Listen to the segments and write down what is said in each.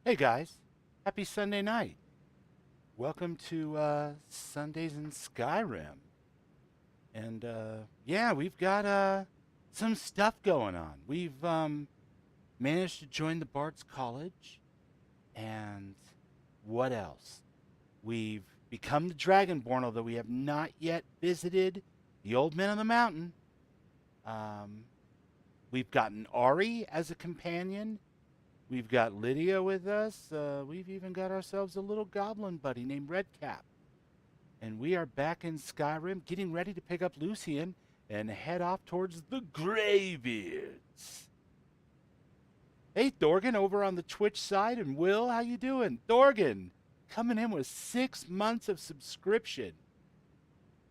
Hey guys, happy Sunday night. Welcome to Sundays in Skyrim. And yeah, we've got some stuff going on. We've managed to join the Bards College. And what else? We've become the Dragonborn, although we have not yet visited the Old Men on the Mountain. We've gotten Ari as a companion. We've got Lydia with us. We've even got ourselves a little goblin buddy named Redcap. And we are back in Skyrim, getting ready to pick up Lucian and head off towards the Greybeards. Hey, Thorgan, over on the Twitch side. And Will, how you doing? Thorgan, coming in with 6 months of subscription.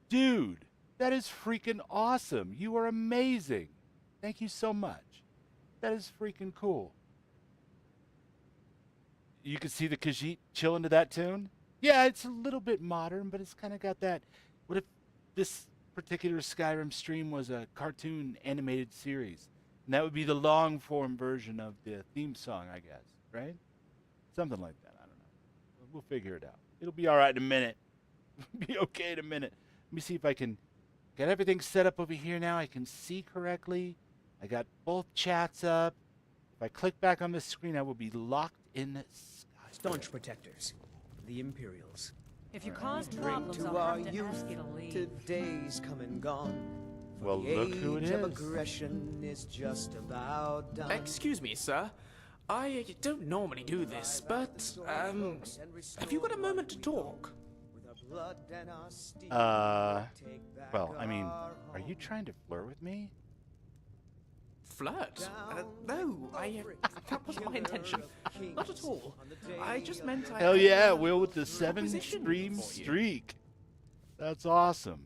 Dude, that is freaking awesome. You are amazing. Thank you so much. That is freaking cool. You can see the Khajiit chilling to that tune? Yeah, it's a little bit modern, but it's kind of got that. What if this particular Skyrim stream was a cartoon animated series? And that would be the long form version of the theme song, I guess, right? Something like that. I don't know. We'll figure it out. It'll be all right in a minute. It'll be okay in a minute. Let me see if I can get everything set up over here now. I can see correctly. I got both chats up. If I click back on the screen, I will be locked in Skyrim. Staunch protectors, the Imperials. If you cause Drink problems, to I'll our have to youth. ask you to leave. Today's come and gone. Well, The look who it age of is. aggression is just about done. Excuse me, sir. I don't normally do this, but, have you got a moment to talk? Well, I mean, are you trying to flirt with me? Flirt? No, that wasn't my intention. Not at all. I just meant I... Hell yeah, Will with the 7 proposition stream for you. streak. That's awesome.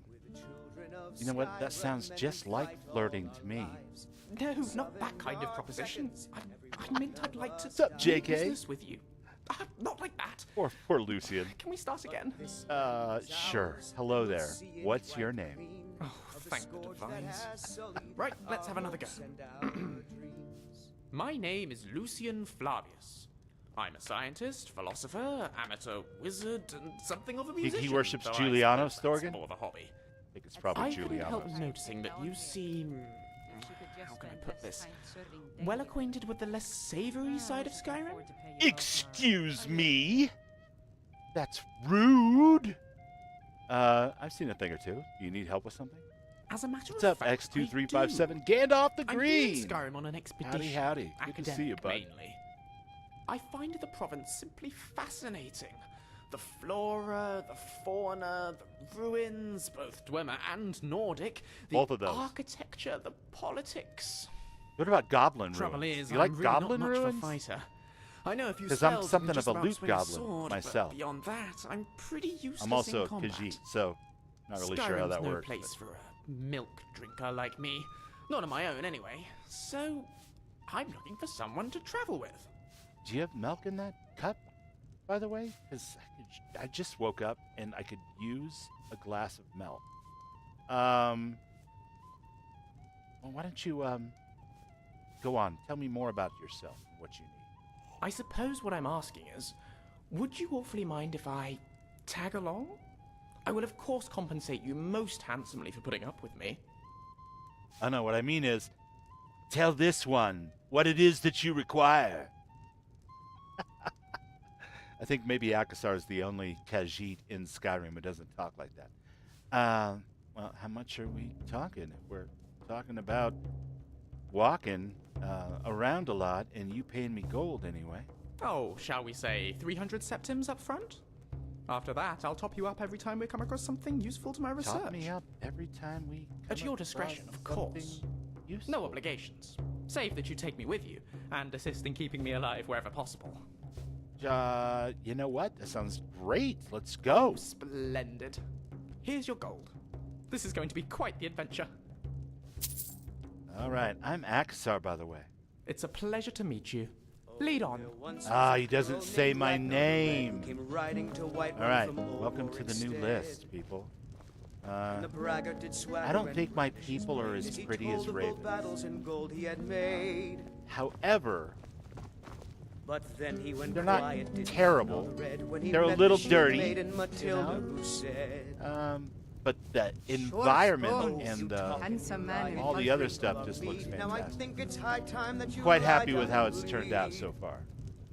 You know what? That sounds just like flirting to me. No, not that kind of proposition. I meant I'd like to... What's up, do JK? business with you. Not like that. Poor Lucian. Can we start again? Sure. Hello there. What's your name? Oh, thank the divines. Right, let's have another go. My name is Lucian Flavius. I'm a scientist, philosopher, amateur wizard, and something of a musician. He worships though I Julianos, suppose that's Thorgan? more of a hobby. I think it's probably I couldn't help Julianos. noticing that you seem... How can I put this? Well acquainted with the less savory side of Skyrim? Excuse me? That's rude. I've seen a thing or two. Do you need help with something? As a matter What's of up, fact, I X2357? do. Gandalf the I'm here in Green! Skyrim on an expedition. Howdy. Good to see you, Academic, bud. mainly. I find the province simply fascinating. The flora, the fauna, the ruins, both Dwemer and Nordic, the Both of those. architecture, the politics. What about Goblin Trouble Ruins? is, You like I'm really Goblin not much of a Ruins? fighter. I know a few 'Cause I'm spells something and of just a about loot swing a goblin sword, myself. But beyond that, I'm pretty useless I'm also in a combat. Khajiit, so not really sure how Skyrim's that no works. place for a milk drinker like me. Not on my own, anyway. So, I'm looking for someone to travel with. Do you have milk in that cup, by the way? Because I just woke up and I could use a glass of milk. Well, why don't you go on? Tell me more about yourself and what you need. I suppose what I'm asking is, would you awfully mind if I tag along? I will of course compensate you most handsomely for putting up with me. I know what I mean is, tell this one what it is that you require. I think maybe Akasar is the only Khajiit in Skyrim who doesn't talk like that. Well, how much are we talking? If we're talking about walking around a lot and you paying me gold anyway. Oh, shall we say 300 septims up front? After that, I'll top you up every time we come across something useful to my research. Top me up every time we come At your across discretion, of something course. useful. No obligations. Save that you take me with you, and assist in keeping me alive wherever possible. You know what? That sounds great. Let's go. Splendid. Here's your gold. This is going to be quite the adventure. All right. I'm Akasar, by the way. It's a pleasure to meet you. Lead on. He doesn't say my name. Came riding to White All right. from Welcome to the new Oregon list, people. The braggart did swagger I don't and think my ambitions people are raised. as He pretty told as of bold ravens. battles and gold he had made. However, But then he went They're not quiet, didn't terrible. know the red when he They're a met little the dirty, maiden Matilda, you know? who said, But the environment "Oh, and you talking Handsome man in all the fuzzy other clothes. stuff just looks Now I fantastic. think it's high time that you Quite lie happy with down how and it's turned out so leave." far.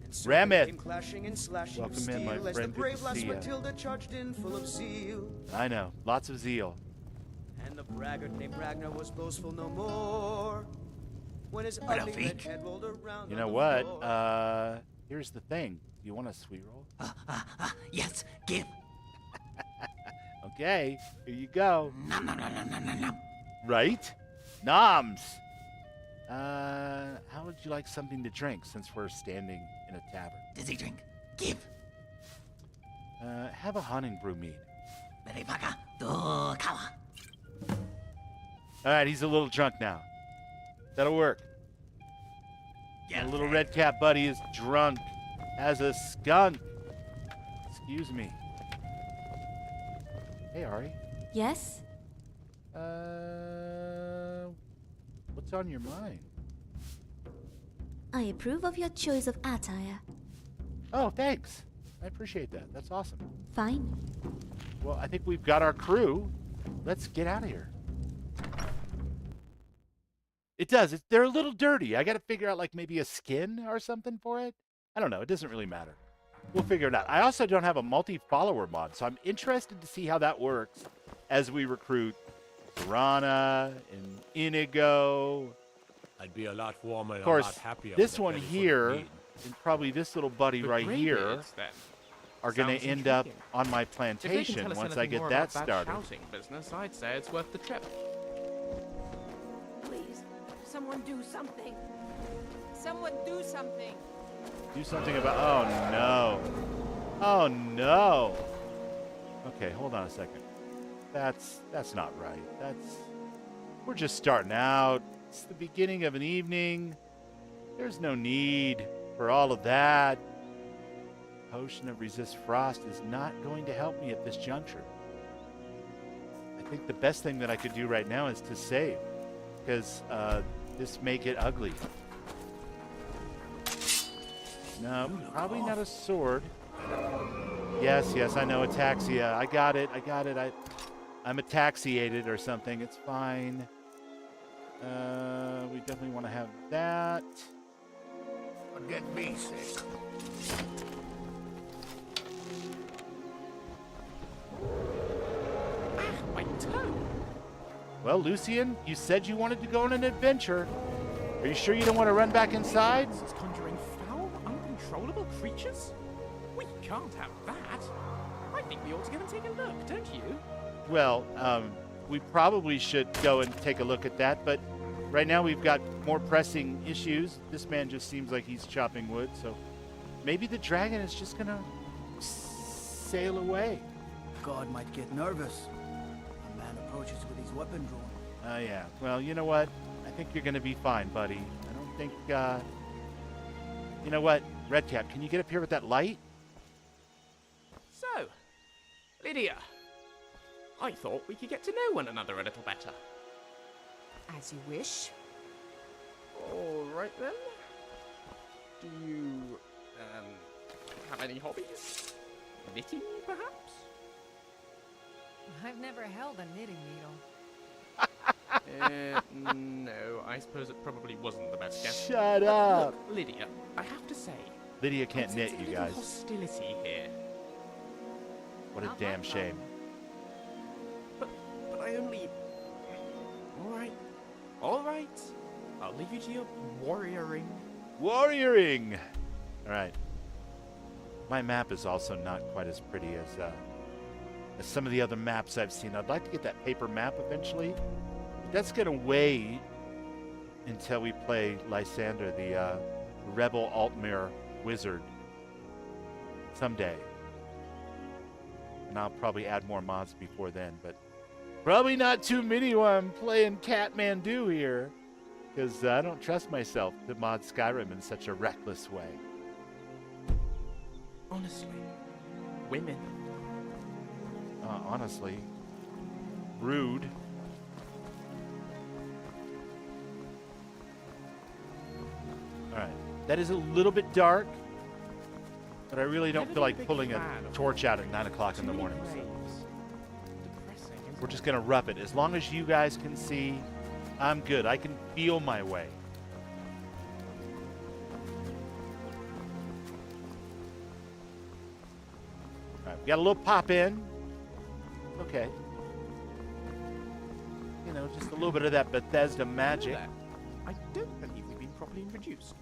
And so Rameth. they came clashing and slashing of Welcome in, my steel as friend. the Good brave to lass see ya. Matilda charged in full of zeal. I know, lots of zeal. And the braggart named Ragnar was boastful no more. When his ugly red head rolled around You on know the what? floor. Here's the thing. You want a sweet roll? Yes, give. Okay, here you go. Nom, nom, nom, nom, nom, nom, nom. Right? Noms. How would you like something to drink since we're standing in a tavern? Dizzy drink. Give. Have a hunting brew mead. Beripaka. Do kawa. All right, he's a little drunk now. That'll work. Yeah. My little red cap buddy is drunk as a skunk. Excuse me. Hey, Ari. Yes? What's on your mind? I approve of your choice of attire. Oh, thanks. I appreciate that. That's awesome. Fine. Well, I think we've got our crew. Let's get out of here. It does. They're a little dirty. I got to figure out like maybe a skin or something for it. I don't know. It doesn't really matter. We'll figure it out. I also don't have a multi-follower mod, so I'm interested to see how that works as we recruit Piranha and Inigo. I'd be a lot warmer and Of a lot course, happier. this with a one belly full of here meat. and probably this little buddy The right here Greybeards, then. are going Sounds to end up intriguing. on my If they can plantation tell us once I anything get more that about started. shouting business, I'd say it's worth the trip. Please, someone do something. Someone do something. Do something about... Oh, no. Oh, no. Okay, hold on a second. That's not right. We're just starting out. It's the beginning of an evening. There's no need for all of that. Potion of Resist Frost is not going to help me at this juncture. I think the best thing that I could do right now is to save, because this may get ugly. No, probably not a sword. Yes, I know, ataxia. I got it. I'm ataxiated or something. It's fine. We definitely want to have that. Don't get me sick. My toe! Well, Lucian, you said you wanted to go on an adventure. Are you sure you don't want to run back inside? This is conjuring foul, uncontrollable creatures? We can't have that. I think we ought to go and take a look, don't you? Well, we probably should go and take a look at that, but right now we've got more pressing issues. This man just seems like he's chopping wood, so maybe the dragon is just gonna sail away. God might get nervous. A man approaches with his weapon drawn. Oh, yeah. Well, you know what? I think you're gonna be fine, buddy. I don't think, You know what? Redcap, can you get up here with that light? So, Lydia, I thought we could get to know one another a little better. As you wish. All right then. Do you have any hobbies? Knitting, perhaps? I've never held a knitting needle. No, I suppose it probably wasn't the best guess. Shut But up! Look, Lydia, I have to say, Lydia I can't sense knit, a you little guys. hostility here. What a Not damn my shame. But I only. All right. I'll leave you to your warrioring. Warrioring! All right. My map is also not quite as pretty as some of the other maps I've seen. I'd like to get that paper map eventually. But that's going to wait until we play Lysander, the Rebel Altmere Wizard, someday. And I'll probably add more mods before then, but probably not too many while I'm playing Catmandu here, because I don't trust myself to mod Skyrim in such a reckless way. Honestly, women. Honestly, rude. All right, that is a little bit dark. But I really don't Never feel been like big pulling a fan of torch out at 9 o'clock in the too many morning. So graves. Depressing, isn't we're it? just going to rough it. As long as you guys can see, I'm good. I can feel my way. All right, we got a little pop in. Okay. You know, just a little bit of that Bethesda magic. Hello there. I don't believe we've been properly introduced.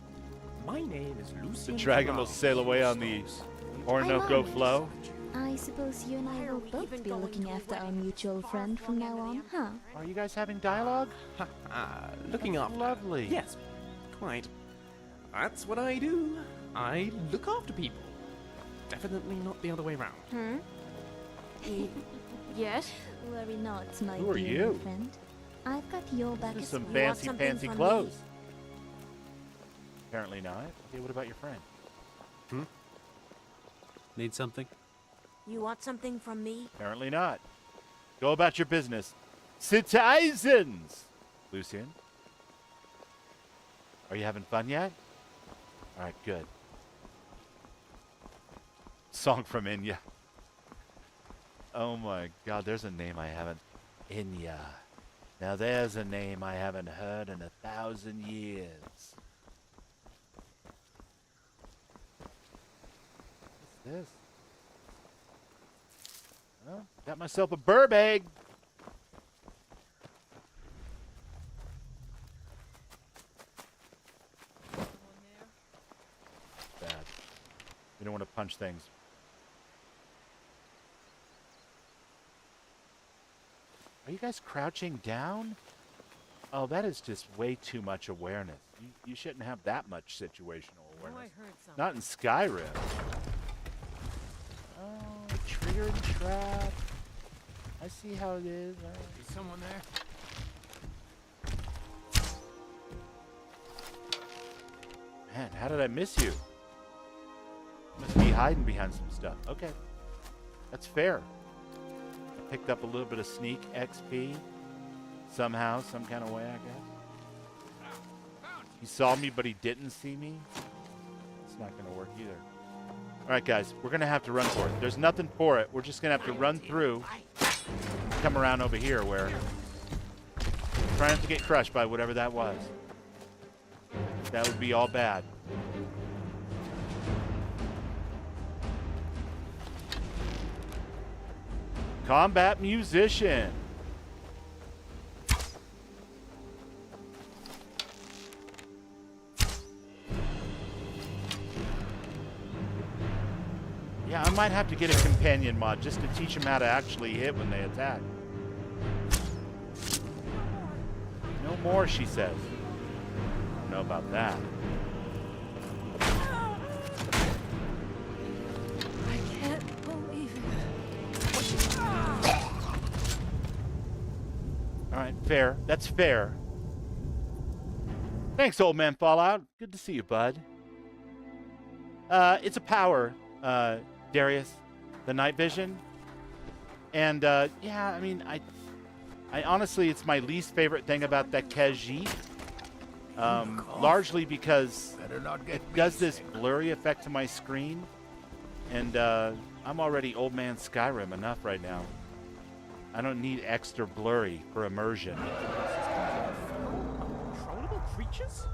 My name is The Lucian. dragon will Franz sail away on the Stokes. Orinoco flow. I suppose you and I Why are will we both even be going looking to a after our wedding mutual far friend from flung now into on, the huh? Are you guys having dialogue? Looking That's after. lovely. Yes, quite. That's what I do. I look after people. Definitely not the other way around. Yes? Worry not, my Who are dear you? friend. I've got your back This is as some well. fancy, something fancy from clothes. me? Apparently not. Okay, what about your friend? Need something? You want something from me? Apparently not. Go about your business. Citizens! Lucian? Are you having fun yet? Alright, good. Song from Inya. Oh my god, there's a name I haven't. Inya. Now there's a name I haven't heard in 1,000 years. What's this? Well, got myself a burb egg. Bad. We don't want to punch things. Are you guys crouching down? Oh, that is just way too much awareness. You shouldn't have that much situational awareness. Not in Skyrim. Oh, trigger and trap. I see how it is. Is someone there? Man, how did I miss you? Must be hiding behind some stuff. Okay. That's fair. I picked up a little bit of sneak XP. Somehow, some kind of way, I guess. He saw me, but he didn't see me. It's not going to work either. All right, guys. We're going to have to run for it. There's nothing for it. We're just going to have to run through. Come around over here where... Try not to get crushed by whatever that was. That would be all bad. Combat musician. Yeah, I might have to get a companion mod just to teach them how to actually hit when they attack. No more, she says. I don't know about that. I can't believe it. All right, fair. That's fair. Thanks, old man Fallout. Good to see you, bud. It's a power, Darius, the night vision. And yeah, I mean, I honestly, it's my least favorite thing about that Khajiit. Largely because Better not get it does this blurry effect to my screen, and I'm already old man Skyrim enough right now. I don't need extra blurry for immersion. Controllable creatures?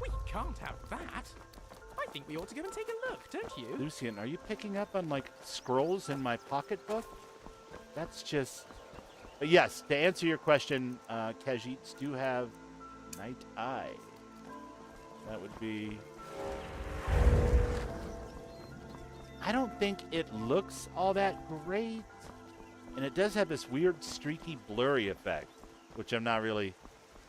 We can't have that. I think we ought to go and take a look, don't you? Lucian, are you picking up on like scrolls in my pocketbook? That's just. But yes, to answer your question, Khajiits do have night eye. That would be. I don't think it looks all that great, and it does have this weird streaky blurry effect, which I'm not really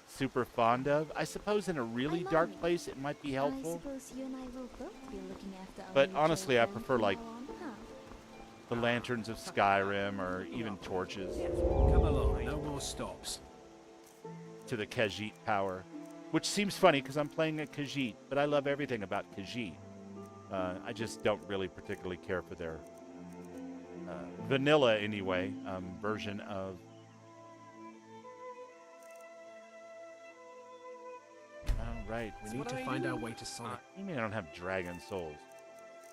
super fond of. I suppose in a really dark place it might be helpful. I suppose you and I will both be looking after our But mutual honestly, I friend prefer from like now on, huh? the lanterns of Skyrim or even torches Come along, no more stops. to the Khajiit power. Which seems funny because I'm playing a Khajiit, but I love everything about Khajiit. I just don't really particularly care for their vanilla, anyway, version of... Oh, right. We need to find our way to Sonic. You mean I don't have dragon souls?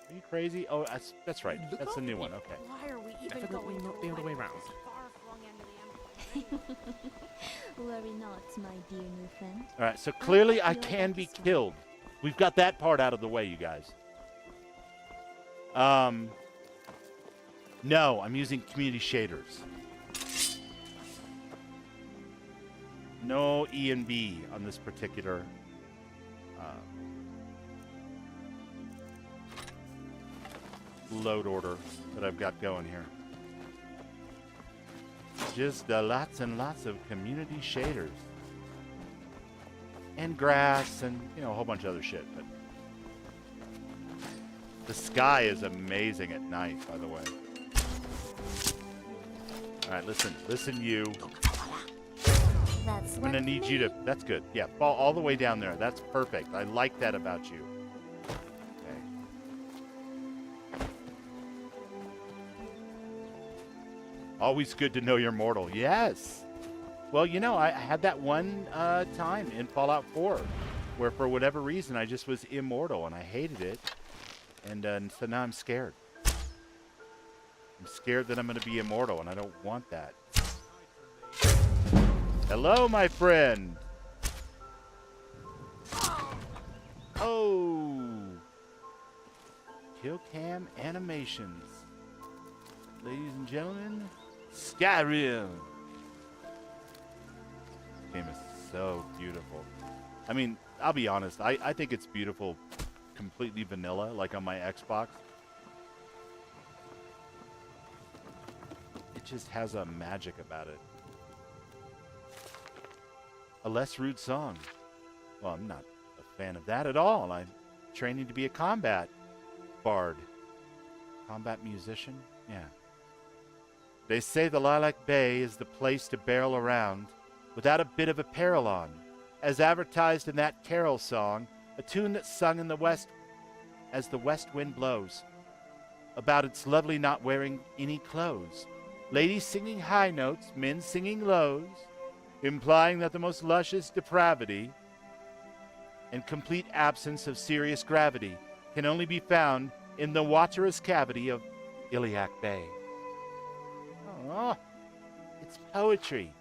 Are you crazy? Oh, that's right. Look That's the up. new one. Okay. Why are we even Definitely going not to the other way round. far-flung end of the empire? Worry not, my dear new friend. All right. So clearly, I You're can be Akasar. killed. We've got that part out of the way, you guys. No, I'm using community shaders. No E and B on this particular load order that I've got going here. Just lots and lots of community shaders. And grass and, you know, a whole bunch of other shit. But the sky is amazing at night, by the way. All right, listen, you. That's I'm gonna need you to. That's good. Yeah, fall all the way down there. That's perfect. I like that about you. Okay. Always good to know you're mortal. Yes. Well, you know, I had that one time in Fallout 4 where, for whatever reason, I just was immortal and I hated it, and so now I'm scared. I'm scared that I'm going to be immortal, and I don't want that. Hello, my friend. Oh. Kill cam animations. Ladies and gentlemen, Skyrim. This game is so beautiful. I mean, I'll be honest. I think it's beautiful completely vanilla, like on my Xbox. It just has a magic about it. A less rude song. Well, I'm not a fan of that at all. I'm training to be a combat bard. Combat musician? Yeah. They say the Lilac Bay is the place to barrel around without a bit of apparel on, as advertised in that carol song, a tune that's sung in the west as the west wind blows, about its lovely not wearing any clothes. Ladies singing high notes, men singing lows, implying that the most luscious depravity and complete absence of serious gravity can only be found in the waterous cavity of Iliac Bay. Oh, it's poetry.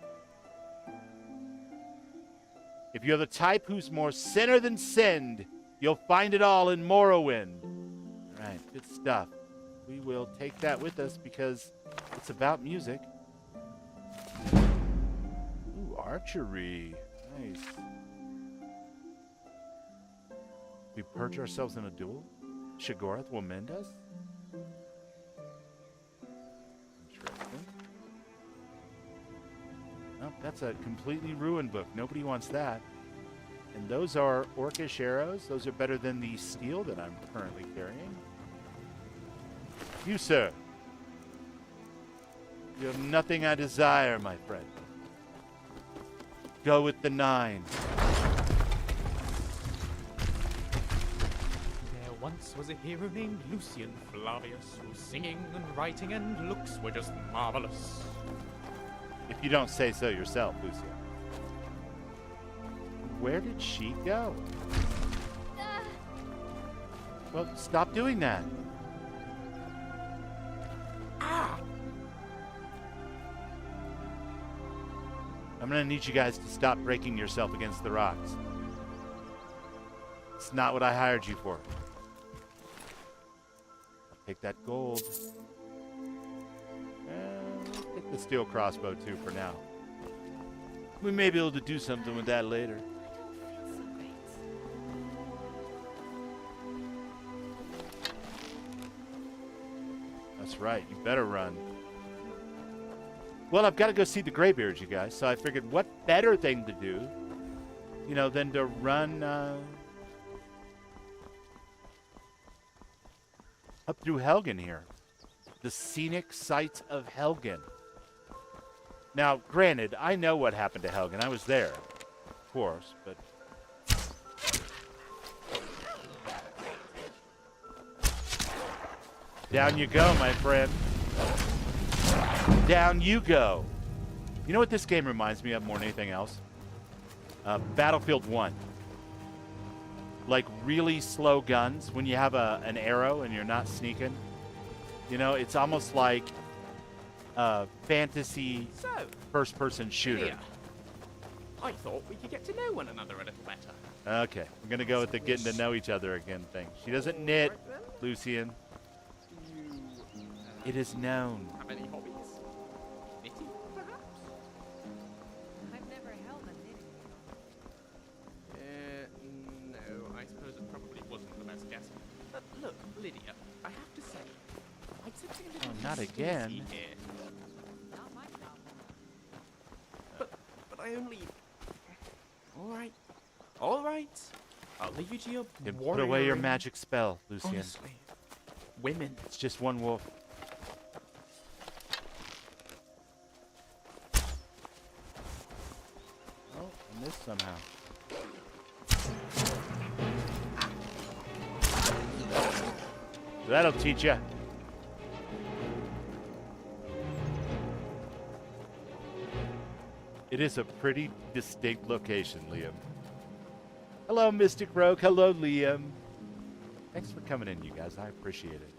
If you're the type who's more sinner than sinned, you'll find it all in Morrowind. All right, good stuff. We will take that with us because it's about music. Ooh, archery. Nice. We purge ourselves in a duel? Shiggorath will mend us? Interesting. Oh, that's a completely ruined book. Nobody wants that. And those are orcish arrows. Those are better than the steel that I'm currently carrying. You, sir. You have nothing I desire, my friend. Go with the 9. There once was a hero named Lucian Flavius, whose singing and writing and looks were just marvelous. If you don't say so yourself, Lucia. Where did she go? Well, stop doing that. Ah! I'm gonna need you guys to stop breaking yourself against the rocks. It's not what I hired you for. I'll take that gold. We'll take the steel crossbow too for now. We may be able to do something with that later. That's right, you better run. Well, I've got to go see the Greybeards, you guys, so I figured what better thing to do, you know, than to run up through Helgen here. The scenic sights of Helgen. Now, granted, I know what happened to Helgen. I was there, of course, but... Down you go, my friend. Down you go. You know what this game reminds me of more than anything else? Battlefield 1. like really slow guns when you have an arrow and you're not sneaking. You know, it's almost like a fantasy So, first-person shooter. Lydia, I thought we could get to know one another a little better. Okay, we're gonna go with the getting to know each other again thing. She doesn't knit, Right then. Lucian. Do you It is known. have any hobbies? Knitting, perhaps? I've never held a knitting needle. No, I suppose it probably wasn't the best guess. Look, Lydia, I have to say, I'm sensing a little not hostility again. here. Not my problem. But I only... All right. I'll leave you to your Then put away your warrioring. magic spell, Lucian. Honestly, women. It's just one wolf. Oh, I missed somehow. That'll teach you. It is a pretty distinct location, Liam. Hello, Mystic Rogue. Hello, Liam. Thanks for coming in, you guys. I appreciate it.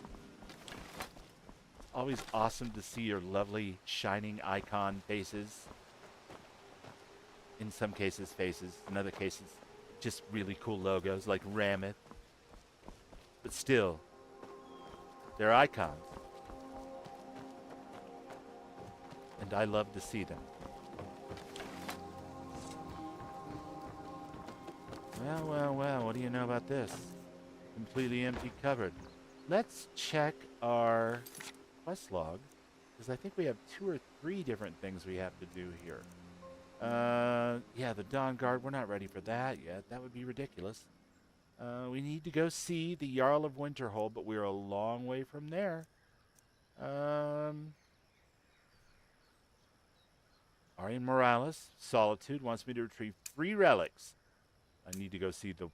Always awesome to see your lovely, shining icon faces. In some cases, faces. In other cases, just really cool logos like Rameth. But still, they're icons. And I love to see them. Well, well, well, what do you know about this? Completely empty cupboard. Let's check our quest log, because I think we have 2 or 3 different things we have to do here. Yeah, the Dawn Guard, we're not ready for that yet. That would be ridiculous. We need to go see the Jarl of Winterhold, but we're a long way from there. Arian Morales, Solitude, wants me to retrieve 3 relics. I need to go see the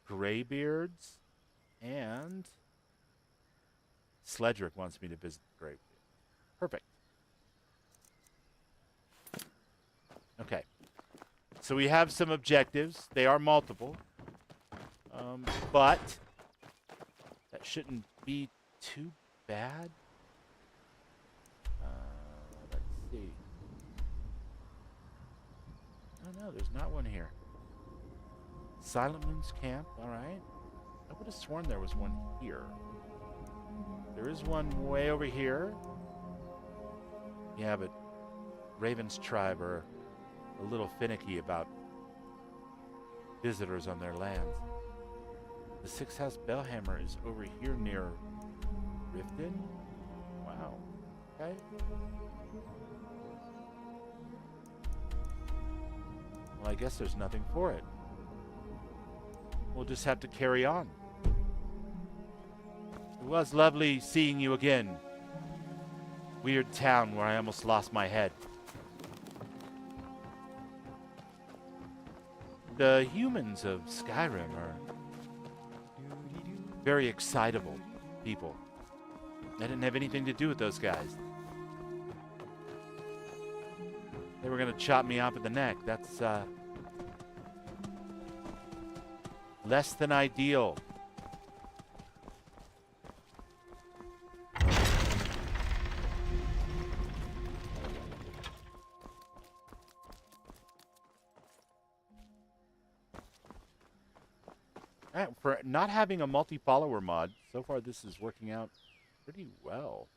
Greybeards, and Sledrick wants me to visit the Greybeards. Perfect. Okay. So we have some objectives. They are multiple. But that shouldn't be too bad. Let's see. Oh no, there's not one here. Silent Moon's Camp, alright. I would have sworn there was one here. There is one way over here. Yeah, but Raven's tribe are a little finicky about visitors on their lands. The Six House Bellhammer is over here near Riften? Wow. Okay. Well, I guess there's nothing for it. We'll just have to carry on. It was lovely seeing you again. Weird town where I almost lost my head. The humans of Skyrim are very excitable people. I didn't have anything to do with those guys. They were going to chop me off at the neck. That's less than ideal. For not having a multi-follower mod, so far this is working out pretty well.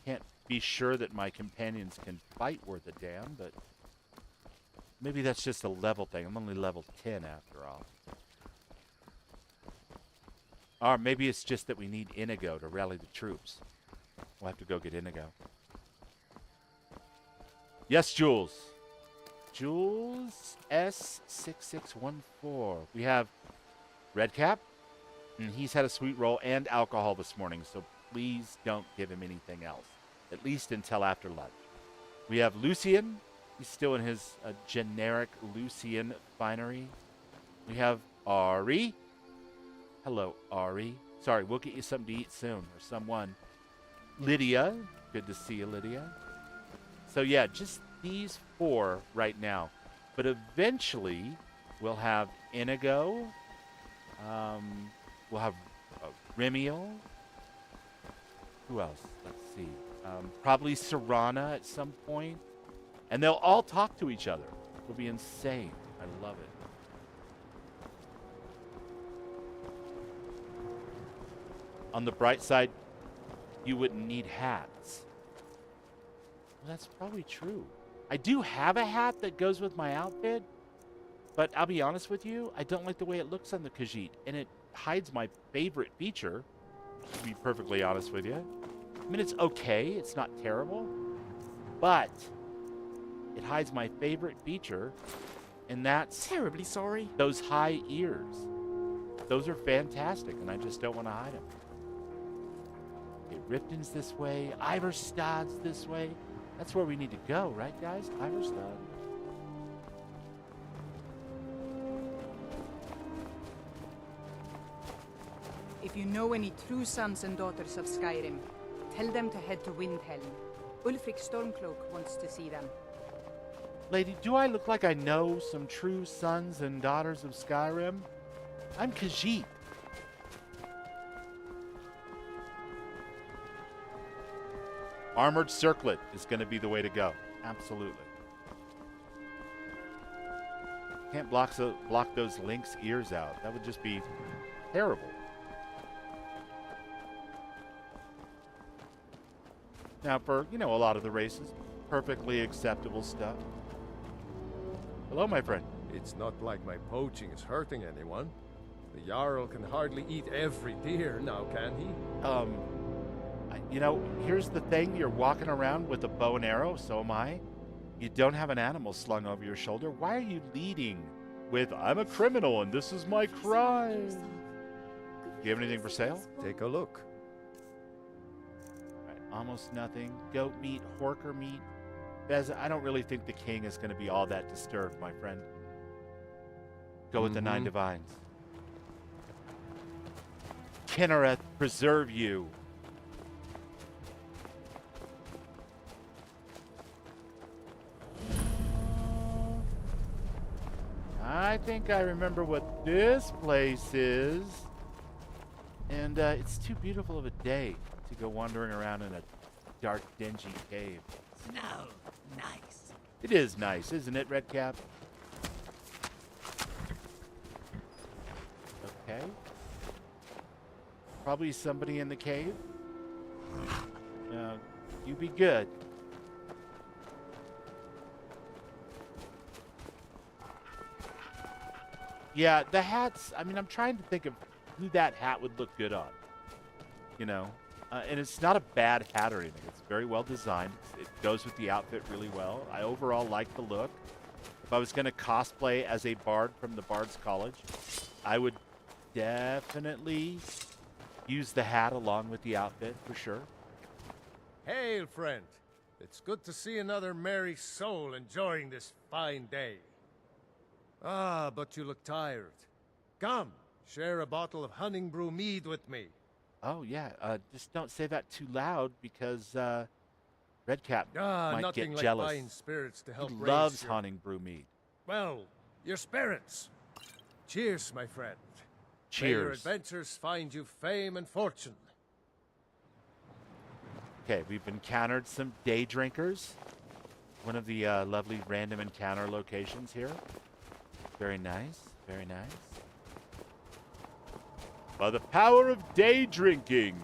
Can't be sure that my companions can fight worth a damn, but maybe that's just a level thing. I'm only level 10 after all. Or maybe it's just that we need Inigo to rally the troops. We'll have to go get Inigo. Yes, Jules. Jules S6614. We have Redcap, and he's had a sweet roll and alcohol this morning, so please don't give him anything else, at least until after lunch. We have Lucian. He's still in his generic Lucian finery. We have Ari. Hello, Ari. Sorry, we'll get you something to eat soon, or someone. Lydia. Good to see you, Lydia. So yeah, just these 4 right now. But eventually, we'll have Inigo. We'll have Remiel. Who else? Let's see. Probably Serana at some point. And they'll all talk to each other. It'll be insane. I love it. On the bright side, you wouldn't need hats. Well, that's probably true. I do have a hat that goes with my outfit, but I'll be honest with you, I don't like the way it looks on the Khajiit, and it hides my favorite feature, to be perfectly honest with you. I mean, it's okay, it's not terrible, but it hides my favorite feature, and that's Terribly sorry. those high ears. Those are fantastic, and I just don't want to hide them. Okay, Riften's this way, Iverstad's this way. That's where we need to go, right, guys? Iverstad. If you know any true sons and daughters of Skyrim, tell them to head to Windhelm. Ulfric Stormcloak wants to see them. Lady, do I look like I know some true sons and daughters of Skyrim? I'm Khajiit. Armored circlet is going to be the way to go. Absolutely. Can't block those lynx ears out. That would just be terrible. Now, for, a lot of the races, perfectly acceptable stuff. Hello, my friend. It's not like my poaching is hurting anyone. The Jarl can hardly eat every deer now, can he? Here's the thing. You're walking around with a bow and arrow, so am I. You don't have an animal slung over your shoulder. Why are you leading with, I'm a criminal and this is my crime? Do you have anything for sale? Take a look. All right, almost nothing. Goat meat, horker meat. Bez, I don't really think the king is going to be all that disturbed, my friend. Go with the 9 divines. Kinnereth preserve you. I think I remember what this place is. And it's too beautiful of a day to go wandering around in a dark, dingy cave. Snow, nice. It is nice, isn't it, Redcap? Okay. Probably somebody in the cave. You be good. Yeah, the hats, I'm trying to think of who that hat would look good on. And it's not a bad hat or anything. It's very well designed. It goes with the outfit really well. I overall like the look. If I was going to cosplay as a bard from the Bards College, I would definitely use the hat along with the outfit for sure. Hail, friend. It's good to see another merry soul enjoying this fine day. Ah, but you look tired. Come, share a bottle of honey brew mead with me. Oh, yeah. Just don't say that too loud because Redcap might nothing get like jealous. buying spirits to help He raise loves your... hunting brew mead. Well, your spirits. Cheers, my friend. Cheers. May your adventures find you fame and fortune. Okay, we've encountered some day drinkers. One of the lovely random encounter locations here. Very nice, very nice. By the power of day drinking.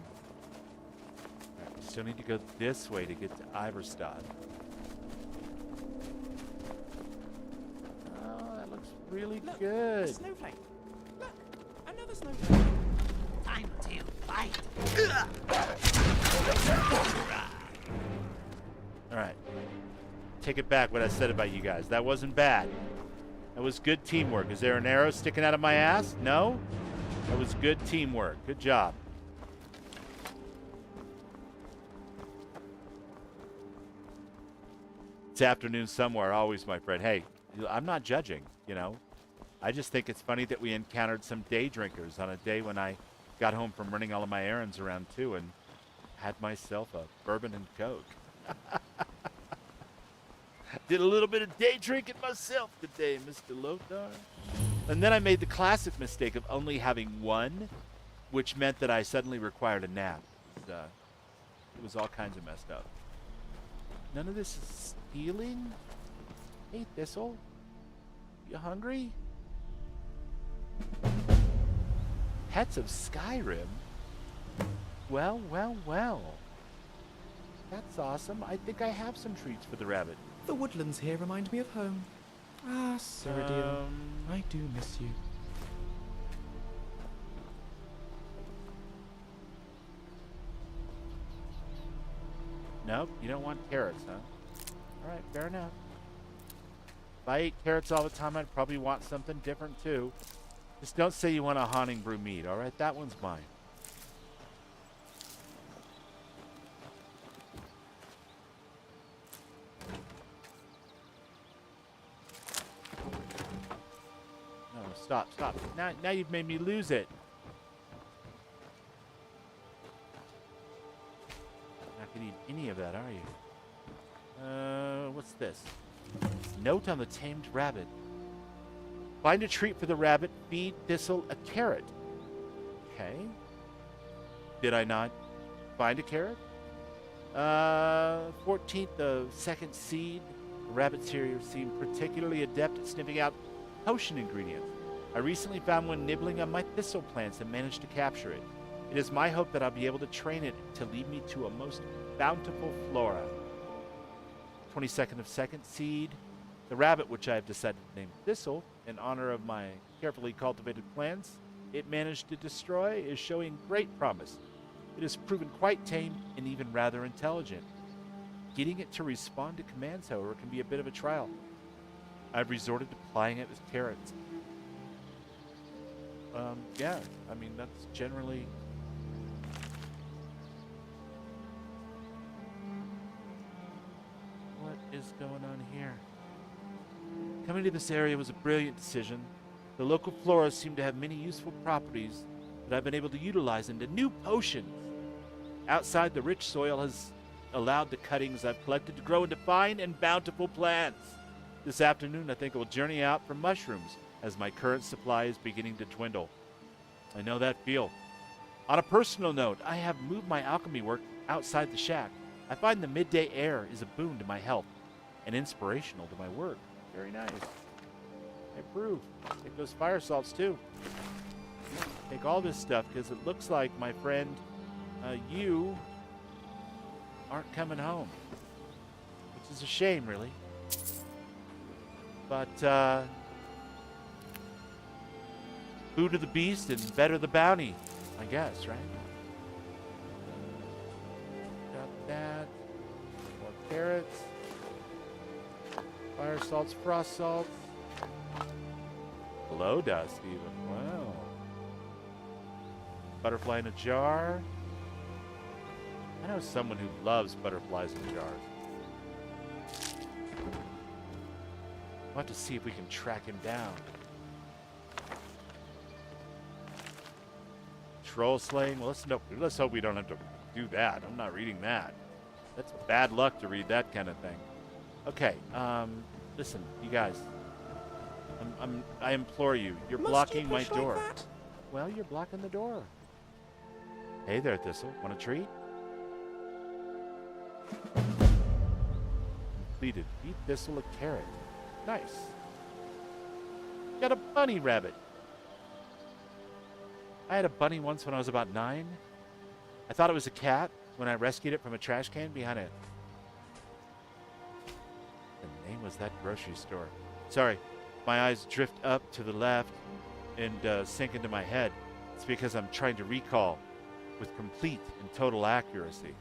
Right, we still need to go this way to get to Iverstad. Oh, that looks really Look, good. a snowflake. Look, another snowflake. Time to fight. All right. Take it back what I said about you guys. That wasn't bad. That was good teamwork. Is there an arrow sticking out of my ass? No? That was good teamwork. Good job. It's afternoon somewhere, always, my friend. Hey, I'm not judging, I just think it's funny that we encountered some day drinkers on a day when I got home from running all of my errands around 2 and had myself a bourbon and Coke. Did a little bit of day drinking myself today, Mr. Lothar. And then I made the classic mistake of only having one, which meant that I suddenly required a nap. It was all kinds of messed up. None of this is stealing? Hey, Thistle. You hungry? Pets of Skyrim? Well, well, well. That's awesome. I think I have some treats for the rabbit. The woodlands here remind me of home. Ah, Cyrodiil, I do miss you. Nope, you don't want carrots, huh? Alright, fair enough. If I ate carrots all the time, I'd probably want something different too. Just don't say you want a haunting brew meat, alright? That one's mine. No, stop, stop. Now you've made me lose it. Not gonna eat any of that, are you? What's this? Note on the tamed rabbit. Find a treat for the rabbit. Feed Thistle a carrot. Okay. Did I not find a carrot? 14th of second seed. The rabbits here seem particularly adept at sniffing out potion ingredients. I recently found one nibbling on my thistle plants and managed to capture it. It is my hope that I'll be able to train it to lead me to a most bountiful flora. 22nd of second seed. The rabbit, which I have decided to name Thistle, in honor of my carefully cultivated plants it managed to destroy, is showing great promise. It has proven quite tame and even rather intelligent. Getting it to respond to commands, however, can be a bit of a trial. I've resorted to plying it with carrots. Yeah, I mean, that's generally... What is going on here? Coming to this area was a brilliant decision. The local flora seem to have many useful properties that I've been able to utilize into new potions. Outside, the rich soil has allowed the cuttings I've collected to grow into fine and bountiful plants. This afternoon, I think I will journey out for mushrooms, as my current supply is beginning to dwindle. I know that feel. On a personal note, I have moved my alchemy work outside the shack. I find the midday air is a boon to my health and inspirational to my work. Very nice. I approve. Take those fire salts too. Take all this stuff because it looks like, my friend, you aren't coming home. Which is a shame, really. But, food of the beast and better the bounty, I guess, right? Got that. More carrots. Fire salts, frost salts. Glow dust, even. Wow. Butterfly in a jar. I know someone who loves butterflies in jars. We'll have to see if we can track him down. Troll slaying. Well, let's hope we don't have to do that. I'm not reading that. That's bad luck to read that kind of thing. Okay. Listen, you guys. I implore you. You're blocking my door. Like that? Well, you're blocking the door. Hey there, Thistle. Want a treat? Completed. Feed Thistle a carrot. Nice. Got a bunny rabbit. I had a bunny once when I was about 9. I thought it was a cat when I rescued it from a trash can behind it. The name was that grocery store. Sorry, my eyes drift up to the left and sink into my head. It's because I'm trying to recall with complete and total accuracy.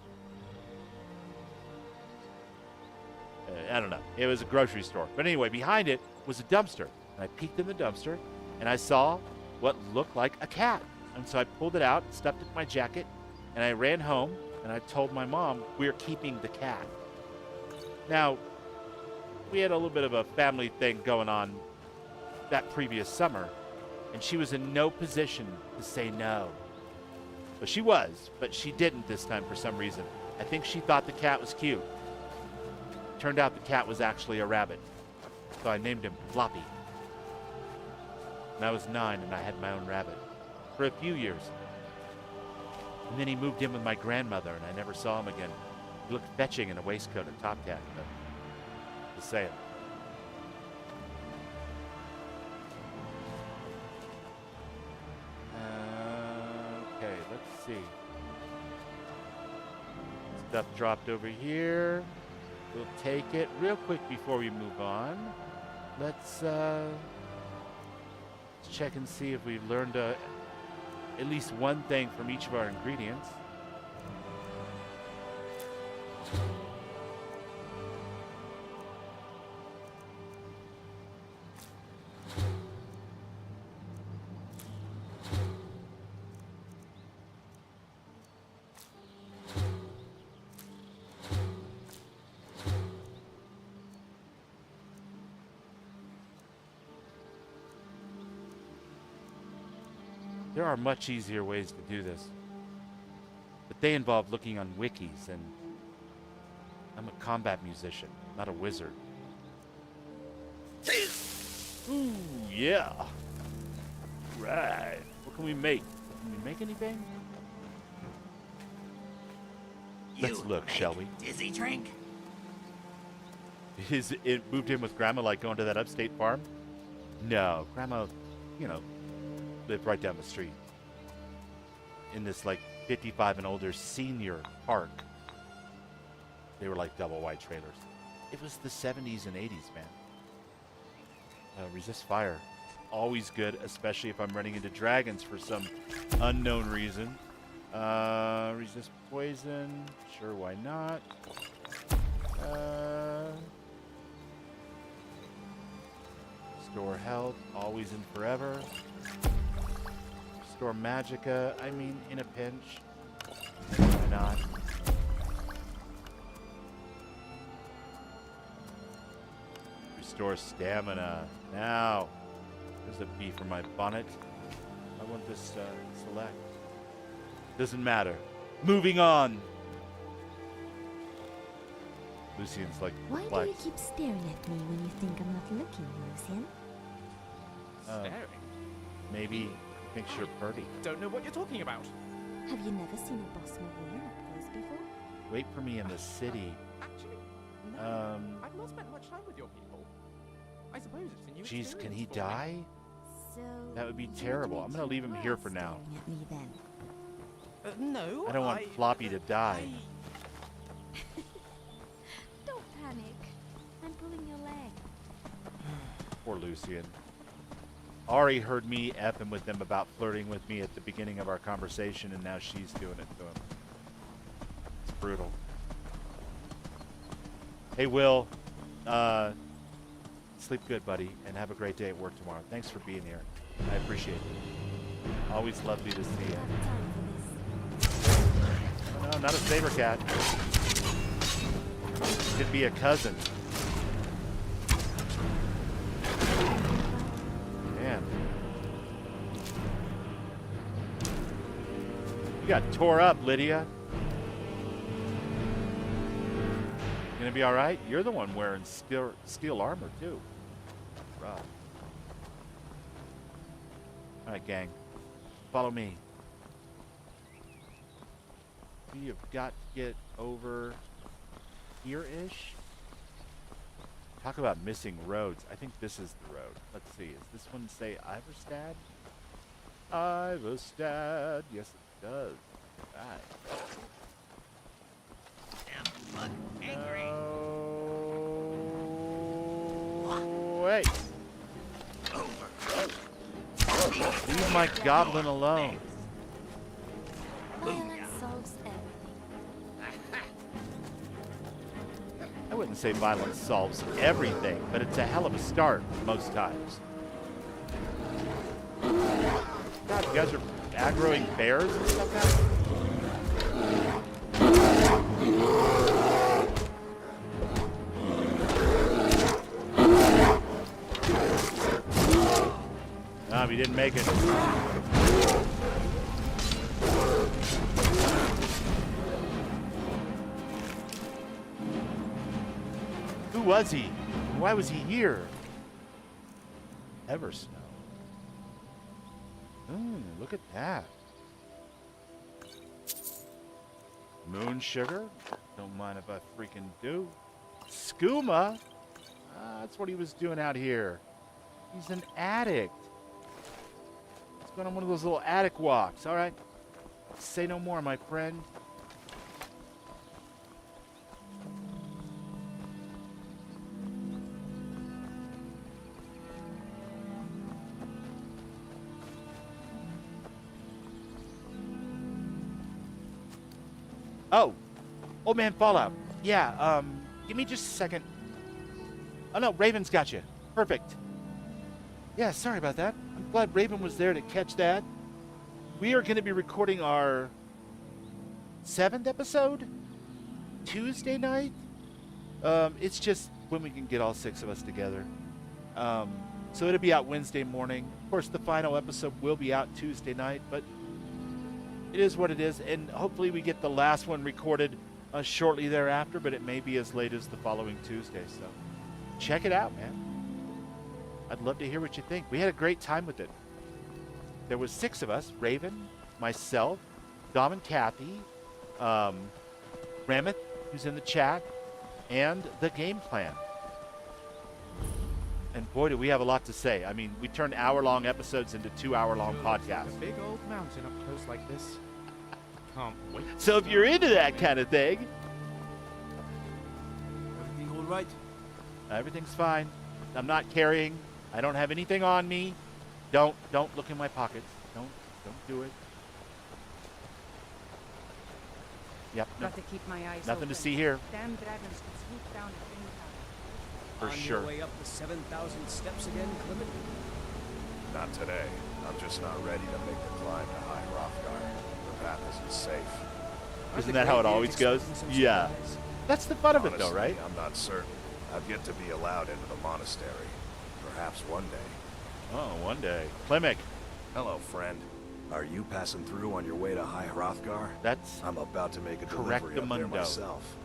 I don't know. It was a grocery store. But anyway, behind it was a dumpster. And I peeked in the dumpster, and I saw what looked like a cat. And so I pulled it out, stuffed it in my jacket, and I ran home, and I told my mom, we're keeping the cat. Now, we had a little bit of a family thing going on that previous summer, and she was in no position to say no. Well, she was, but she didn't this time for some reason. I think she thought the cat was cute. Turned out the cat was actually a rabbit. So I named him Floppy. when I was 9 and I had my own rabbit for a few years. And then he moved in with my grandmother and I never saw him again. He looked fetching in a waistcoat and top hat. Just saying. Okay, let's see. Stuff dropped over here. We'll take it real quick before we move on. Let's check and see if we've learned at least one thing from each of our ingredients. There are much easier ways to do this, but they involve looking on wikis, and I'm a combat musician, not a wizard. Ooh, yeah. Right. What can we make? Can we make anything? Let's look, shall we? Dizzy drink? Is it moved in with Grandma like going to that upstate farm? No, Grandma, you know, lived right down the street in this like 55 and older senior park. They were like double wide trailers. It was the 70s and 80s, man. Resist fire. Always good, especially if I'm running into dragons for some unknown reason. Resist poison. Sure, why not? Store health. Always and forever. Restore magicka. I mean, in a pinch. Why not? Restore stamina. Now, there's a B for my bonnet. I want this select. Doesn't matter. Moving on. Lucian's like, Why do you keep staring at me when you think I'm not looking, Lucian? Staring? Maybe thinks you're pretty. Don't know what you're talking about. Have you never seen a boss woman up close before? Wait for me in the city. Actually, no. I've not spent much time with your people. I suppose it's a new Jeez, can he experience for me. die? So That would be you terrible. I'm admit gonna you leave him were here for now. staring at me then. No, I don't want Floppy to die. Don't panic. I'm pulling your leg. Poor Lucian. Ari heard me effing with them about flirting with me at the beginning of our conversation, and now she's doing it to him. It's brutal. Hey, Will. Sleep good, buddy, and have a great day at work tomorrow. Thanks for being here. I appreciate it. Always lovely to see you. Have time for this. No, not a saber cat. Could be a cousin. Man. You got tore up, Lydia. You gonna be all right? You're the one wearing steel armor too. Rough. All right, gang. Follow me. We have got to get over here-ish. Talk about missing roads. I think this is the road. Let's see. Does this one say Iverstad? Iverstad. Yes, it does. Right. Damn fuck angry. Oh, wait. Leave my goblin alone. Violence solves everything. I wouldn't say violence solves everything, but it's a hell of a start most times. God, you guys are aggroing bears and stuff now? Ah, we didn't make it. Who was he? Why was he here? Eversnow. Ooh, look at that. Moon sugar. Don't mind if I freaking do. Skooma. That's what he was doing out here. He's an addict. He's going on one of those little attic walks. All right. Say no more, my friend. Oh, old man Fallout. Yeah, give me just a second. Oh no, Raven's got you. Perfect. Yeah, sorry about that. I'm glad Raven was there to catch that. We are going to be recording our 7th episode Tuesday night. It's just when we can get all 6 of us together. So it'll be out Wednesday morning. Of course, the final episode will be out Tuesday night, but it is what it is, and hopefully we get the last one recorded shortly thereafter, but it may be as late as the following Tuesday, so check it out, man. I'd love to hear what you think. We had a great time with it. There was 6 of us, Raven, myself, Dom and Kathy, Rameth, who's in the chat, and the game plan. And boy, do we have a lot to say. I mean, we turned hour-long episodes into 2-hour-long podcasts. A big old mountain up close like this. Can't wait. So if you're into that kind of thing, Everything all right? everything's fine. I'm not carrying. I don't have anything on me. Don't look in my pockets. Don't do it. Yep. No, Got to keep my eyes nothing open. to see here. Damn dragons could swoop down at any time. For On sure. your way up the 7,000 steps again, Clement? Not today. I'm just not ready to make the climb to High Hrothgar. The path isn't safe. Isn't that how it always goes? Yeah. That's the fun of it, though, Honestly, right? I'm not certain. I've yet to be allowed into the monastery. Perhaps one day. Oh, one day. Klimek. Hello, friend. Are you passing through on your way to High Hrothgar? That's I'm about to make a delivery up there Correctamundo. myself.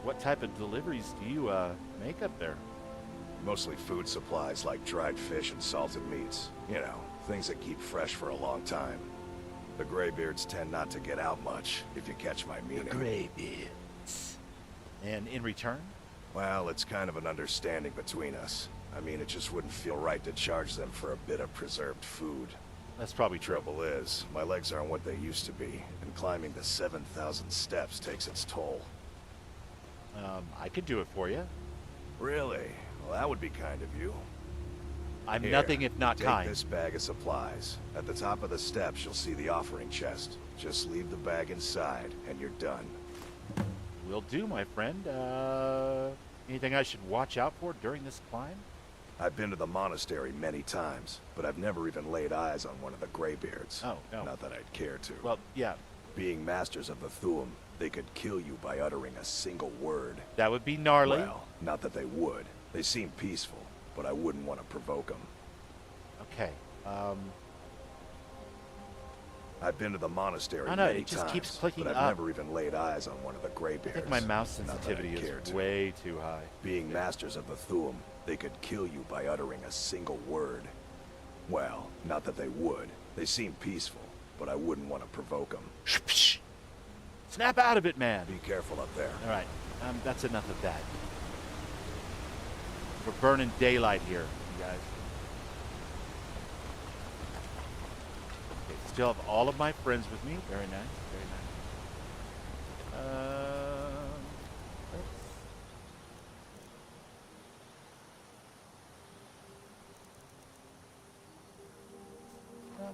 What type of deliveries do you make up there? Mostly food supplies like dried fish and salted meats. You know, things that keep fresh for a long time. The Greybeards tend not to get out much, if you catch my meaning. Greybeards. And in return? Well, it's kind of an understanding between us. I mean, it just wouldn't feel right to charge them for a bit of preserved food. That's probably true. Trouble is, my legs aren't what they used to be, and climbing the 7,000 steps takes its toll. I could do it for you. Really? Well, that would be kind of you. I'm Here, nothing if not take kind. this bag of supplies. At the top of the steps, you'll see the offering chest. Just leave the bag inside, and you're done. Will do, my friend. Anything I should watch out for during this climb? I've been to the monastery many times, but I've never even laid eyes on one of the Greybeards. Oh, no. Not that I'd care to. Well, yeah, Being masters of the Thuum, they could kill you by uttering a single word. that would be gnarly. Well, not that they would. They seem peaceful, but I wouldn't want to provoke them. Okay. I've been to the monastery I know, many it just times, keeps clicking but I've up. never even laid eyes on one of the Greybeards. I think my mouse Not that I'd sensitivity care is to. way too high. Being masters of the Thuum, they could kill you by uttering a single word. Well, not that they would. They seem peaceful, but I wouldn't want to provoke them. Snap out of it, man. Be careful up there. All right, that's enough of that. We're burning daylight here, you guys. Okay, still have all of my friends with me. Very nice, very nice.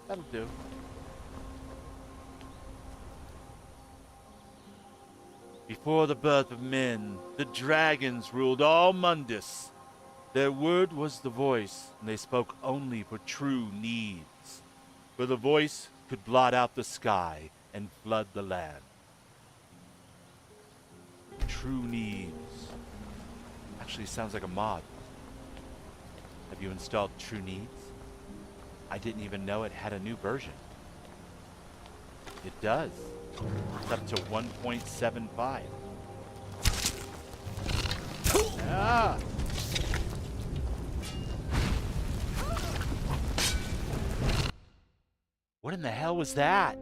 That'll do. Before the birth of men, the dragons ruled all Mundus. Their word was the voice, and they spoke only for true needs. For the voice could blot out the sky and flood the land. True needs. Actually sounds like a mod. Have you installed True Needs? I didn't even know it had a new version. It does. It's up to 1.75. Ah! What in the hell was that?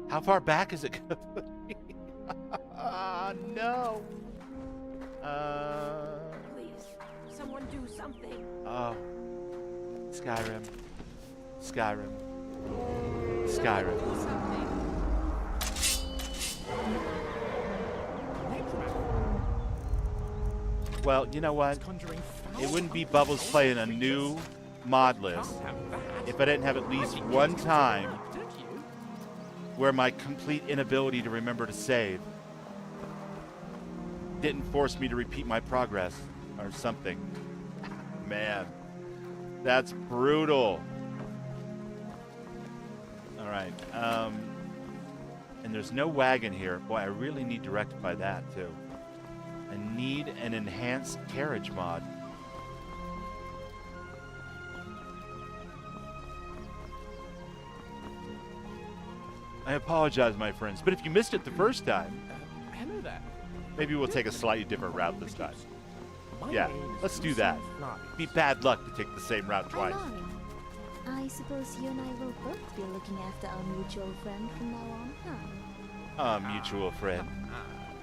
How far back is it gonna put me? No. Please, someone do something. Oh. Skyrim. Skyrim. Skyrim. Well, you know what? It wouldn't be Bubbles playing a new mod list if I didn't have at least one time where my complete inability to remember to save didn't force me to repeat my progress or something. Man, that's brutal. All right. And there's no wagon here. Boy, I really need to rectify that too. I need an enhanced carriage mod. I apologize, my friends, but if you missed it the first time, Hello there. maybe we'll take a slightly different route this time. My Yeah, name is let's do that. Fly. It'd be bad luck to take the same route twice. I suppose you and I will both be looking after our mutual friend from now on, huh? Mutual friend.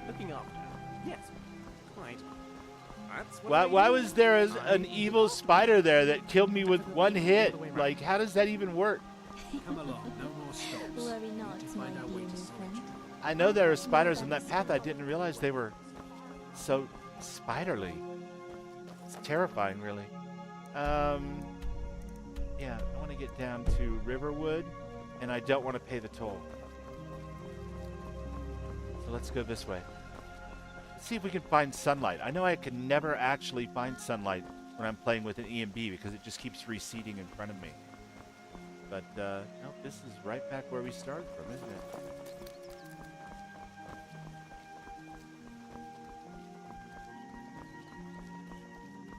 Looking after. Yes, quite. That's what Why was there an evil spider there that killed me with one hit? Like, how does that even work? Come along, no more stops. Worry not, my Find dear our way new to friend. I know there are spiders in that path. I didn't realize they were so spiderly. It's terrifying, really. Yeah, I want to get down to Riverwood, and I don't want to pay the toll. So let's go this way. Let's see if we can find sunlight. I know I can never actually find sunlight when I'm playing with an EMB because it just keeps receding in front of me. But, nope, this is right back where we started from, isn't it?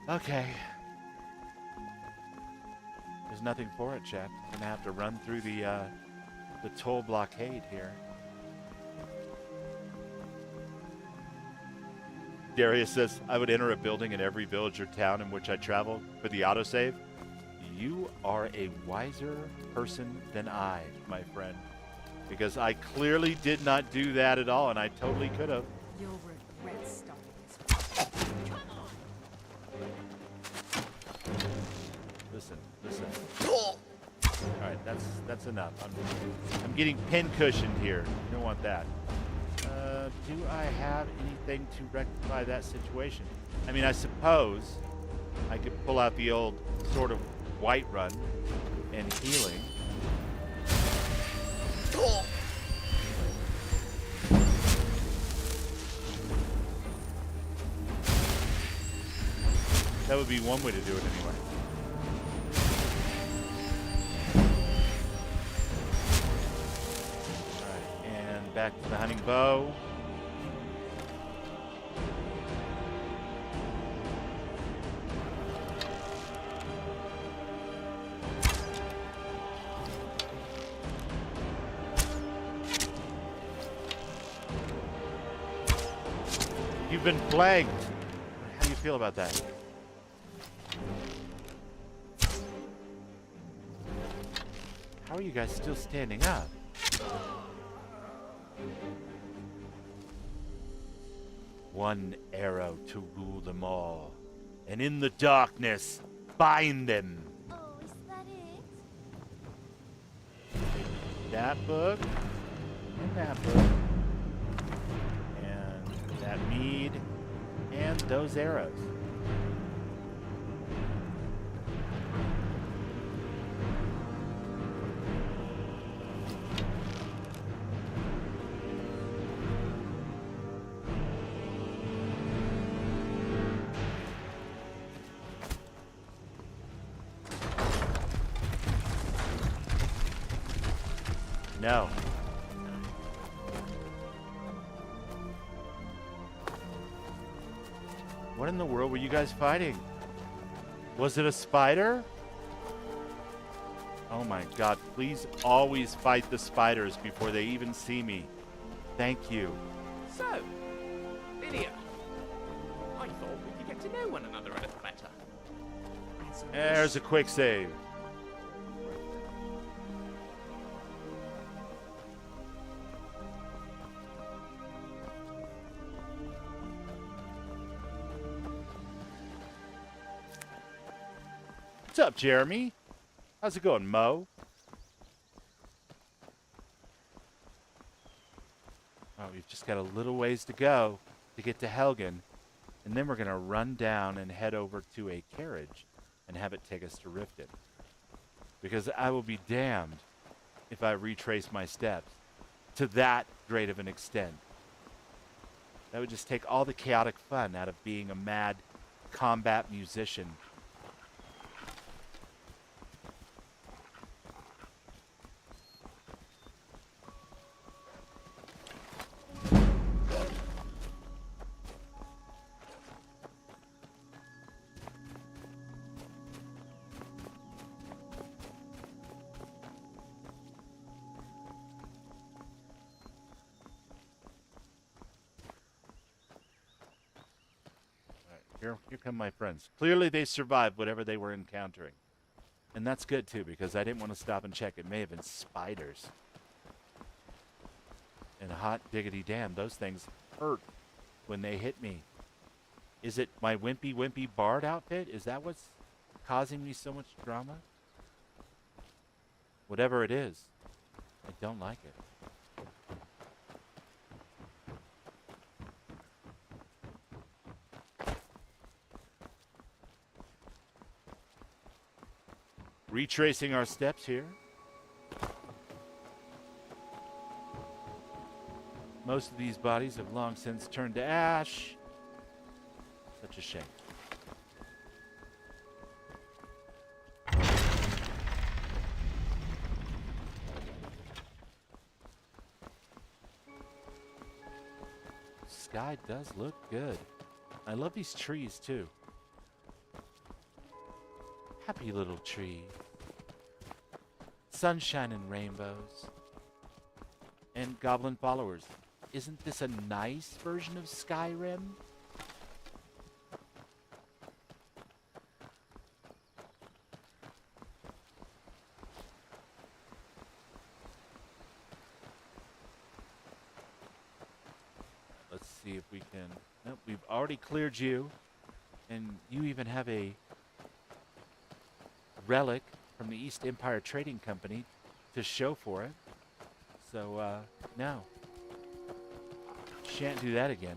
Okay. There's nothing for it, chat. I'm gonna have to run through the toll blockade here. Darius says, I would enter a building in every village or town in which I travel for the autosave. You are a wiser person than I, my friend. Because I clearly did not do that at all, and I totally could have. You'll regret starting this. Listen. Alright, that's enough. I'm getting pin cushioned here. You don't want that. Do I have anything to rectify that situation? I mean, I suppose I could pull out the old sort of white run and healing. That would be one way to do it anyway. Alright, and back to the hunting bow. You've been flagged. How do you feel about that? How are you guys still standing up? One arrow to rule them all, and in the darkness, bind them. Oh, is that it? That book, and that book, and that mead, and those arrows. No. What in the world were you guys fighting? Was it a spider? Oh my god, please always fight the spiders before they even see me. Thank you. So, Lydia, I thought we could get to know one another a little better. There's a quick save. What's up, Jeremy? How's it going, Mo? Oh, we've just got a little ways to go to get to Helgen. And then we're going to run down and head over to a carriage and have it take us to Riften. Because I will be damned if I retrace my steps to that great of an extent. That would just take all the chaotic fun out of being a mad combat musician. Here come my friends. Clearly they survived whatever they were encountering. And that's good too, because I didn't want to stop and check. It may have been spiders. And hot diggity damn, those things hurt when they hit me. Is it my wimpy bard outfit? Is that what's causing me so much drama? Whatever it is, I don't like it. Retracing our steps here. Most of these bodies have long since turned to ash. Such a shame. Sky does look good. I love these trees too. Happy little tree. Sunshine and rainbows. And goblin followers. Isn't this a nice version of Skyrim? Let's see if we can... Nope, we've already cleared you. And you even have a relic from the East Empire Trading Company to show for it. So, no. Shan't do that again.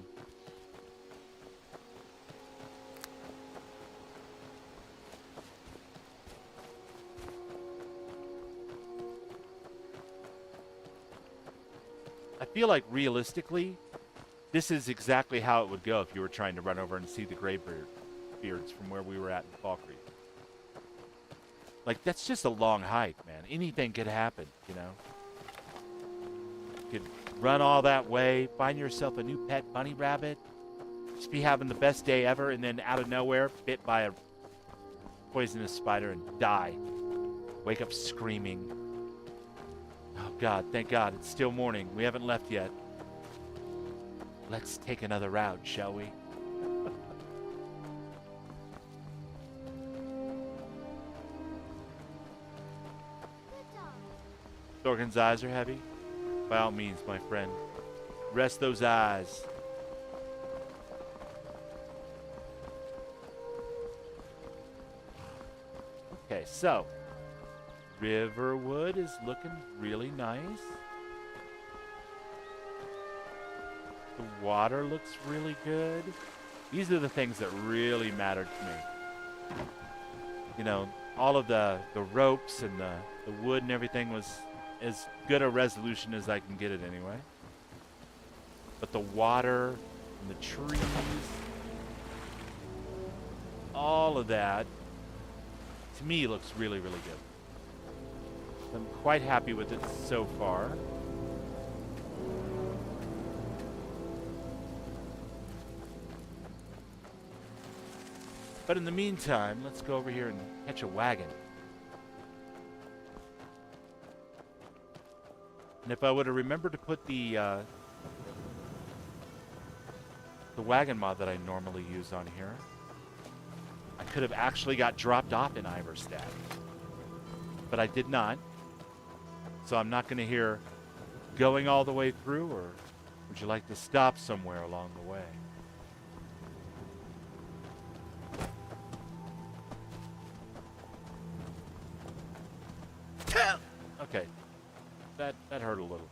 I feel like realistically, this is exactly how it would go if you were trying to run over and see the Greybeards from where we were at in Fall Creek. Like, that's just a long hike, man. Anything could happen, you know? You could run all that way, find yourself a new pet bunny rabbit, just be having the best day ever, and then out of nowhere, bit by a poisonous spider and die. Wake up screaming. Oh, God, thank God, it's still morning. We haven't left yet. Let's take another route, shall we? Thorkin's eyes are heavy. By all means, my friend. Rest those eyes. Okay, so Riverwood is looking really nice. The water looks really good. These are the things that really mattered to me. You know, all of the ropes and the wood and everything was as good a resolution as I can get it anyway. But the water and the trees, all of that, to me, looks really, really good. I'm quite happy with it so far. But in the meantime, let's go over here and catch a wagon. And if I would have remembered to put the wagon mod that I normally use on here, I could have actually got dropped off in Iverstad. But I did not. So I'm not going to hear going all the way through, or would you like to stop somewhere along the way? Okay. That hurt a little.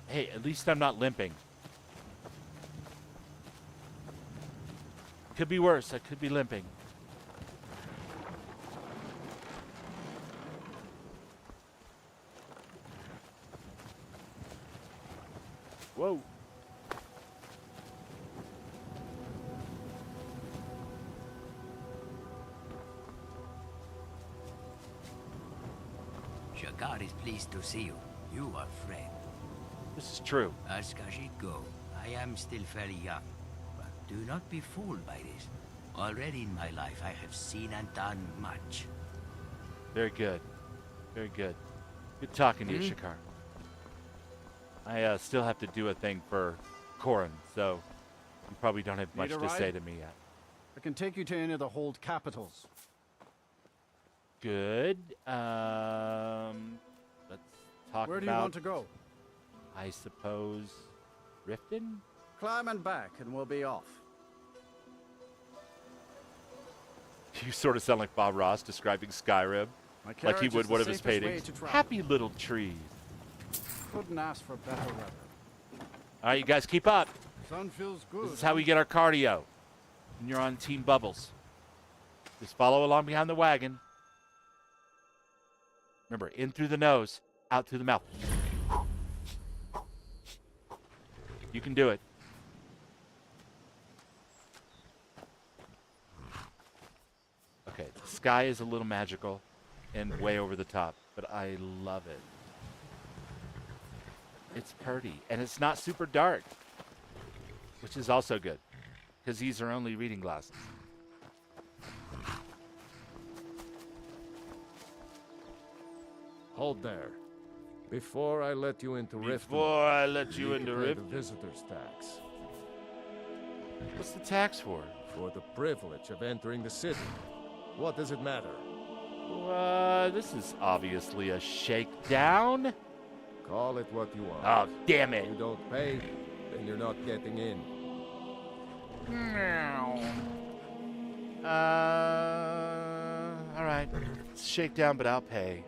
Hey, at least I'm not limping. Could be worse. I could be limping. Whoa. Shakar is pleased to see you. You are friend. This is true. As Kashid go, I am still very young. But do not be fooled by this. Already in my life, I have seen and done much. Very good. Very good. Good talking to you, Shakar. I still have to do a thing for Corin, so you probably don't have much Need a to ride? say to me yet. I can take you to any of the hold capitals. Good. Let's talk Where do you about, want to go? I suppose, Riften? Climb and back, and we'll be off. You sort of sound like Bob Ross describing Skyrim. My Like he carriage would is one the of his safest way paintings. to travel. Happy little trees. Couldn't ask for better weather. All right, you guys keep up. Sun feels good. This is how we get our cardio. And you're on Team Bubbles. Just follow along behind the wagon. Remember, in through the nose, out through the mouth. You can do it. Okay, the sky is a little magical and way over the top, but I love it. It's pretty, and it's not super dark, which is also good, because these are only reading glasses. Hold there. Before I let you into Riften, Before I let you need into to pay Rift, the visitor's tax. what's the tax for? For the privilege of entering the city. What does it matter? This is obviously a shakedown. Call it what you want. Oh, damn If it. you don't pay, then you're not getting in. All right. It's a shakedown, but I'll pay.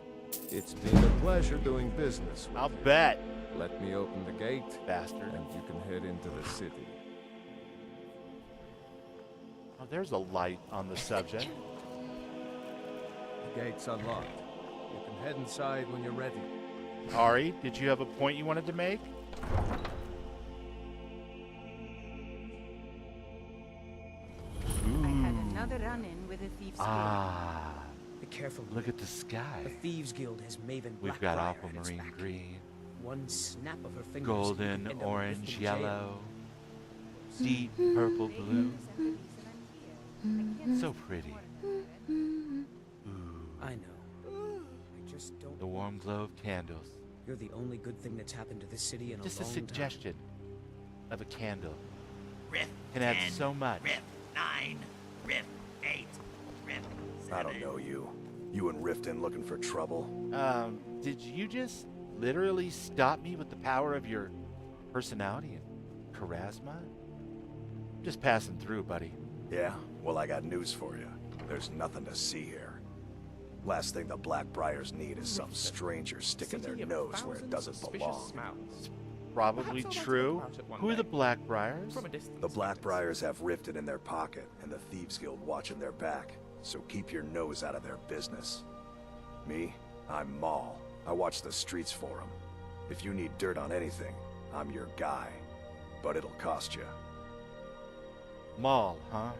It's been a pleasure doing business with I'll you. bet, Let me open the gate, bastard. and you can head into the city. Oh, there's a light on the subject. The gate's unlocked. You can head inside when you're ready. Ari, did you have a point you wanted to make? I had another run-in with a Thieves' Guild. Ah, Be careful. look at the The sky. Thieves Guild has Maven We've got Blackbriar at its aquamarine back. green, One snap of her fingers. golden, and a orange, Riften jail. yellow, deep purple blue. So pretty. Ooh, I know. I just don't. the warm glow of candles. You're the only good thing that's happened to this city in Just a a long suggestion of a candle Rift can add 10, so much. Rift 9, Rift 8, Rift 7. I don't know you. You and Riften looking for trouble? Did you just literally stop me with the power of your personality and charisma? I'm just passing through, buddy. Yeah? Well, I got news for you. There's nothing to see here. Last thing the Blackbriars need is some stranger sticking their City of nose where it thousand doesn't suspicious belong. smells. Probably Perhaps I'll write true. about it one Who are the day. Blackbriars? From a distance. The Blackbriars have Riften in their pocket, and the Thieves Guild watching their back, so keep your nose out of their business. Me? I'm Maul. I watch the streets for them. If you need dirt on anything, I'm your guy. But it'll cost you. Maul, huh?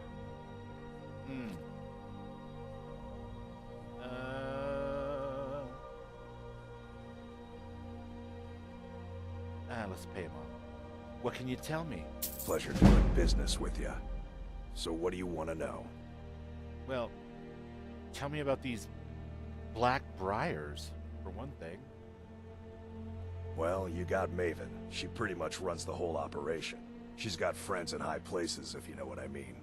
Let's pay him off. What can you tell me? Pleasure doing business with you. So what do you want to know? Well, tell me about these Blackbriars, for one thing. Well, you got Maven. She pretty much runs the whole operation. She's got friends in high places, if you know what I mean.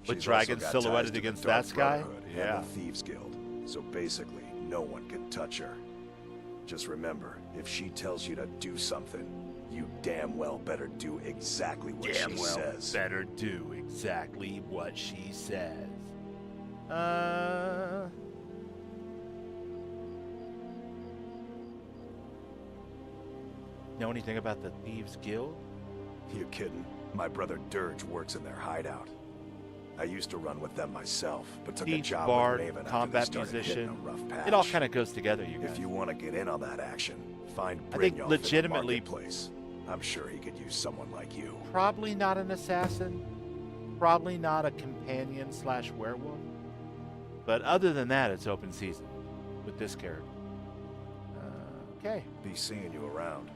With She's dragons also got silhouetted ties to the against Dark that sky? Brotherhood Yeah. And the Thieves Guild. So basically, no one can touch her. Just remember, if she tells you to do something, you damn well better do exactly what she says. better do exactly what she says. Know anything about the Thieves Guild? You kidding? My brother Dirge works in their hideout. I used to run with them myself, but took a Thief, job bard, with Maven after they combat started hitting musician. a rough patch. It all kind of goes together, you guys. If you want to get in on that action, find I think Brynjolf legitimately- in the marketplace. I'm sure he could use someone like you. Probably not an assassin. Probably not a companion slash werewolf. But other than that, it's open season with this character. Okay. Be seeing you around.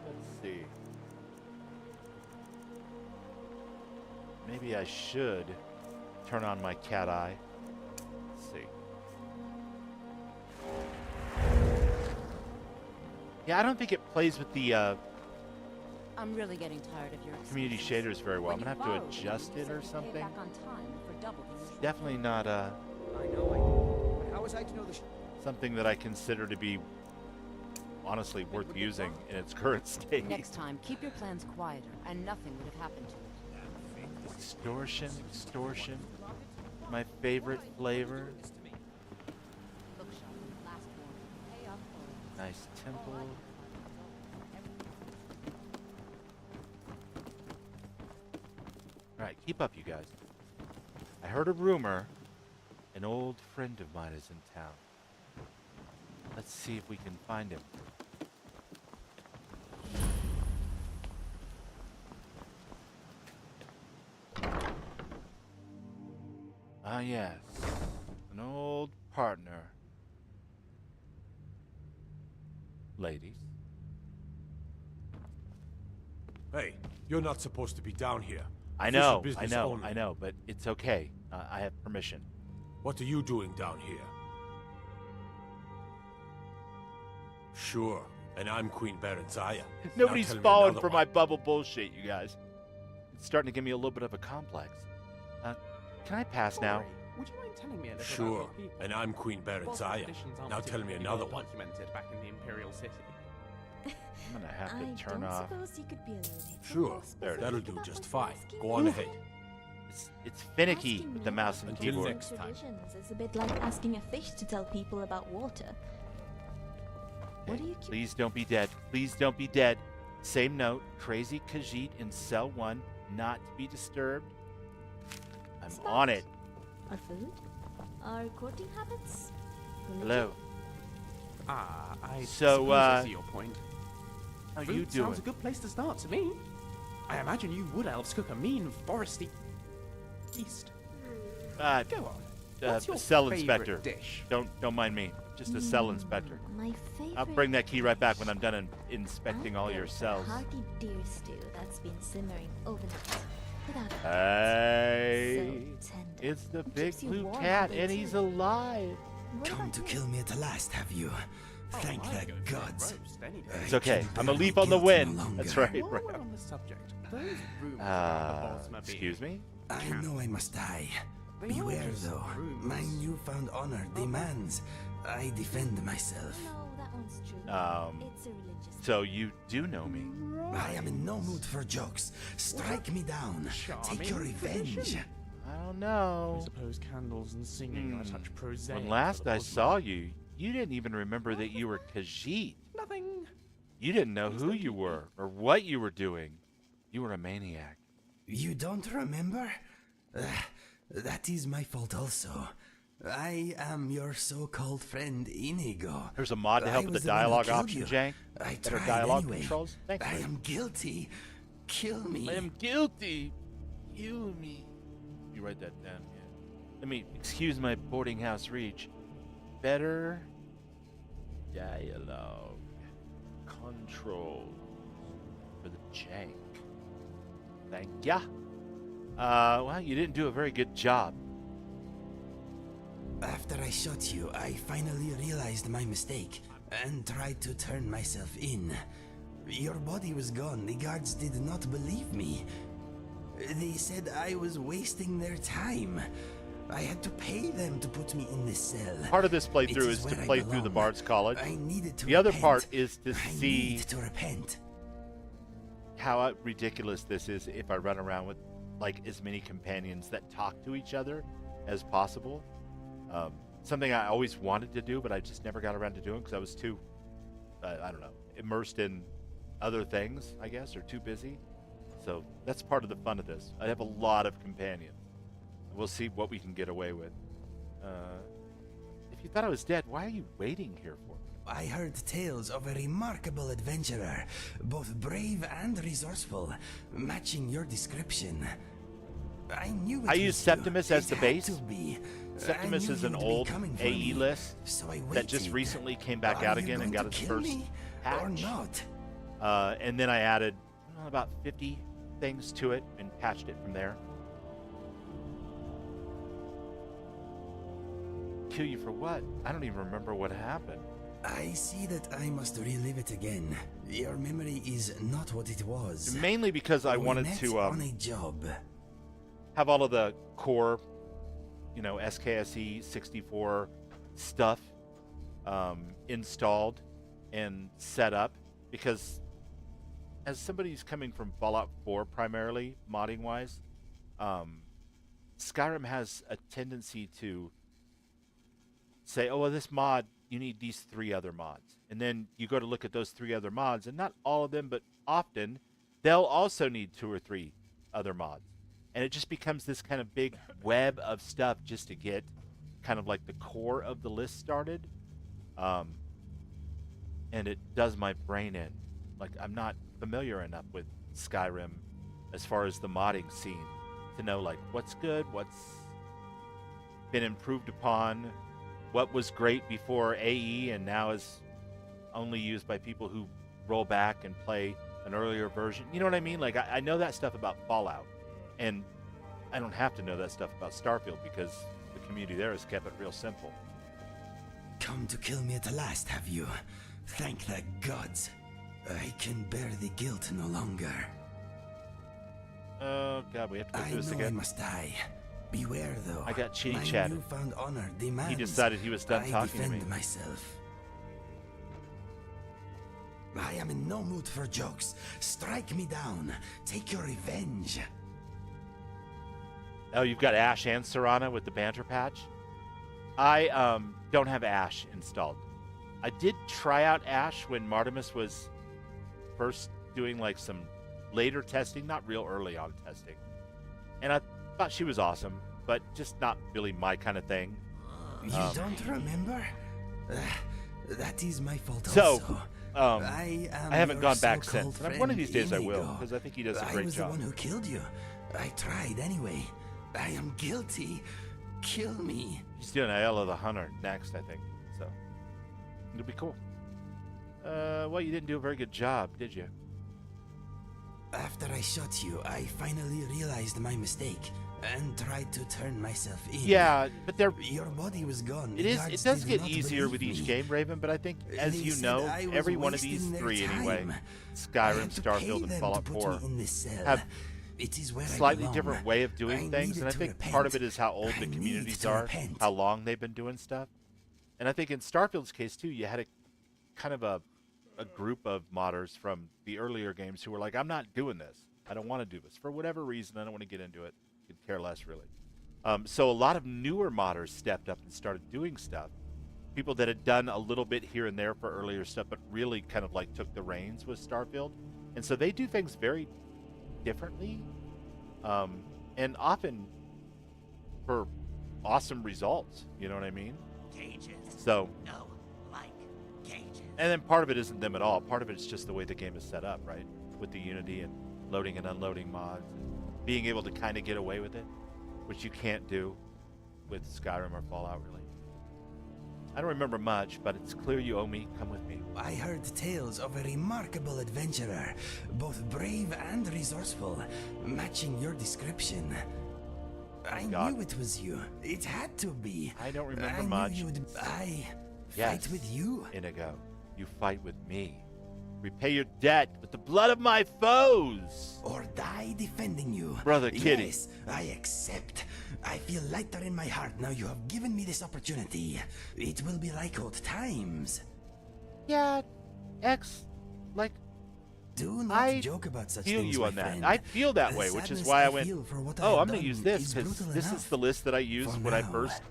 Let's see. Maybe I should turn on my cat eye. Let's see. Yeah, I don't think it plays with the I'm really getting tired of your community excuses. shaders very well. I'm When gonna you have to borrowed adjust them, you it or said you'd pay something. back on time for double the usual. Definitely not I know. But how was I to know the something that I consider to be honestly worth using in its current state. Next time, keep your plans quieter, and nothing would have happened to it. Extortion, extortion. My favorite flavor. Bookshop, last warning. Pay up or Nice temple. Alright, keep up, you guys. I heard a rumor. An old friend of mine is in town. Let's see if we can find him. Ah, yes. An old partner. Ladies. Hey, you're not supposed to be down here. I Official know, business I only. know, but it's okay. I have permission. What are you doing down here? Sure, and I'm Queen Berenziah. Nobody's Now tell me falling another for one. my bubble bullshit, you guys. It's starting to give me a little bit of a complex. Can I pass now? Would you mind telling me a little Sure, about your people? and I'm Queen Both Berenziah. traditions aren't Now tell me particularly another well one. documented back in the Imperial City. I'm gonna have I to turn don't off. suppose you could be a little Sure, more there it is. that'll specific do about just what fine. you're Go on asking? ahead. It's finicky Asking with the me mouse and about Until keyboard. next time. traditions is a bit like asking a fish to tell people about water. What Hey, do you please don't be dead. Please don't be dead. Same note. Crazy Khajiit in cell 1. Not to be disturbed. I'm Is on that it. Our food? Our courting habits? Hello. I So, suppose I see your point. How Food you doing? sounds a good place to start to me. I imagine you wood elves cook a mean foresty feast. Go on. What's your Cell favorite inspector. dish? Don't mind me. Just a cell inspector. My favorite. I'll bring that key right back when I'm done inspecting all your built a cells. hearty deer stew that's been simmering overnight. Without a Hey, So tender. it's the It big keeps you blue warm all cat, day and he's too. alive. What Come about to you? kill me at last, have you? Thank I'd the go for a gods. roast any day. It's okay. can't I'm bear a leap my on the guilt wind. no longer. That's right, While right. we're on the subject, those rumors about the Bosmer Excuse me? I know I must die. They Beware, are just though. rumors. My newfound honor demands I defend myself. No, that one's true. It's a religious. So you do know me. I am in no mood for jokes. Strike me down. Take your Charming revenge. tradition. I don't I know. suppose candles and singing are a touch prosaic. When for last the I Bosmer. saw you, you didn't even remember that you were Khajiit. Nothing. You didn't know who you were or what you were doing. You were a maniac. You don't remember? That is my fault also. I am your so-called friend Inigo. There's a mod to I help with was the one who dialogue killed option, you. Jank. I Better tried dialogue anyway. controls. Thanks. I man. am guilty. Kill me. I am guilty. Kill me. You write that down, yeah. Let me excuse my boarding house reach. Better dialogue control for the jank. Thank ya. Well, you didn't do a very good job. After I shot you, I finally realized my mistake and tried to turn myself in. Your body was gone. The guards did not believe me. They said I was wasting their time. I had to pay them to put me in this cell. Part of this It playthrough is to where I play through the belong. Bards College. I needed to The other repent. part is to I see need to repent. how ridiculous this is if I run around with, like, as many companions that talk to each other as possible. something I always wanted to do, but I just never got around to doing because I was too, I don't know, immersed in other things, I guess, or too busy. So that's part of the fun of this. I have a lot of companions. We'll see what we can get away with. If you thought I was dead, why are you waiting here for? I heard tales of a remarkable adventurer, both brave and resourceful, matching your description. I knew it I was use Septimus you. as the It had base. to be. Septimus I knew is an you'd be old coming for AE me, list so I that just waited. recently came back Are out you again and going got to its kill first me patch. or not? And then I added about 50 things to it and patched it from there. Kill you for what? I don't even remember what happened. I see that I must relive it again. Your memory is not what it was. Mainly because I We wanted met to on a job. have all of the core, you know, SKSE 64 stuff installed and set up, because as somebody who's coming from Fallout 4 primarily, modding wise, Skyrim has a tendency to say, oh, well, this mod, you need these 3 other mods. And then you go to look at those 3 other mods, and not all of them, but often, they'll also need 2 or 3 other mods. And it just becomes this kind of big web of stuff just to get kind of like the core of the list started. And it does my brain in. Like, I'm not familiar enough with Skyrim as far as the modding scene to know, like, what's good, what's been improved upon, what was great before AE and now is only used by people who roll back and play an earlier version. You know what I mean? Like, I know that stuff about Fallout, and I don't have to know that stuff about Starfield because the community there has kept it real simple. Come to kill me at last, have you? Thank the gods. I can bear the guilt no longer. Oh, God, we have to go through this I again. must die. Beware, though. I got chitty My chatted. newfound honor demands He decided he was done I talking to me. defend myself. I am in no mood for jokes. Strike me down. Take your revenge. Oh, you've got Ash and Serana with the banter patch? I don't have Ash installed. I did try out Ash when Martimus was first doing like some later testing, not real early on testing. And I thought she was awesome, but just not really my kind of thing. You don't remember? That is my fault So, also. I haven't gone back since. And one of these days I will, because I think he does a great I was job. the one who killed you. I tried anyway. I am guilty. Kill me. He's doing Ayala the Hunter next, I think. So, it'll be cool. Well, you didn't do a very good job, did you? After I shot you, I finally realized my mistake and tried to turn myself in. Yeah, but your body was gone. It does get easier with each game, Raven, but I think, as They you said know, I was every one of these wasting their 3 anyway, time. I Skyrim, had to pay Starfield, and them Fallout to put 4, me in this cell. have It is where I slightly belong. different way of doing I things, needed and I to think repent. part of it is how old I the need communities to are, repent. how long they've been doing stuff. And I think in Starfield's case, too, you had a kind of a group of modders from the earlier games who were like, I'm not doing this. I don't want to do this. For whatever reason, I don't want to get into it. Could care less, really. So a lot of newer modders stepped up and started doing stuff. People that had done a little bit here and there for earlier stuff, but really kind of like took the reins with Starfield. And so they do things very differently, and often for awesome results. You know what I mean? Cages. So, No, like cages. and then part of it isn't them at all. Part of it is just the way the game is set up, right? With the Unity and loading and unloading mods, and being able to kind of get away with it, which you can't do with Skyrim or Fallout, really. I don't remember much, but it's clear you owe me. Come with me. I heard tales of a remarkable adventurer, both brave and resourceful, matching your description. I knew it was you. It had to be. I don't remember I knew much. you'd... I Yes, fight with you? Inigo. You fight with me. Repay your debt with the blood of my foes. Or die defending you. Brother Kitty. Yes, I accept. I feel lighter in my heart now you have given me this opportunity. It will be like old times. Yeah, X, like, Do not I joke about such feel things, you my on that. friend. I feel that The way, which is sadness why I I went, feel for what I oh, have I'm going to done use this is because brutal this is enough the list that I used for when I now. first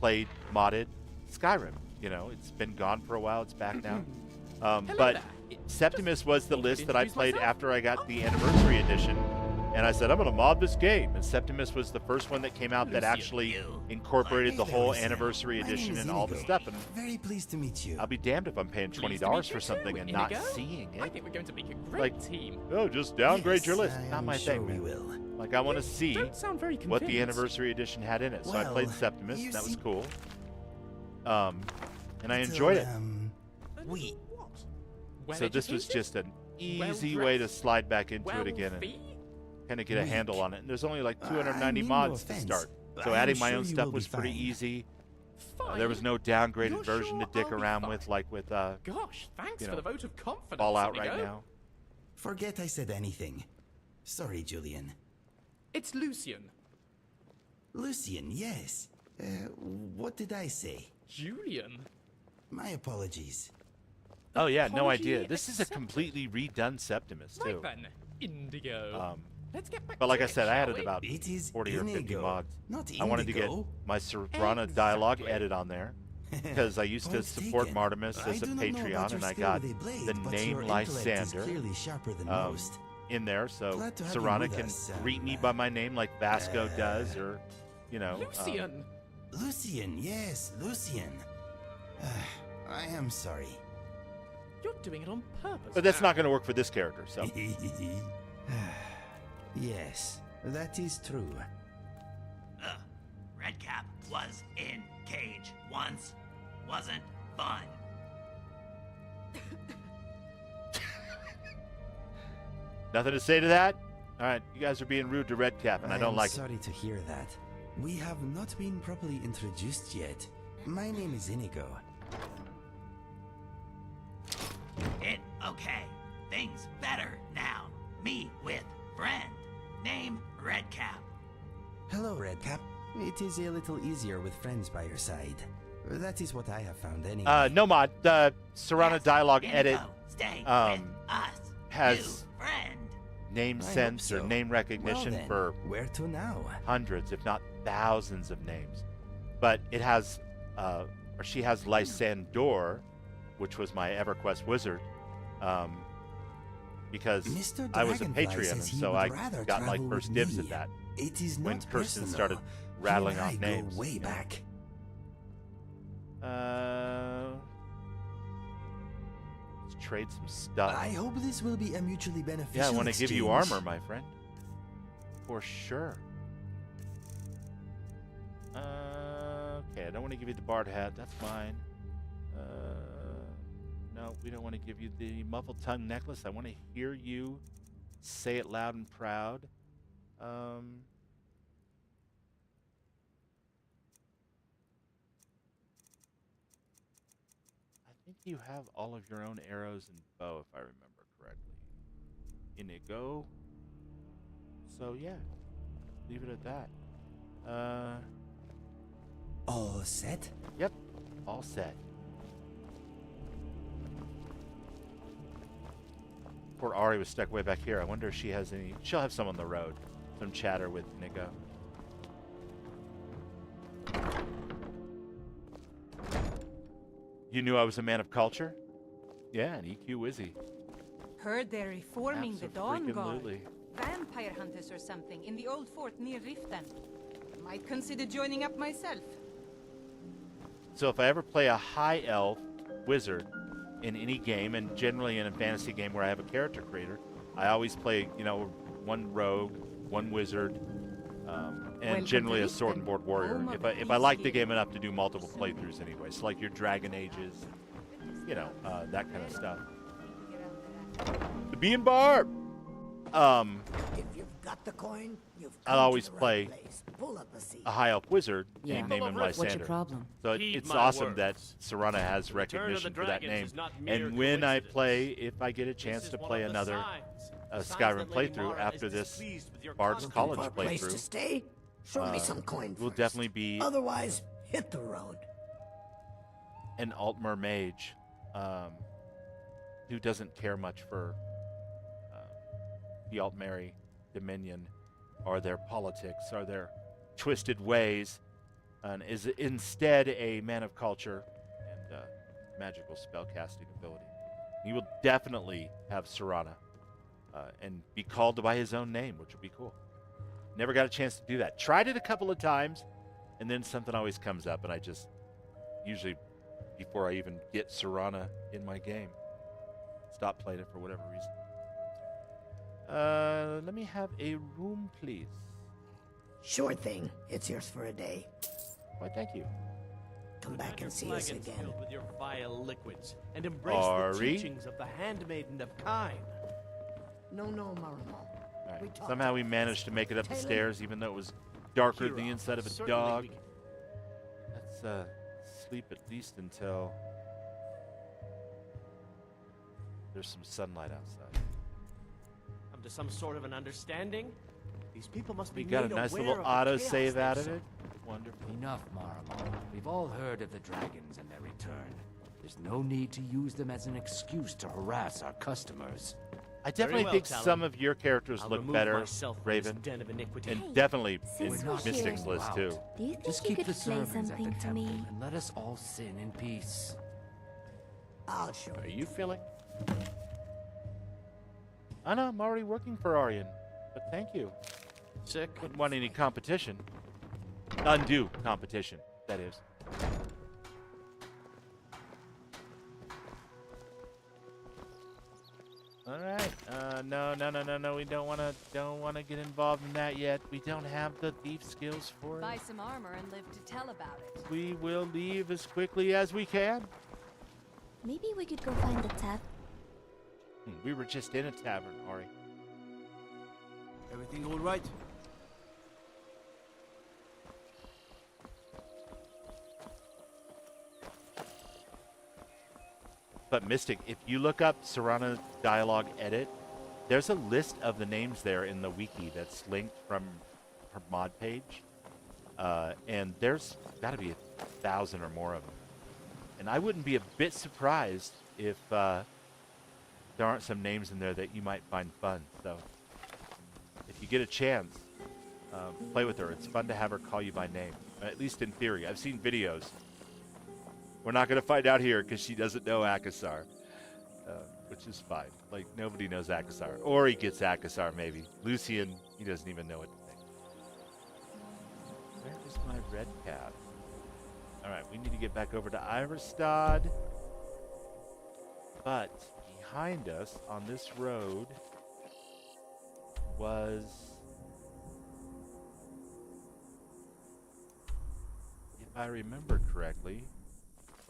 played modded Skyrim. You know, it's been gone for a while. It's back now. But there. Septimus was the Just list that I introduce played myself. after I got the Anniversary Edition. And I said, I'm going to mod this game. And Septimus was the first one that came out that actually incorporated the whole Anniversary Edition and all the stuff. And Very pleased to meet you. I'll be damned if I'm paying Pleased to $20 meet you for something too, and not Inigo. seeing I it. think we're going to make a great Like, team. oh, just downgrade your list. Yes, Not I'm my sure thing, we man. will. Like, I want to see Don't sound very what the convinced. Anniversary Edition had in it. So I Well, played Septimus. you That was see- cool. And I Little, enjoyed it. We. Well So this was educated? just an easy Well way to dressed? slide back into Well it again and fed? kind of get a handle Weak. on it. And there's only like I 290 mean no mods to offense, start. but So I am adding my sure own you stuff will was be pretty fine. easy. Fine. There was no downgraded You're version sure to dick I'll be around fine? with, like with Gosh, thanks you for know, the vote of confidence. Fallout right Inigo. now. Forget I said anything. Sorry, Julian. It's Lucian. Lucian, yes. What did I say? Julian. My apologies. Oh yeah, no Apology idea. This is a accepted. completely redone Septimus too. Right then, Indigo. Let's get back But like to I said, I shall added we? about It is 40 or 50 Inigo, mods. not I wanted to get Indigo. my Serrana dialogue Exactly. edit on there because I used to Point support taken. Martimus I as a do not know Patreon, about your and I skill got with a blade, the but name your intellect is Lysander clearly sharper than um, most. in there, so Glad to have you Serrana with can us, greet me by my name like Vasco does, or you know. Lucian. Lucian, yes, Lucian. I am sorry. You're doing it on purpose. But that's now. not going to work for this character. So Yes, that is true. Redcap was in cage once. Wasn't fun. nothing to say to that. All right, you guys are being rude to Redcap, and I don't am like it. sorry to hear that. We have not been properly introduced yet. My name is Inigo. Okay. Things better now. Me with friend. Name Redcap. Hello, Redcap. It is a little easier with friends by your side. That is what I have found anyway. No mod. The Serrana Yes, dialogue Inigo, edit stay with um, us. has New friend. name I hope sense or so. name recognition Well then, for where to now? hundreds, if not thousands of names. But it has, or she has Lysander, which was my EverQuest wizard, because Mr. I was a Dragonfly Patreon, says and he so would I rather got like travel first with dibs me. at that. It is when not Kirsten personal. started He rattling and off I names. Go way you know. back. Let's trade some stuff. I hope this will be a mutually beneficial Yeah, I want to give you exchange. armor, my friend. For sure. Okay, I don't want to give you the bard hat. That's fine. No, we don't want to give you the muffled tongue necklace. I want to hear you say it loud and proud. I think you have all of your own arrows and bow, if I remember correctly. Inigo. So yeah, leave it at that. All set? Yep, all set. Poor Ari was stuck way back here. I wonder if she has any. She'll have some on the road. Some chatter with Inigo. You knew I was a man of culture? Yeah, an EQ Wizzy. Heard they're reforming the Dawn Guard. Absolutely. Vampire hunters or something in the old fort near Riften. Might consider joining up myself. So if I ever play a high elf wizard in any game, and generally in a fantasy game where I have a character creator, I always play, you know, one rogue, one wizard, and Welcome generally to a sword and Riften, board warrior. home of If I like the peace. game enough to do multiple playthroughs anyway, so like your Dragon Ages, you know, that kind of stuff. The Bee and Barb. If you've got the coin, you've I'll come to always the right play place. Pull up a seat. a high elf wizard Yeah. and name him What's your Lysander. problem? So Heed it's my awesome that words. Serrana has Return of the recognition for that Dragons name. is not mere And when I coincidence. play, if I get a chance This to is one play of the another signs. Signs Skyrim that Lady playthrough Mara after is this displeased with your Bards conduct. College For a place to playthrough, stay? Show me some coin will first. definitely be Otherwise, hit the road. an Altmer mage who doesn't care much for the Altmeri Dominion or their politics or their twisted ways. and is instead a man of culture and magical spellcasting ability. He will definitely have Serana and be called by his own name, which would be cool. Never got a chance to do that. Tried it a couple of times, and then something always comes up, and I just usually, before I even get Serana in my game, stop playing it for whatever reason. Let me have a room, please. Sure thing. It's yours for a day. Why, thank you. Come back and see us again. Filled with your vile liquids, and embrace Ari? the teachings of the handmaiden of Kine. No, Marimo. Right. Somehow we managed to make it up the stairs, even though it was darker than the inside of a dog. Let's sleep at least until there's some sunlight outside. Come to some sort of an understanding? These people must be We got a made nice aware little of the auto chaos save they've out of sown. it. Wonderful. Enough, Maramo. We've all heard of the dragons and their return. There's no need to use them as an excuse to harass our customers. I definitely think some of your characters I'll look remove better, myself from this Raven, den of iniquity. and definitely in since we're Mystic's here, list too. Do you think Just you keep could the play sermons at the something for temple me? and let us all sin in peace. I'll show Are you. you feeling? I know, I'm already working for Aryan, but thank you. Sick? Wouldn't want any competition. Undue competition, that is. All right. No. We don't want to get involved in that yet. We don't have the thief skills for it. Buy some armor and live to tell about it. We will leave as quickly as we can. Maybe we could go find the tap. We were just in a tavern, Ari. Everything all right? But Mystic, if you look up Serana Dialogue Edit, there's a list of the names there in the wiki that's linked from her mod page. And there's got to be 1,000 or more of them. And I wouldn't be a bit surprised if there aren't some names in there that you might find fun. So if you get a chance, play with her. It's fun to have her call you by name, at least in theory. I've seen videos. We're not going to find out here because she doesn't know Akasar, which is fine. Like, nobody knows Akasar. Or he gets Akasar, maybe. Lucian, he doesn't even know what to think. Where is my red cap? All right, we need to get back over to Iverstad. But behind us on this road was... if I remember correctly,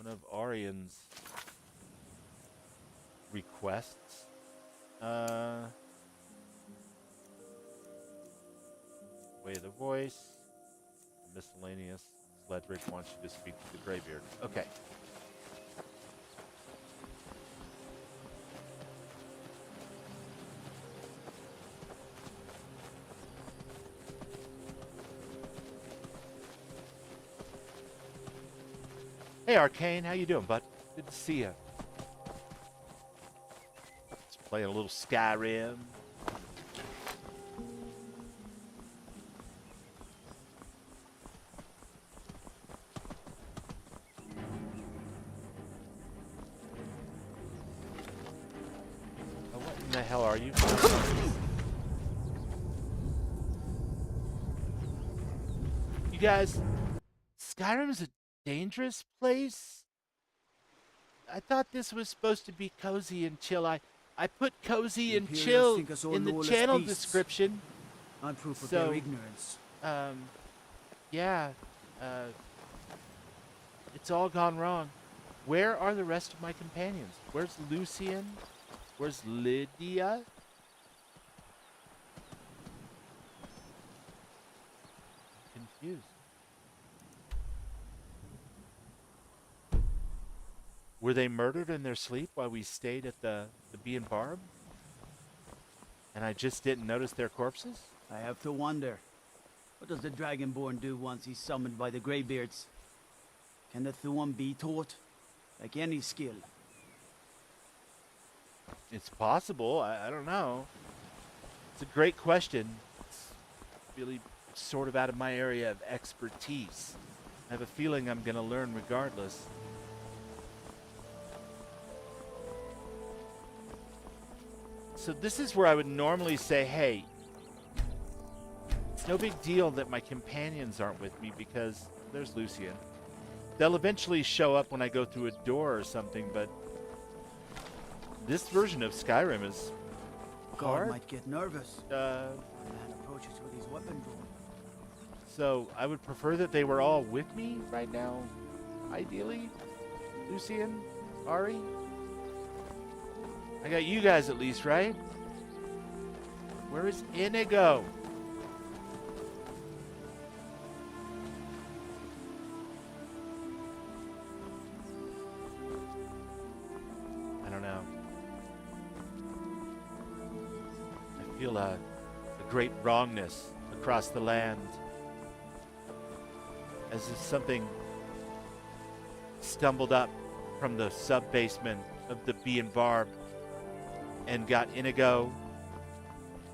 one of Aryan's requests. Way of the voice. Miscellaneous. Sledrick wants you to speak to the Greybeard. Okay. Hey, Arcane, how you doing, bud? Good to see you. Just playing a little Skyrim. Oh, what in the hell are you? You guys, Skyrim's a dangerous place? I thought this was supposed to be cozy and chill. I put cozy and chill in the channel description. I'm proof of their ignorance. Yeah. It's all gone wrong. Where are the rest of my companions? Where's Lucian? Where's Lydia? I'm confused. Were they murdered in their sleep while we stayed at the Bee and Barb? And I just didn't notice their corpses? I have to wonder. What does the Dragonborn do once he's summoned by the Greybeards? Can the Thuan be taught? Like any skill? It's possible. I don't know. It's a great question. It's really sort of out of my area of expertise. I have a feeling I'm going to learn regardless. So this is where I would normally say, hey, it's no big deal that my companions aren't with me because there's Lucian. They'll eventually show up when I go through a door or something, but this version of Skyrim is Guard hard. might get nervous. When a man approaches with his weapon drawn. So I would prefer that they were all with me right now, ideally. Lucian, Ari. I got you guys at least, right? Where is Inigo? I don't know. I feel a great wrongness across the land. As if something stumbled up from the sub-basement of the Bee and Barb and got Inigo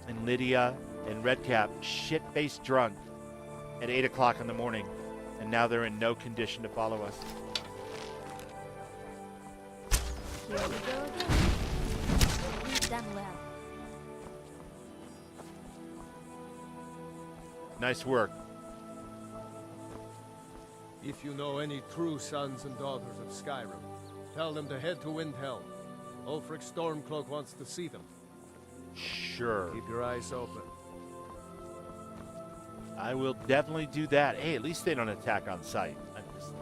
and Lydia and Redcap shit-faced drunk at 8 o'clock in the morning, and now they're in no condition to follow us. Here we go again. We've done well. Nice work. If you know any true sons and daughters of Skyrim, tell them to head to Windhelm. Ulfric Stormcloak wants to see them. Sure. Keep your eyes open. I will definitely do that. Hey, at least they don't attack on sight. I'm just,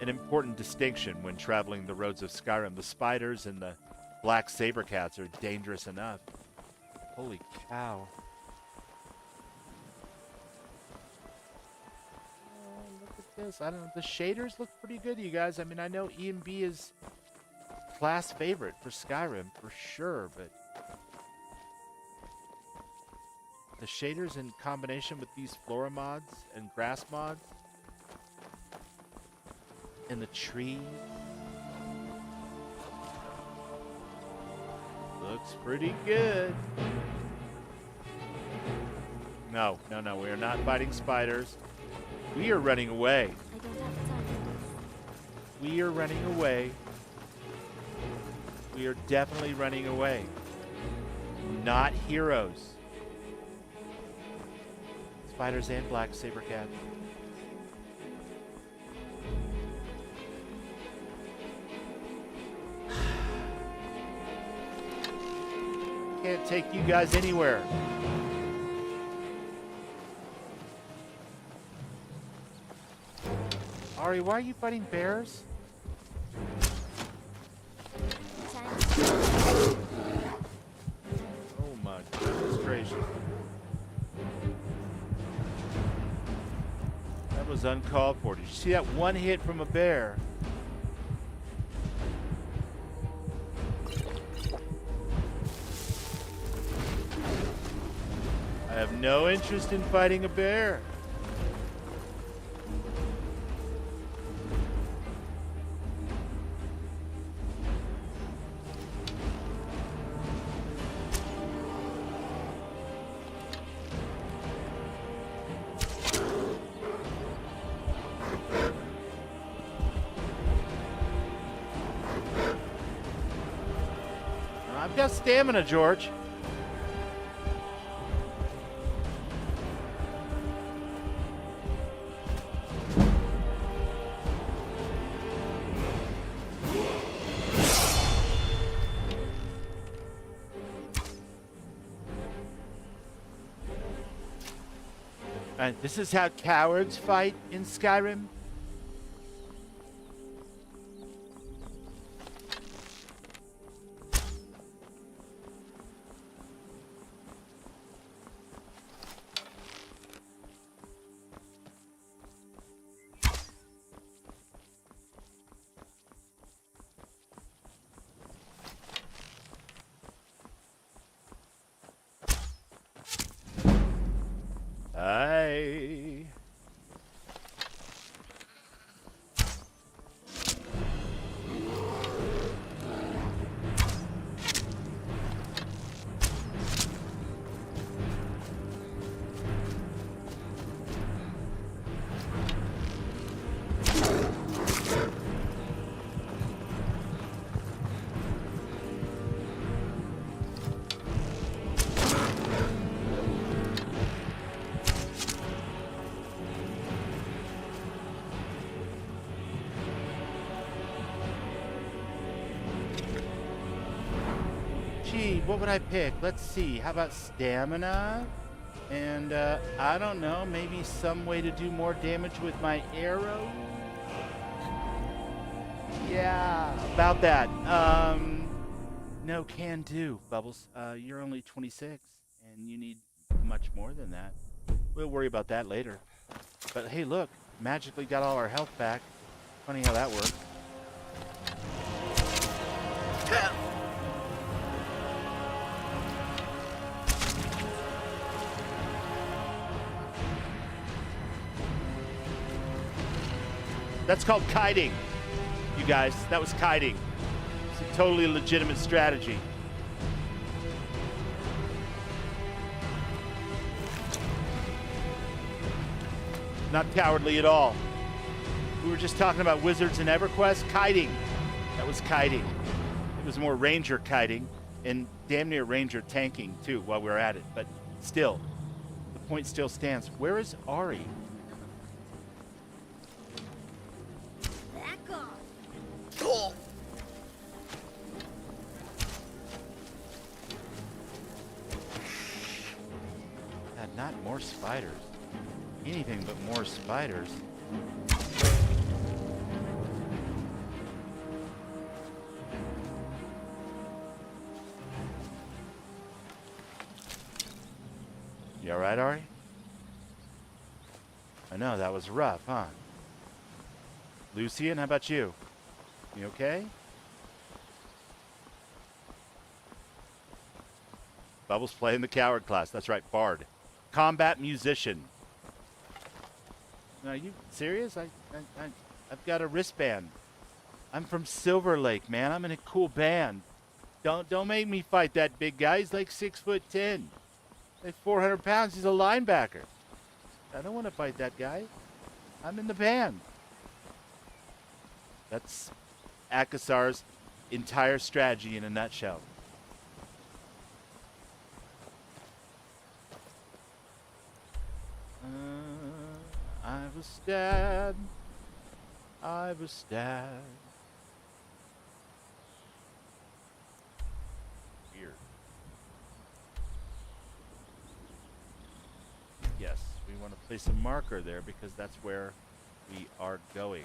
an important distinction when traveling the roads of Skyrim. The spiders and the black saber cats are dangerous enough. Holy cow. Look at this. I don't know. The shaders look pretty good, you guys. I mean, I know E&B is class favorite for Skyrim for sure, but the shaders in combination with these flora mods and grass mods and the trees looks pretty good. No, we are not fighting spiders. We are running away. I don't have time for this. We are running away. We are definitely running away. Not heroes. Spiders and black saber cat. Can't take you guys anywhere. Ari, why are you fighting bears? Oh my goodness gracious. That was uncalled for. Did you see that one hit from a bear? I have no interest in fighting a bear. I've got stamina, George. And this is how cowards fight in Skyrim. Hi. gee, what would I pick? Let's see. How about stamina? And, I don't know, maybe some way to do more damage with my arrow? Yeah, about that. No, can do, Bubbles. You're only 26, and you need much more than that. We'll worry about that later. But hey, look, magically got all our health back. Funny how that works. That's called kiting, you guys. That was kiting. It's a totally legitimate strategy. Not cowardly at all. We were just talking about wizards and EverQuest. Kiting. That was kiting. It was more ranger kiting and damn near ranger tanking too while we were at it. But still, the point still stands. Where is Ari? Back off. God, not more spiders. Anything but more spiders. You all right, Ari? I know, that was rough, huh? Lucian, how about you? You okay? Bubbles playing the coward class. That's right, Bard. Combat musician. Are you serious? I've got a wristband. I'm from Silver Lake, man. I'm in a cool band. Don't make me fight that big guy. He's like 6'10". Like 400 pounds. He's a linebacker. I don't want to fight that guy. I'm in the band. That's Akasar's entire strategy in a nutshell. I was stabbed. I was stabbed. Weird. Yes, we want to place a marker there because that's where we are going.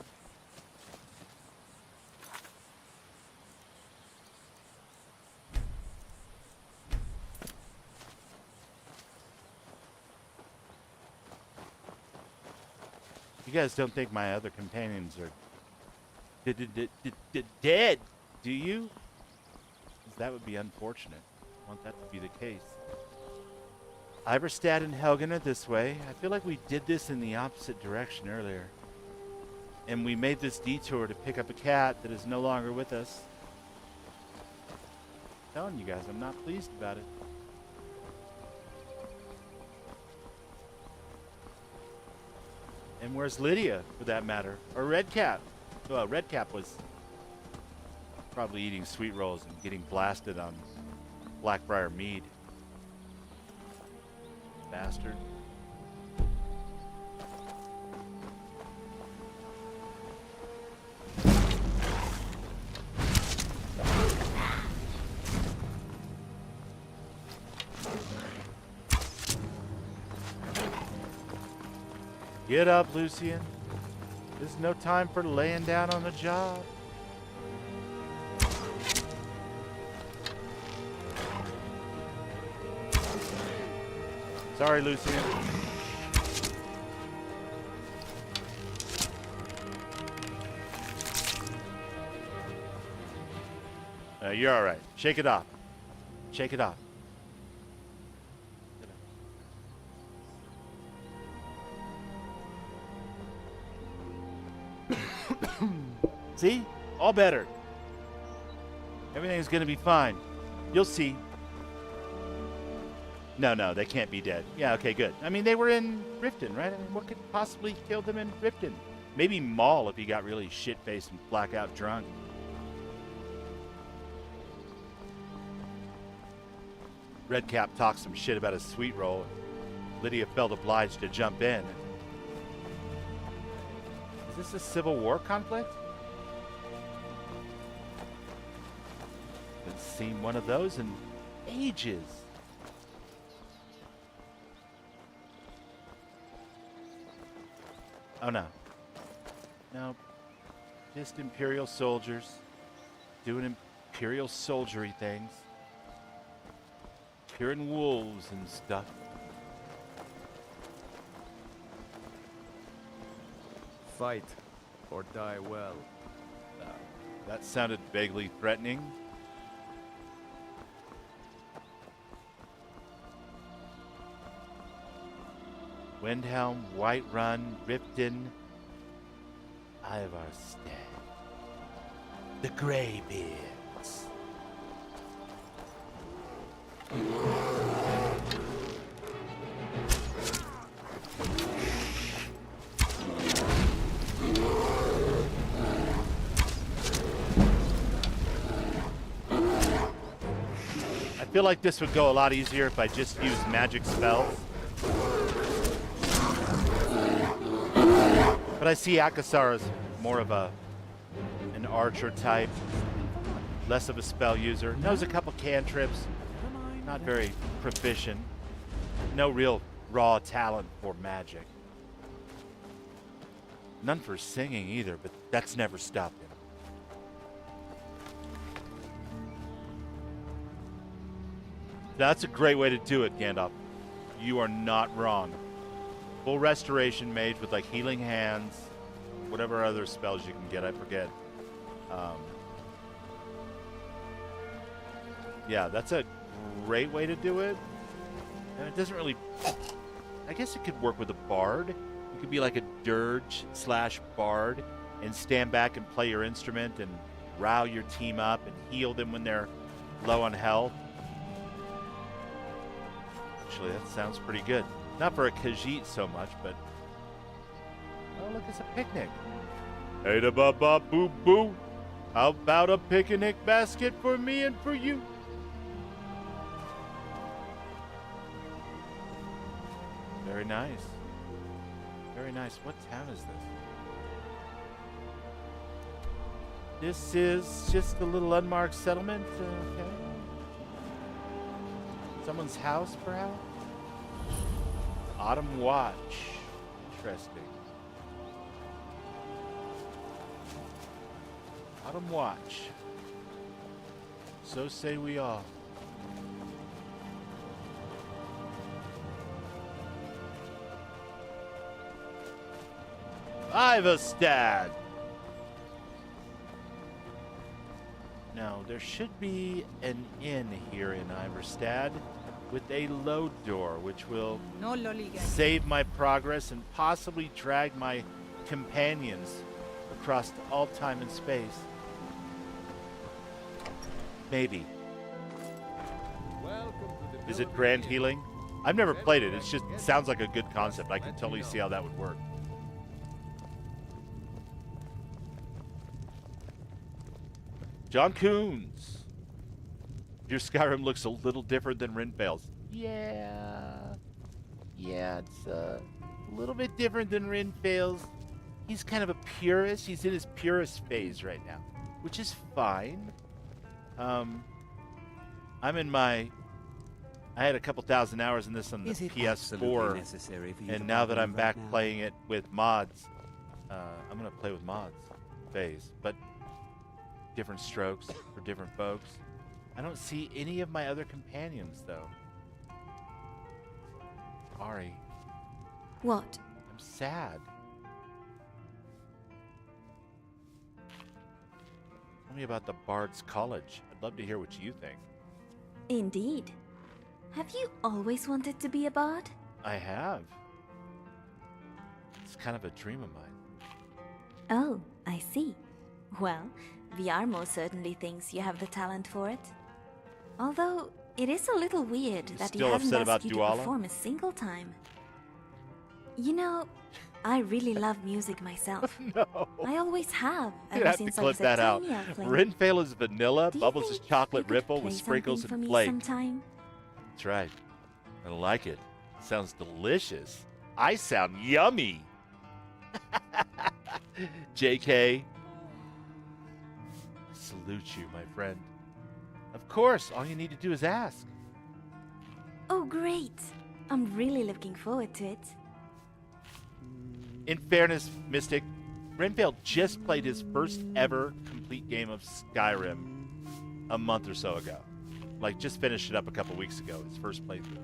You guys don't think my other companions are dead, do you? 'Cause that would be unfortunate. I want that to be the case. Iverstad and Helgen are this way. I feel like we did this in the opposite direction earlier. And we made this detour to pick up a cat that is no longer with us. I'm telling you guys, I'm not pleased about it. And where's Lydia, for that matter? Or Redcap? Well, Redcap was probably eating sweet rolls and getting blasted on Blackbriar mead. Bastard. Get up, Lucian. There's no time for laying down on the job. Sorry, Lucian. You're all right. Shake it off. Shake it off. See? All better. Everything's gonna be fine. You'll see. No, they can't be dead. Yeah, okay, good. I mean, they were in Riften, right? I mean, what could possibly kill them in Riften? Maybe Maul if he got really shit-faced and blackout drunk. Redcap talked some shit about his sweet roll. Lydia felt obliged to jump in. Is this a civil war conflict? Haven't seen one of those in ages. Oh no. No. Just Imperial soldiers doing Imperial soldiery things. Curing wolves and stuff. Fight or die well. That sounded vaguely threatening. Windhelm, Whiterun, Ripton, Ivarstead, the Greybeards. I feel like this would go a lot easier if I just used magic spells. But I see Akasar as more of an archer type, less of a spell user. Knows a couple cantrips, not very proficient. No real raw talent for magic. None for singing either, but that's never stopped him. That's a great way to do it, Gandalf. You are not wrong. Full restoration mage with like healing hands, whatever other spells you can get, I forget. Yeah, that's a great way to do it. And it doesn't really... I guess it could work with a bard. You could be like a dirge / bard and stand back and play your instrument and rile your team up and heal them when they're low on health. Actually, that sounds pretty good. Not for a Khajiit so much, but... Oh, look, it's a picnic. Hey da ba ba boo boo. How about a picnic basket for me and for you? Very nice. Very nice. What town is this? This is just a little unmarked settlement. Okay. Someone's house, perhaps? Autumn Watch. Interesting. Autumn Watch. So say we all. Ivarstead! Now, there should be an inn here in Ivarstead with a load door, which will save my progress and possibly drag my companions across all time and space. Maybe. Is it grand healing? I've never played it. It sounds like a good concept. I can totally see how that would work. John Coons. Your Skyrim looks a little different than Rinfale's. Yeah, it's a little bit different than Rinfale's. He's kind of a purist. He's in his purist phase right now, which is fine. I'm in my... I had a couple thousand hours in this on the PS4, and now that I'm back playing it with mods, I'm going to play with mods phase, but different strokes for different folks. I don't see any of my other companions, though. Ari. What? I'm sad. Tell me about the Bards College. I'd love to hear what you think. Indeed. Have you always wanted to be a bard? I have. It's kind of a dream of mine. Oh, I see. Well, VR most certainly thinks you have the talent for it. Although, it is a little weird that he hasn't asked you to perform a single time. You know, I really love music myself. No. I always have, You ever have to since I clip was a that out. tiny elfling. Rinfale is vanilla, Do you Bubbles think is chocolate you could ripple play with sprinkles something and for me flake. sometime? That's right. I like it. Sounds delicious. I sound yummy. JK. I salute you, my friend. Of course, all you need to do is ask. Oh, great. I'm really looking forward to it. In fairness, Mystic, Renfield just played his first ever complete game of Skyrim a month or so ago. Like, just finished it up a couple weeks ago, his first playthrough.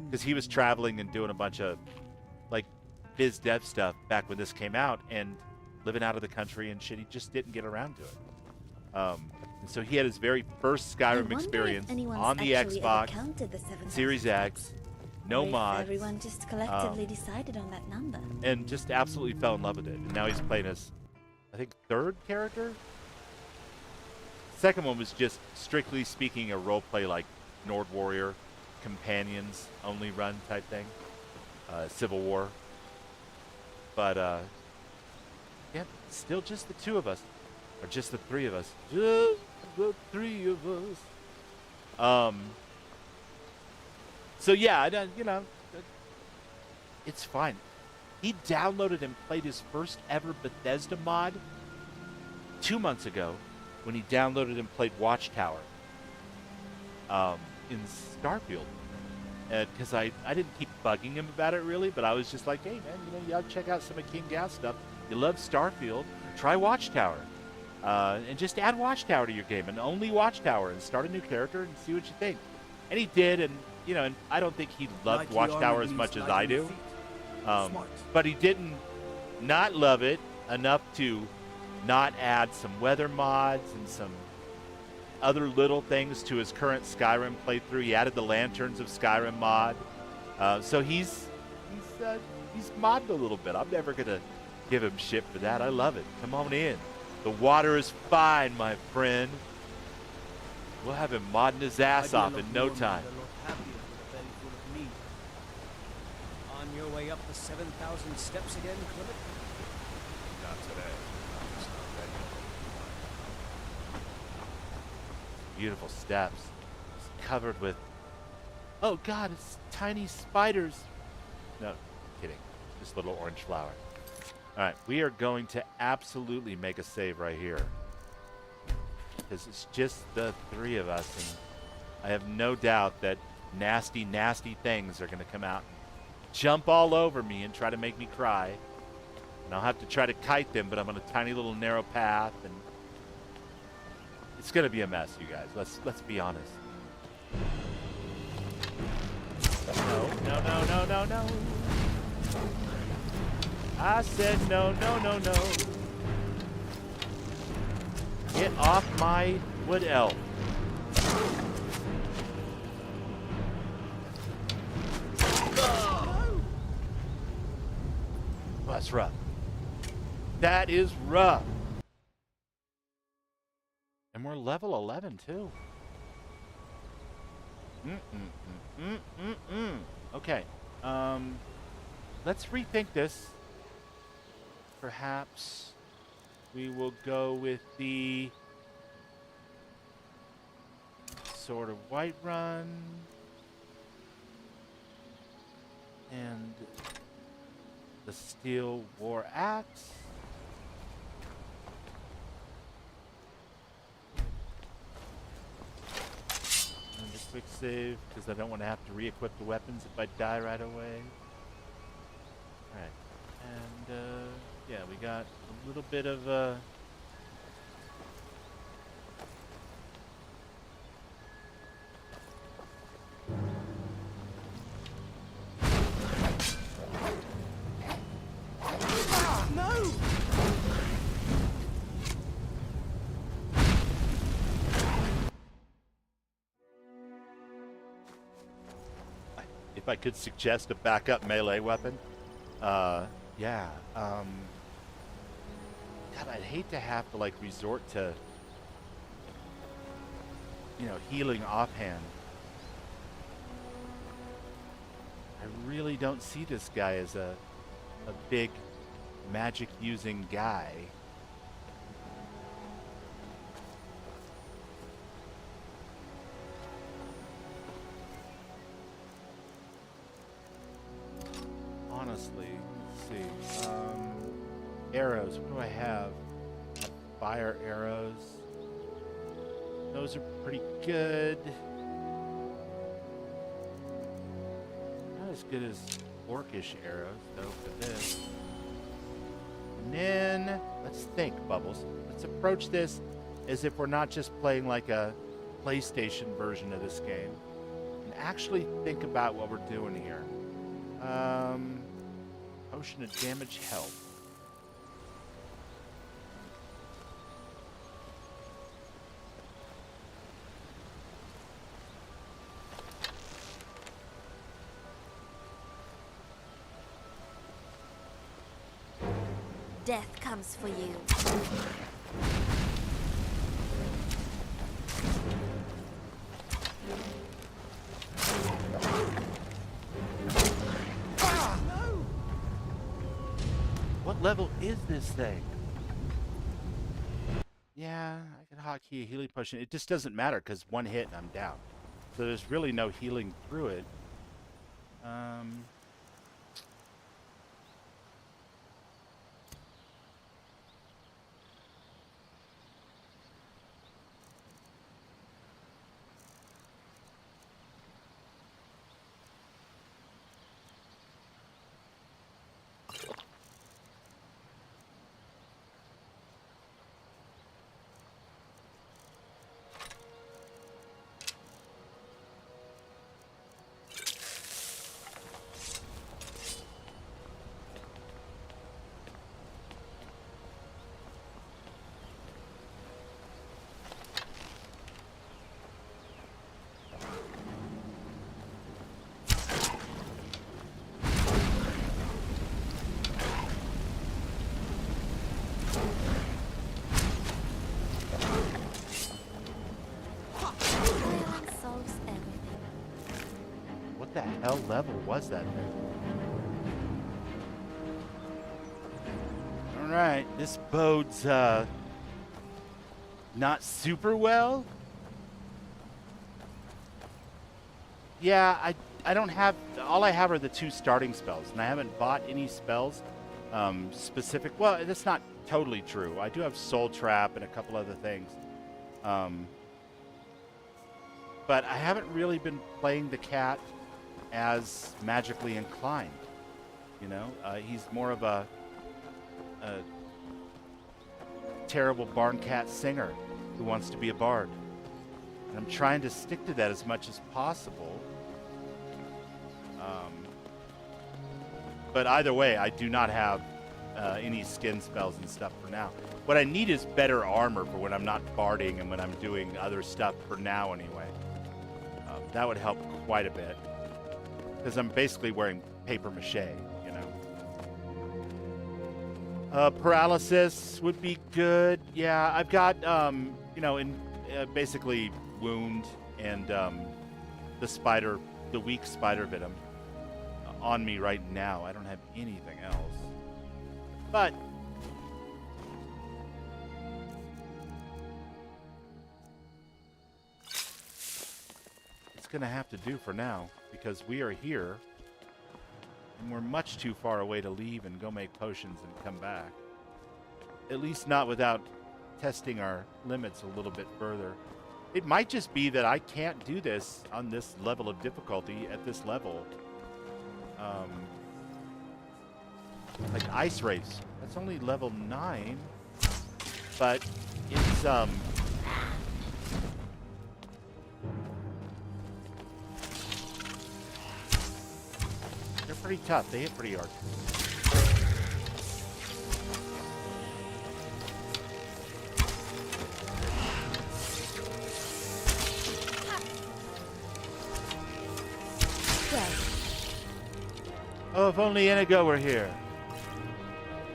Because he was traveling and doing a bunch of, like, biz dev stuff back when this came out and living out of the country and shit. He just didn't get around to it. And so he had his very first Skyrim experience on the Xbox, Series X, no mods. Everyone just collectively decided on that number. And just absolutely fell in love with it. And now he's playing his, I think, third character? Second one was just, strictly speaking, a roleplay like Nord Warrior, companions only run type thing. Civil War. But, yeah, still just the two of us. Or just the three of us. Just the three of us. So yeah, you know, it's fine. He downloaded and played his first ever Bethesda mod 2 months ago when he downloaded and played Watchtower in Starfield. Because I didn't keep bugging him about it really, but I was just like, hey man, you know, you gotta check out some of King Gas stuff. You love Starfield, try Watchtower. And just add Watchtower to your game, and only Watchtower, and start a new character and see what you think. And he did, and you know, and I don't think he loved Watchtower as much as I do. But he didn't not love it enough to not add some weather mods and some other little things to his current Skyrim playthrough. He added the Lanterns of Skyrim mod. So he's modded a little bit. I'm never gonna give him shit for that. I love it. Come on in. The water is fine, my friend. We'll have him modding his ass off in no time. On your way up the 7,000 steps again, Clement? Not today. It's not ready. Beautiful steps. It's covered with... Oh, God, it's tiny spiders. No, kidding. Just little orange flower. All right, we are going to absolutely make a save right here. Because it's just the three of us, and I have no doubt that nasty, nasty things are going to come out, jump all over me, and try to make me cry. And I'll have to try to kite them, but I'm on a tiny little narrow path, and it's going to be a mess, you guys. Let's be honest. No. I said no. Get off my wood elf. Oh, that's rough. That is rough. And we're level 11 too. Okay. Let's rethink this. Perhaps we will go with the Sword of Whiterun and the Steel War Axe. And a quick save because I don't want to have to re-equip the weapons if I die right away. Alright. And yeah, we got a little bit of No! If I could suggest a backup melee weapon, yeah. God, I'd hate to have to like resort to, you know, healing offhand. I really don't see this guy as a big magic using guy. Honestly, let's see. Arrows. What do I have? Fire arrows. Those are pretty good. as good as orcish arrows, though, for this. And then, let's think, Bubbles. Let's approach this as if we're not just playing like a PlayStation version of this game. And actually think about what we're doing here. Potion of damage health. Death comes for you. What level is this thing? Yeah, I can hotkey a healing potion. It just doesn't matter because one hit and I'm down. So there's really no healing through it. What the hell level was that thing? Alright, this bodes not super well. Yeah, I don't have, all I have are the 2 starting spells, and I haven't bought any spells specific. Well, that's not totally true. I do have Soul Trap and a couple other things. But I haven't really been playing the cat as magically inclined. You know, he's more of a terrible barn cat singer who wants to be a bard. And I'm trying to stick to that as much as possible. But either way, I do not have any skin spells and stuff for now. What I need is better armor for when I'm not barding and when I'm doing other stuff for now anyway. That would help quite a bit. Because I'm basically wearing paper mache, you know. Paralysis would be good. Yeah, I've got, you know, in basically wound and the weak spider venom on me right now. I don't have anything else. But it's going to have to do for now because we are here and we're much too far away to leave and go make potions and come back. At least not without testing our limits a little bit further. It might just be that I can't do this on this level of difficulty at this level. Like Ice Race, that's only level 9, but it's they're pretty tough. They hit pretty hard. Oh, if only Inigo were here.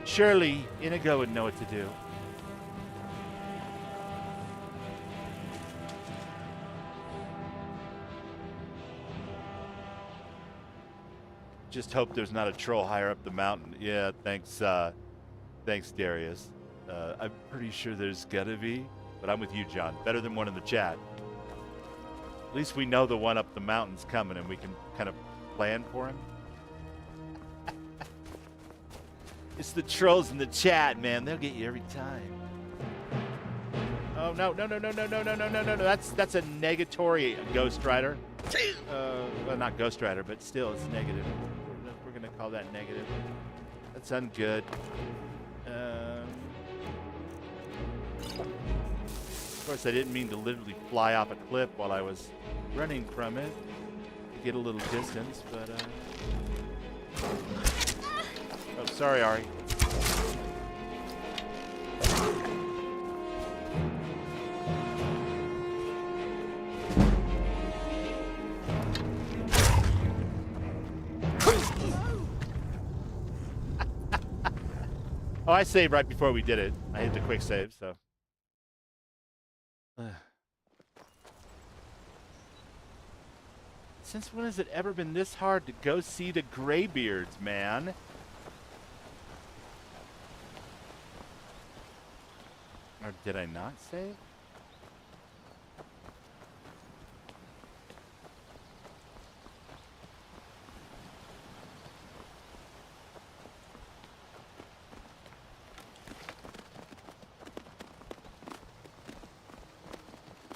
Surely Inigo would know what to do. Just hope there's not a troll higher up the mountain. Yeah, thanks, thanks, Darius. I'm pretty sure there's gotta be, but I'm with you, John. Better than one in the chat. At least we know the one up the mountain's coming and we can kind of plan for him. It's the trolls in the chat, man. They'll get you every time. Oh no. That's a negatory Ghost Rider. Well, not Ghost Rider, but still, it's negative. We're gonna call that negative. That's ungood. Of course, I didn't mean to literally fly off a cliff while I was running from it to get a little distance, but oh, sorry, Ari. Oh, I saved right before we did it. I hit the quick save, so. Since when has it ever been this hard to go see the Greybeards, man? Or did I not save?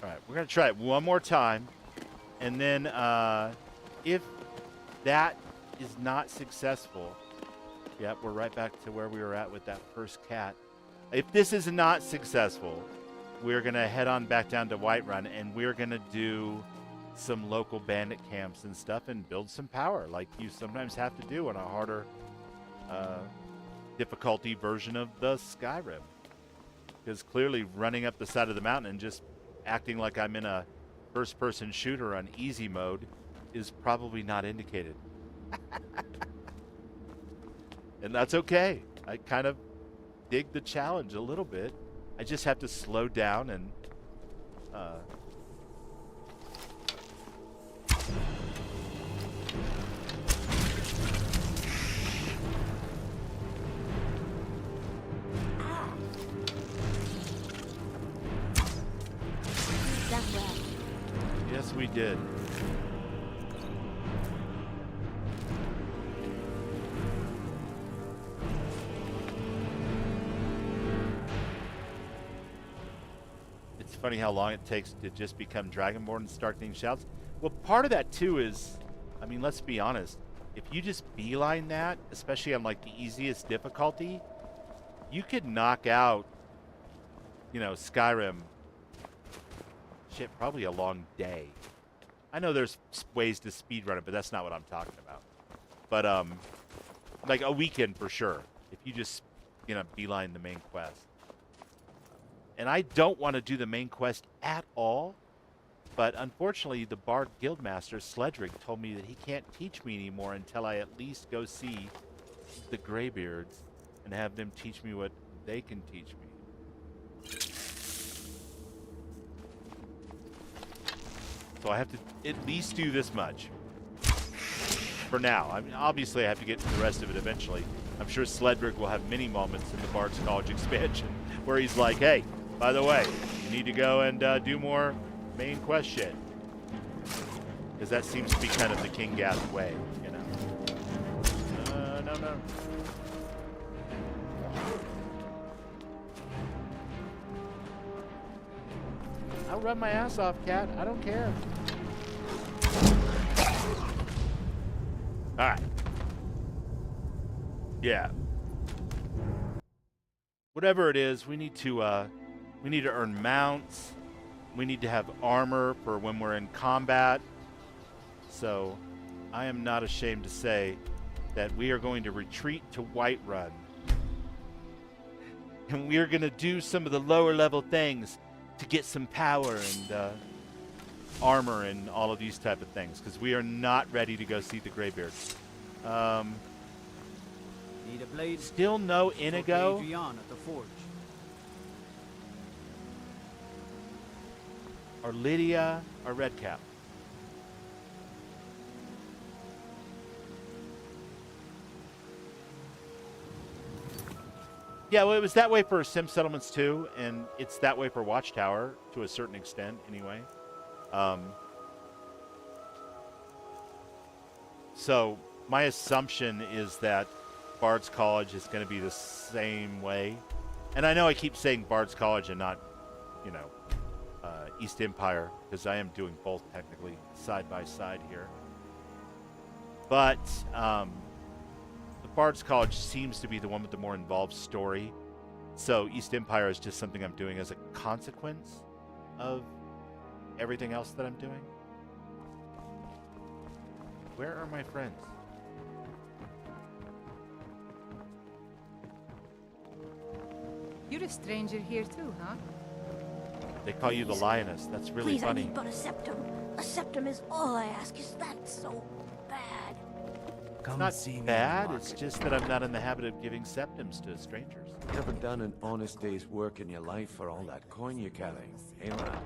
Alright, we're going to try it one more time. And then if that is not successful, yep, we're right back to where we were at with that first cat. If this is not successful, we're going to head on back down to Whiterun, and we're going to do some local bandit camps and stuff and build some power like you sometimes have to do on a harder difficulty version of the Skyrim. Because clearly running up the side of the mountain and just acting like I'm in a first-person shooter on easy mode is probably not indicated. And that's okay. I kind of dig the challenge a little bit. I just have to slow down and yes, we did. It's funny how long it takes to just become Dragonborn and start getting shouts. Well, part of that too is, I mean, let's be honest. If you just beeline that, especially on like the easiest difficulty, you could knock out, you know, Skyrim. Shit, probably a long day. I know there's ways to speedrun it, but that's not what I'm talking about. But like a weekend for sure, if you just, you know, beeline the main quest. And I don't want to do the main quest at all, but unfortunately the Bard Guildmaster, Sledric, told me that he can't teach me anymore until I at least go see the Greybeards and have them teach me what they can teach me. So I have to at least do this much. For now. I mean, obviously I have to get to the rest of it eventually. I'm sure Sledric will have many moments in the Bards College Expansion where he's like, hey, by the way, you need to go and do more main quest shit. Because that seems to be kind of the King Gath way, you know. No. I'll run my ass off, cat. I don't care. Alright. Yeah. Whatever it is, we need to earn mounts. We need to have armor for when we're in combat. So, I am not ashamed to say that we are going to retreat to Whiterun. And we are going to do some of the lower level things to get some power and armor and all of these type of things, because we are not ready to go see the Greybeards. Need a blade? Still no Inigo. Adrian at the forge. Or Lydia or Redcap. Yeah, well, it was that way for Sim Settlements too, and it's that way for Watchtower to a certain extent, anyway. So my assumption is that Bards College is going to be the same way. And I know I keep saying Bards College and not you know, East Empire, because I am doing both technically side by side here. But the Bards College seems to be the one with the more involved story. So East Empire is just something I'm doing as a consequence of everything else that I'm doing. Where are my friends? You're a stranger here too, huh? They call you the Lioness. That's really Please, funny. I need but a septum. A septum is all I ask. Is that so bad? It's not bad. It's just that I'm not in the habit of giving septums to strangers. Never done an honest day's work in your life for all that coin you're carrying, eh, man?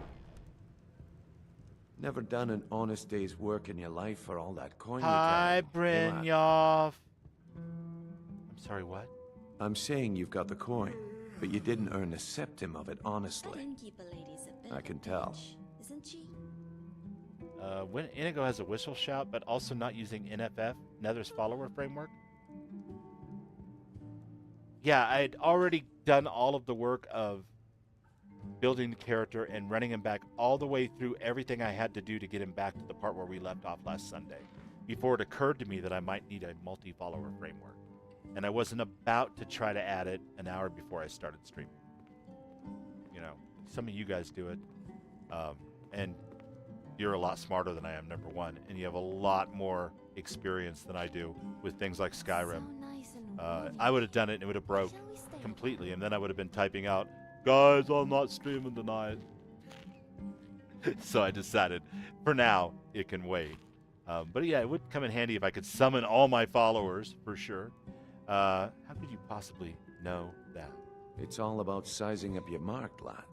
Never done an honest day's work in your life for all that coin Hi, you're carrying, eh, man? Brynjolf. I'm sorry, what? I'm saying you've got the coin, but you didn't earn a septim of it honestly. I can tell. Isn't she? When Inigo has a whistle shout, but also not using NFF, Nether's follower framework. Yeah, I had already done all of the work of building the character and running him back all the way through everything I had to do to get him back to the part where we left off last Sunday, before it occurred to me that I might need a multi-follower framework. And I wasn't about to try to add it an hour before I started streaming. You know, some of you guys do it, and you're a lot smarter than I am, number one, and you have a lot more experience than I do with things like Skyrim. I would have done it and it would have broke completely, and then I would have been typing out, "Guys, I'm not streaming tonight." So I decided, for now, it can wait. But yeah, it would come in handy if I could summon all my followers, for sure. How could you possibly know that? It's all about sizing up your mark, lad.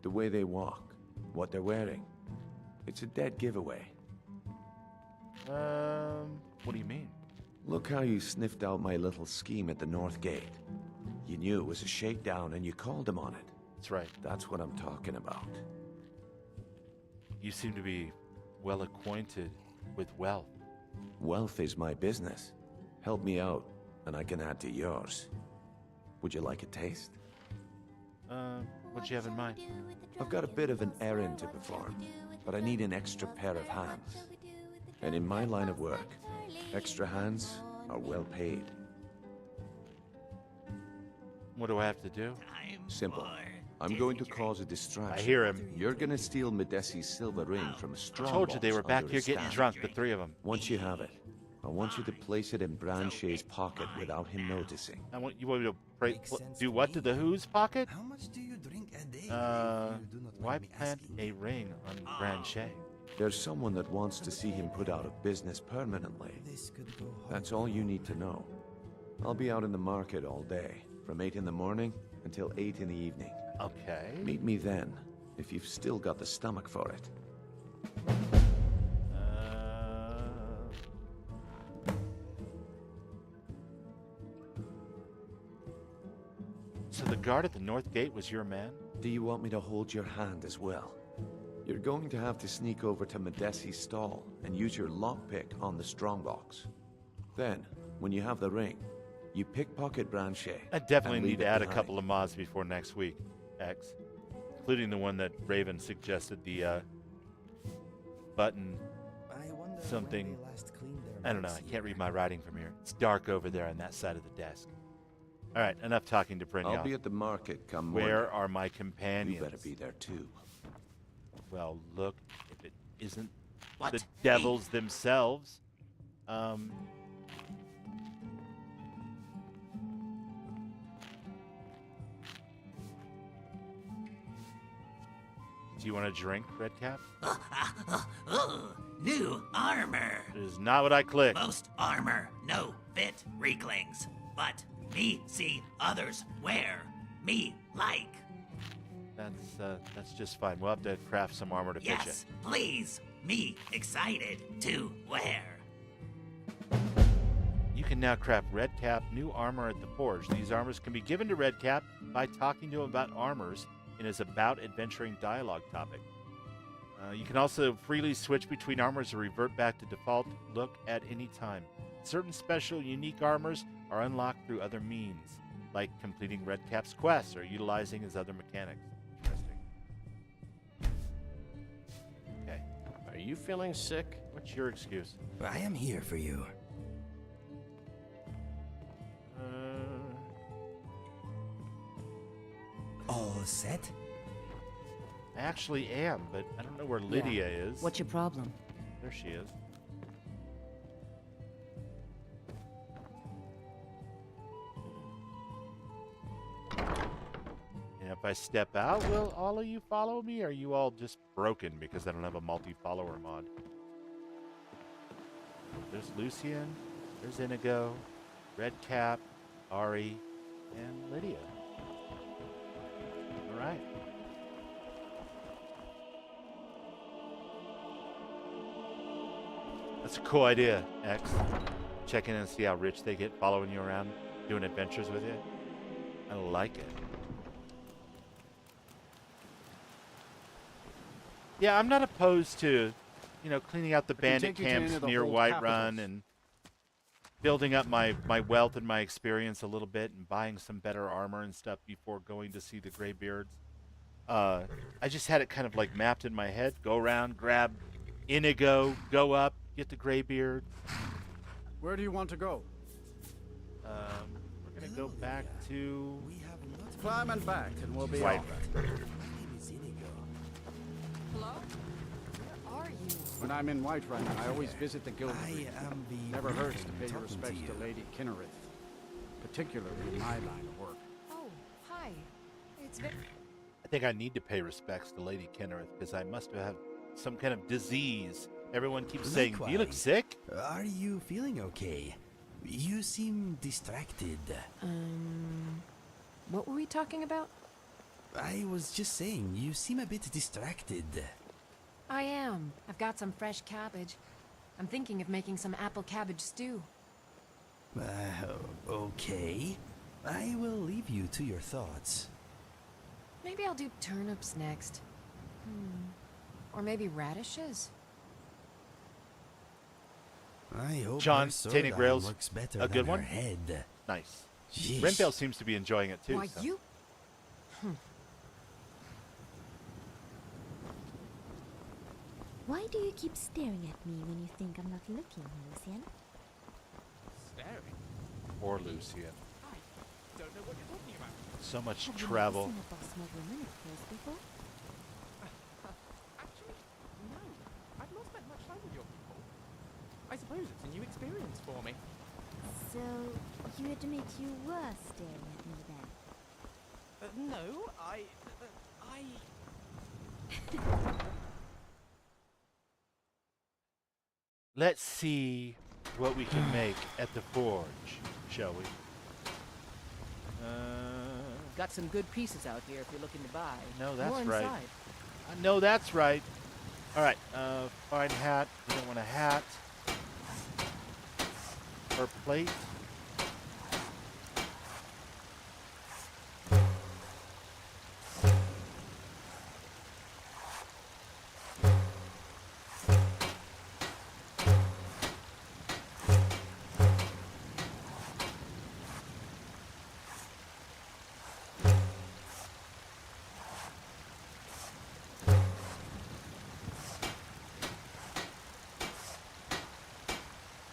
The way they walk, what they're wearing. It's a dead giveaway. What do you mean? Look how you sniffed out my little scheme at the North Gate. You knew it was a shakedown and you called him on it. That's right. That's what I'm talking about. You seem to be well acquainted with wealth. Wealth is my business. Help me out, and I can add to yours. Would you like a taste? What you have in mind? I've got a bit of an errand to perform, but I need an extra pair of hands. And in my line of work, extra hands are well paid. What do I have to do? Simple. I'm going to cause a distraction. I hear him. You're gonna steal Medesi's silver ring from a strong I told you they were back here getting stand. drunk, the three of them. Once you have it, I want you to place it in Branche's pocket without him noticing. You want me to do what to the Who's pocket? How much do you drink a day? Why plant a ring on Branche? There's someone that wants to see him put out of business permanently. That's all you need to know. I'll be out in the market all day, from 8 in the morning until 8 in the evening. Okay. Meet me then, if you've still got the stomach for it. So the guard at the North Gate was your man? Do you want me to hold your hand as well? You're going to have to sneak over to Medesi's stall and use your lockpick on the strongbox. Then, when you have the ring, you pickpocket Branche. I definitely need to add a couple of mods before next week, X. Including the one that Raven suggested, the button something. I don't know, I can't read my writing from here. It's dark over there on that side of the desk. All right, enough talking to Brynjolf. I'll be at the market come morning. Where are my companions? You better be there too. Well, look, if it isn't the devils themselves, do you want a drink, Redcap? New armor. It is not what I clicked. Most armor no fit Reeklings, but me see others wear, me like. That's just fine. We'll have to craft some armor to fit you. Yes, please. Me excited to wear. You can now craft Redcap new armor at the Forge. These armors can be given to Redcap by talking to him about armors in his About Adventuring dialogue topic. You can also freely switch between armors or revert back to default look at any time. Certain special, unique armors are unlocked through other means, like completing Redcap's quests or utilizing his other mechanics. Interesting. you feeling sick? What's your excuse? I am here for you. All set? I actually am, but I don't know where Lydia is. What's your problem? There she is. And if I step out, will all of you follow me? Or are you all just broken because I don't have a multi-follower mod? There's Lucian, there's Inigo, Redcap, Ari, and Lydia. All right. That's a cool idea, X. Check in and see how rich they get following you around, doing adventures with you. I like it. Yeah, I'm not opposed to, you know, cleaning out the bandit camps near Whiterun and building up my wealth and my experience a little bit and buying some better armor and stuff before going to see the Greybeards. I just had it kind of like mapped in my head. Go around, grab Inigo, go up, get the Greybeard. Where do you want to go? We're gonna go back to Climb and back, and we'll be Whiterun. Hello? Where are you? When I'm in Whiterun, I always visit the guild. Never hurts to pay your talking respects to to you. Lady Kinnereth, particularly in my line of work. Oh, hi. It's very... I think I need to pay respects to Lady Kinnereth because I must have some kind of disease. Everyone keeps saying, "Do you look sick?" Are you feeling okay? You seem distracted. What were we talking about? I was just saying, you seem a bit distracted. I am. I've got some fresh cabbage. I'm thinking of making some apple cabbage stew. Okay. I will leave you to your thoughts. Maybe I'll do turnips next. Or maybe radishes. I hope John, my sword Tainted arm Grail's looks better a than good her one. head. Nice. Sheesh. Renvale seems to be enjoying it too. Why, so. you... Why do you keep staring at me when you think I'm not looking, Lucian? Staring? Poor Lucian. I don't know what you're talking about. So much Have travel. you never seen a boss mode woman at first before? Actually, no. I've not spent much time with your people. I suppose it's a new experience for me. So, you admit you were staring at me then? No, I... Let's see what we can make at the forge, shall we? Got some good pieces out here if you're looking to buy. No, that's More right. inside. No, that's right. All right, fine hat. We don't want a hat. Or plate.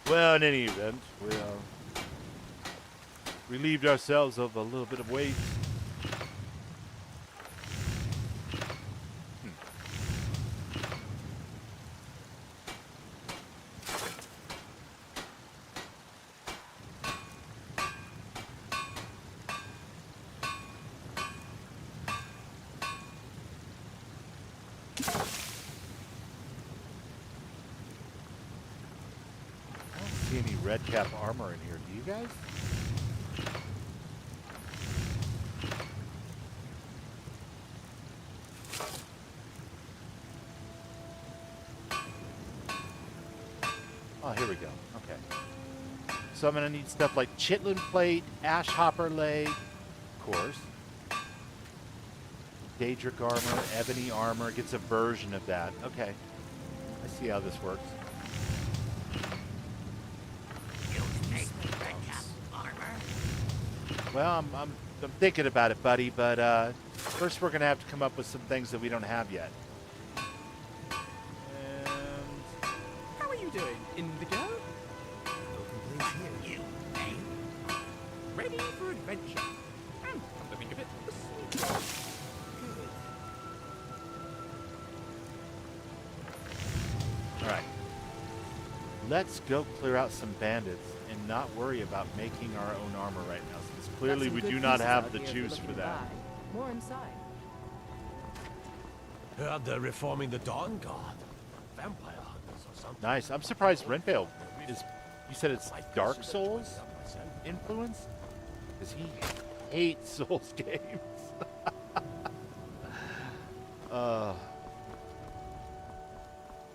Well, in any event, we relieved ourselves of a little bit of weight. Any red cap armor in here, do you guys? Oh, here we go. Okay. So I'm gonna need stuff like chitlin plate, ash hopper leg, of course. Daedric armor, ebony armor, gets a version of that. Okay. I see how this works. Well, I'm thinking about it, buddy, but first we're going to have to come up with some things that we don't have yet. you doing? Indigo? No complaints here. You pain? Ready for adventure. And, come to think of it, a sweet one. All right. Let's go clear out some bandits and not worry about making our own armor right now, since clearly we do not have the juice for that. More inside. Heard they're reforming the Dawn Guard. Vampire hunters or something. Nice. I'm surprised Renvale is. You said it's Dark Souls influence? Because he hates Souls games.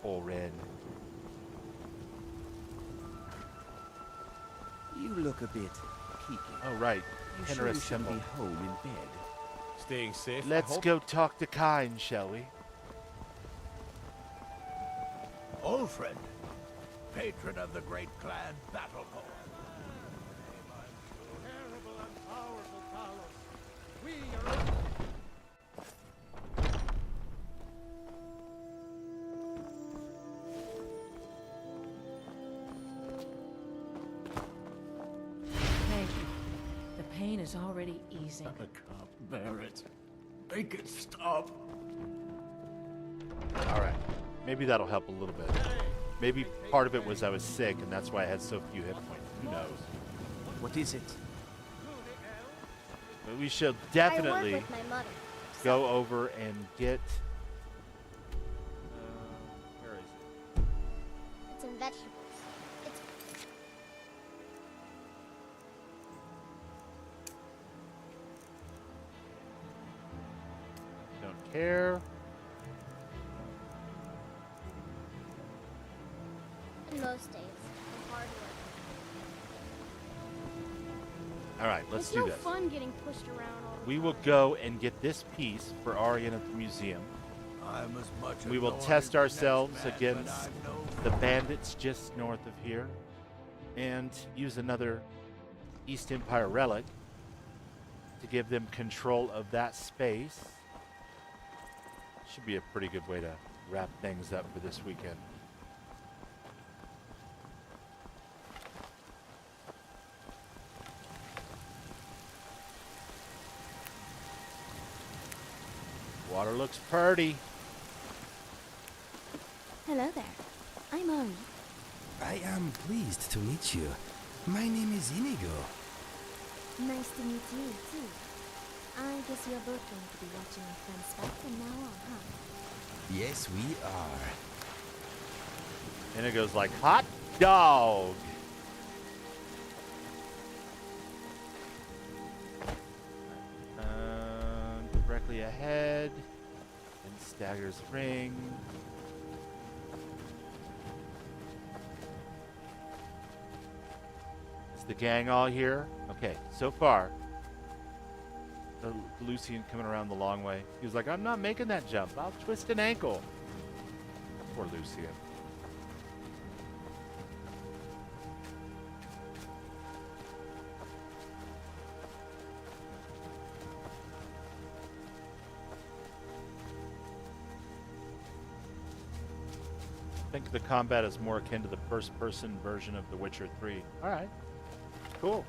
Poor Ren. You look a bit peaky. Oh, right. You Henry sure you shouldn't Symbol. be home in bed? Staying safe. Let's go talk to Kine, shall we? Old friend, patron of the great clan Battle Hall. Terrible and powerful Talos. We are... Thank you. The pain is already easing. I can't bear it. Make it stop. All right. Maybe that'll help a little bit. Maybe part of it was I was sick, and that's why I had so few hit points. Who knows? What is it? But we should I work definitely with my mother. go over and get... where is it? It's in vegetables. It's Don't care. most days. Hard work. All right, let's it's do no this. fun getting pushed around all the We will go and get this piece for Arian at the museum. I'm as much We will annoyed test as the next ourselves man, against but I know the bandits just north of here and use another East Empire relic to give them control of that space. Should be a pretty good way to wrap things up for this weekend. Water looks pretty. Hello there. I'm Ari. I am pleased to meet you. My name is Inigo. Nice to meet you, too. I guess you're both going to be watching our friends fight from now on, huh? Yes, we are. And it goes like hot dog. Directly ahead. And Stagger's Ring. Is the gang all here? Okay, so far. The Lucian coming around the long way. He was like, I'm not making that jump. I'll twist an ankle. Poor Lucian. I think the combat is more akin to the first-person version of The Witcher 3. All right. Cool.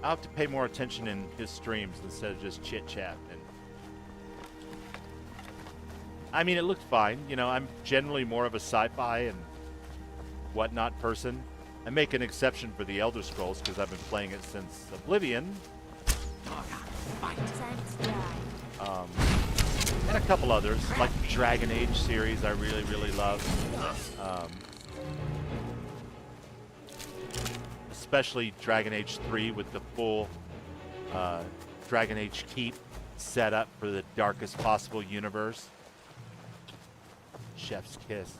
I'll have to pay more attention in his streams instead of just chit-chat. And I mean, it looked fine. You know, I'm generally more of a sci-fi and whatnot person. I make an exception for the Elder Scrolls because I've been playing it since Oblivion. And a couple others, like the Dragon Age series I really, really love. Especially Dragon Age 3 with the full Dragon Age Keep set up for the darkest possible universe. Chef's kiss.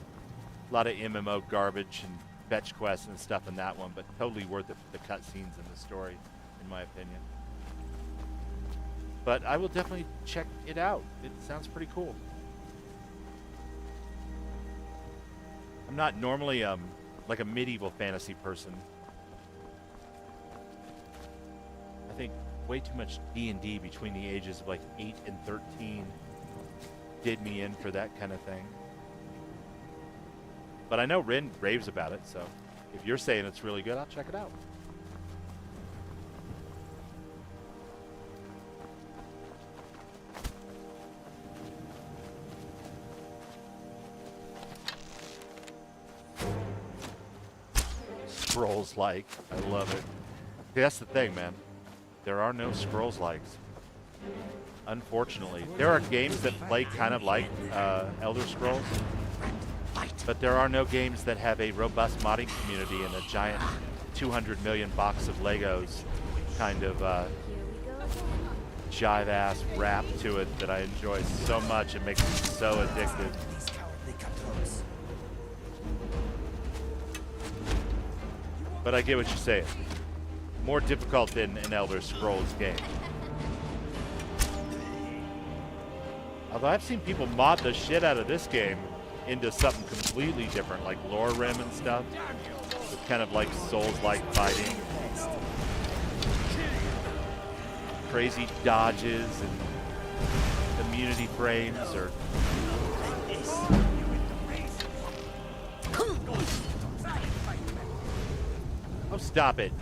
A lot of MMO garbage and fetch quests and stuff in that one, but totally worth it for the cutscenes and the story, in my opinion. But I will definitely check it out. It sounds pretty cool. I'm not normally like a medieval fantasy person. I think way too much D&D between the ages of like 8 and 13 did me in for that kind of thing. But I know Rin raves about it, so if you're saying it's really good, I'll check it out. Scrolls-like. I love it. See, that's the thing, man. There are no Scrolls-likes. Unfortunately. There are games that play kind of like Elder Scrolls, but there are no games that have a robust modding community and a giant 200 million box of Legos kind of jive-ass rap to it that I enjoy so much. It makes me so addicted. But I get what you're saying. More difficult than an Elder Scrolls game. Although I've seen people mod the shit out of this game into something completely different, like lore rim and stuff. With kind of like Souls-like fighting. Crazy dodges and immunity frames or... Oh, stop it.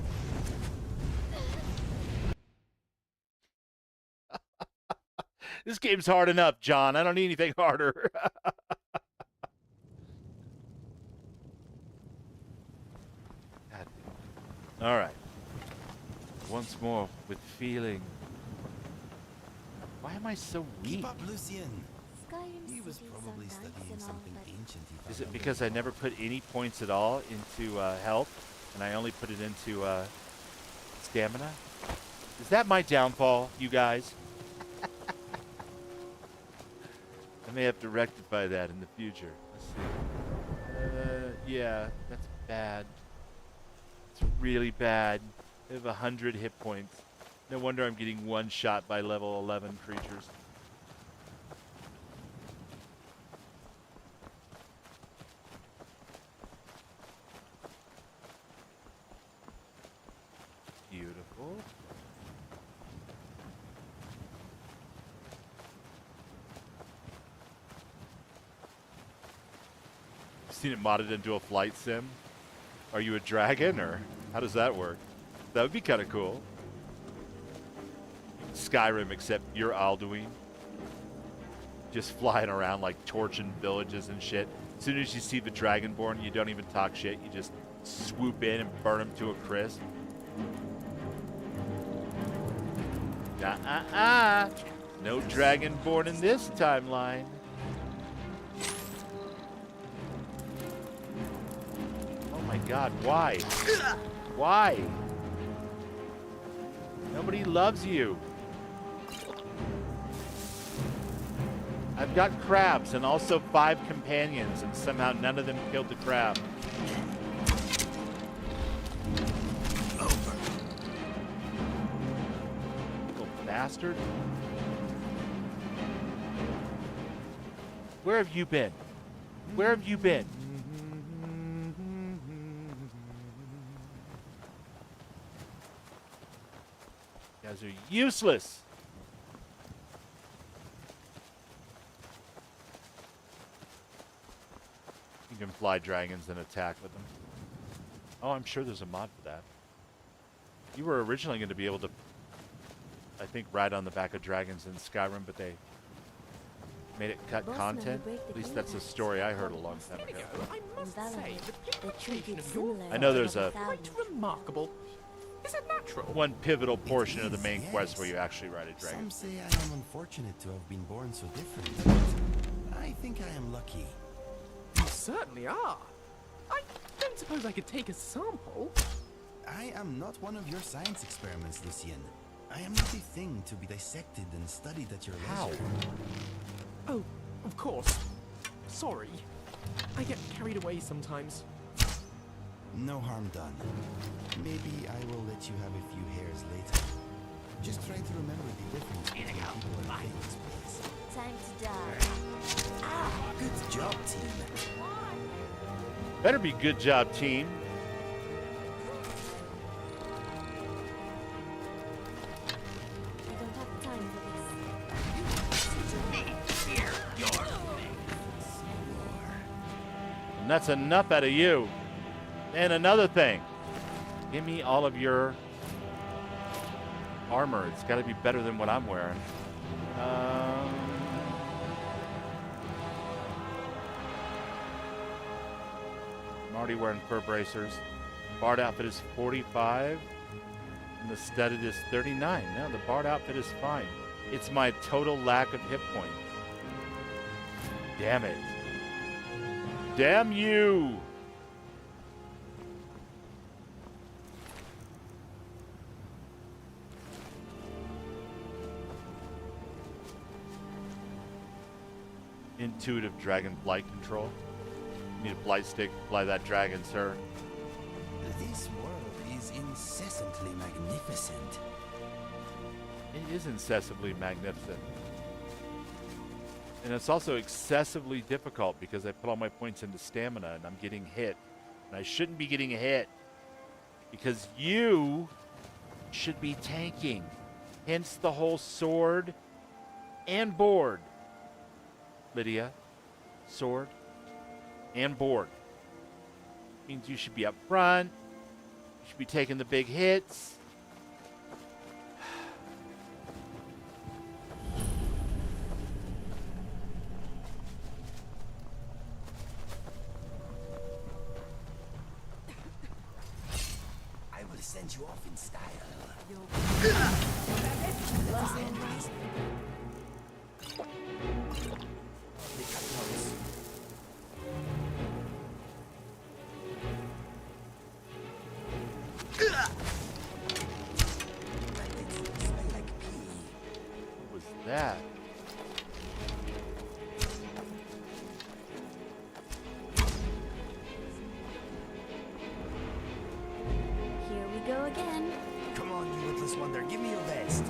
This game's hard enough, John. I don't need anything harder. All right. Once more with feeling. Why am I so weak? Keep up, Lucian. He was probably studying something ancient. Is it because I never put any points at all into health, and I only put it into stamina? Is that my downfall, you guys? I may have to rectify that in the future. Let's see. Yeah, that's bad. It's really bad. I have 100 hit points. No wonder I'm getting one shot by level 11 creatures. Beautiful. Seen it modded into a flight sim? Are you a dragon, or how does that work? That would be kind of cool. Skyrim, except you're Alduin. Just flying around like torching villages and shit. As soon as you see the Dragonborn, you don't even talk shit. You just swoop in and burn them to a crisp. No Dragonborn in this timeline. Oh my god, why? Why? Nobody loves you. I've got crabs and also 5 companions, and somehow none of them killed the crab. Little bastard. Where have you been? Where have you been? You guys are useless. You can fly dragons and attack with them. Oh, I'm sure there's a mod for that. You were originally going to be able to, I think, ride on the back of dragons in Skyrim, but they made it cut content. At least that's a story I heard a long time ago. I must say, the pigmentation of your I know there's a quite remarkable. Is it natural? one pivotal portion of the main quest where you actually ride a dragon. Some say I am unfortunate to have been born so different. I think I am lucky. You certainly are. I don't suppose I could take a sample. I am not one of your science experiments, Lucien. I am not a thing to be dissected and studied at your leisure. Oh, of course. Sorry. I get carried away sometimes. No harm done. Maybe I will let you have a few hairs later. Just try to remember the difference between people and things, please. Time to die. Good job, team. Better be good job, team. I don't have time for this. And that's enough out of you. And another thing. Give me all of your armor. It's got to be better than what I'm wearing. I'm already wearing fur bracers. Bard outfit is 45. And the studded is 39. No, the Bard outfit is fine. It's my total lack of hit points. Damn it. Damn you! Intuitive dragon flight control. You need a flight stick to fly that dragon, sir. This world is incessantly magnificent. It is incessantly magnificent. And it's also excessively difficult because I put all my points into stamina and I'm getting hit. And I shouldn't be getting hit because you should be tanking. Hence the whole sword and board. Lydia, sword and board. Means you should be up front. You should be taking the big hits. I will send you off in style. What was that? Here we go again. Come on, you witless wonder, give me your best.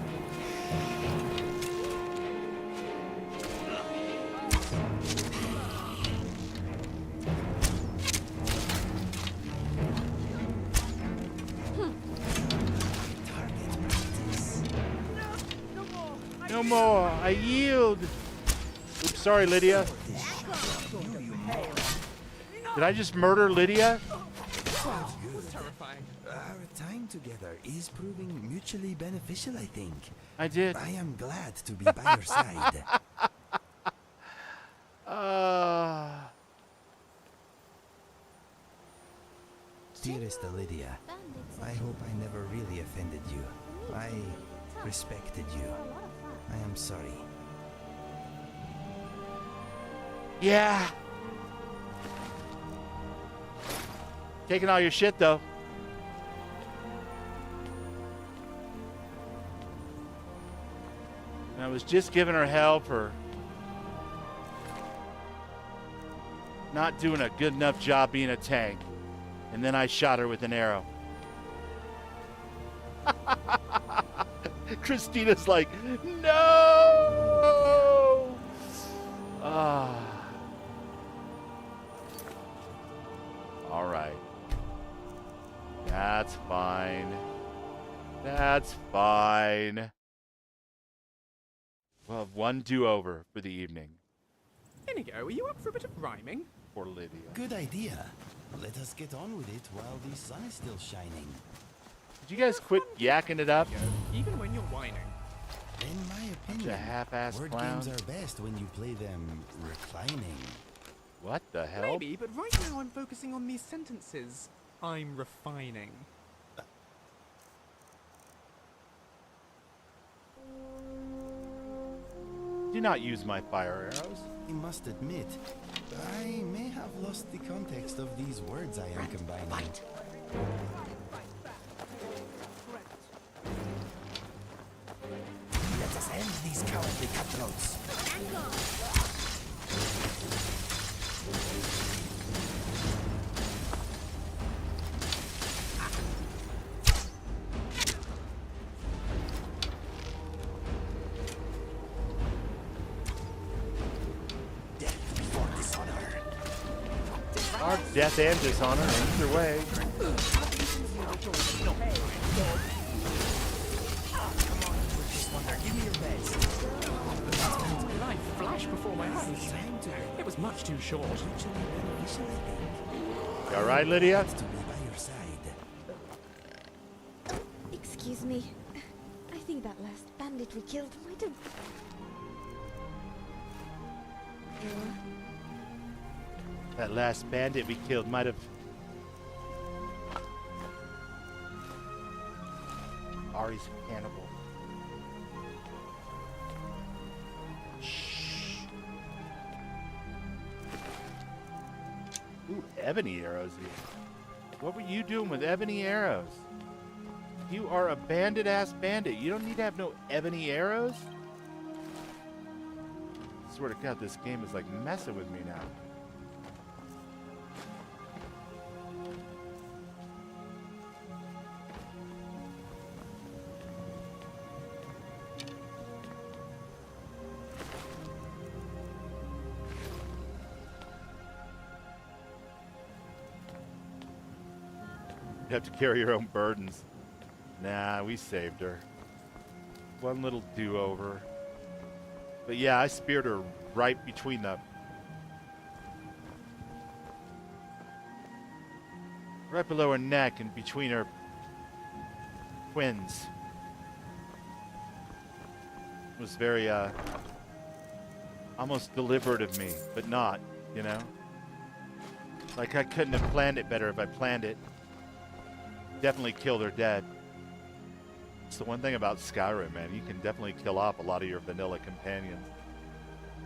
No more. I yield. Oops, sorry, Lydia. Did I just murder Lydia? Our time together is proving mutually beneficial, I think. I did. I am glad to be by your side. Dearest Lydia, I hope I never really offended you. I respected you. I am sorry. Yeah. Taking all your shit, though. And I was just giving her hell for not doing a good enough job being a tank. And then I shot her with an arrow. Christina's like, no! Ah. All right. That's fine. That's fine. We'll have one do-over for the evening. Inigo, are you up for a bit of rhyming? For Lydia. Good idea. Let us get on with it while the sun is still shining. Did you guys quit yakking it up? Even when you're whining. In my opinion, Bunch of half-assed word clowns. games are best when you play them reclining. What the hell? Maybe, but right now I'm focusing on these sentences. I'm refining. Do not use my fire arrows. I must admit, I may have lost the context of these words I am combining. Let us end these cowardly cutthroats. Death before dishonor. Our death and dishonor, either way. Give me your best. My life flashed before my eyes. It was much too short. You all right, Lydia? Excuse me. I think that last bandit we killed might have... That last bandit we killed might have... Ari's a cannibal. Shh. Ooh, ebony arrows here. What were you doing with ebony arrows? You are a bandit-ass bandit. You don't need to have no ebony arrows? I swear to God, this game is like messing with me now. You have to carry your own burdens. Nah, we saved her. One little do-over. But yeah, I speared her right between the... Right below her neck and between her twins. It was very, almost deliberate of me, but not, you know? Like I couldn't have planned it better if I planned it. Definitely killed her dead. It's the one thing about Skyrim, man. You can definitely kill off a lot of your vanilla companions.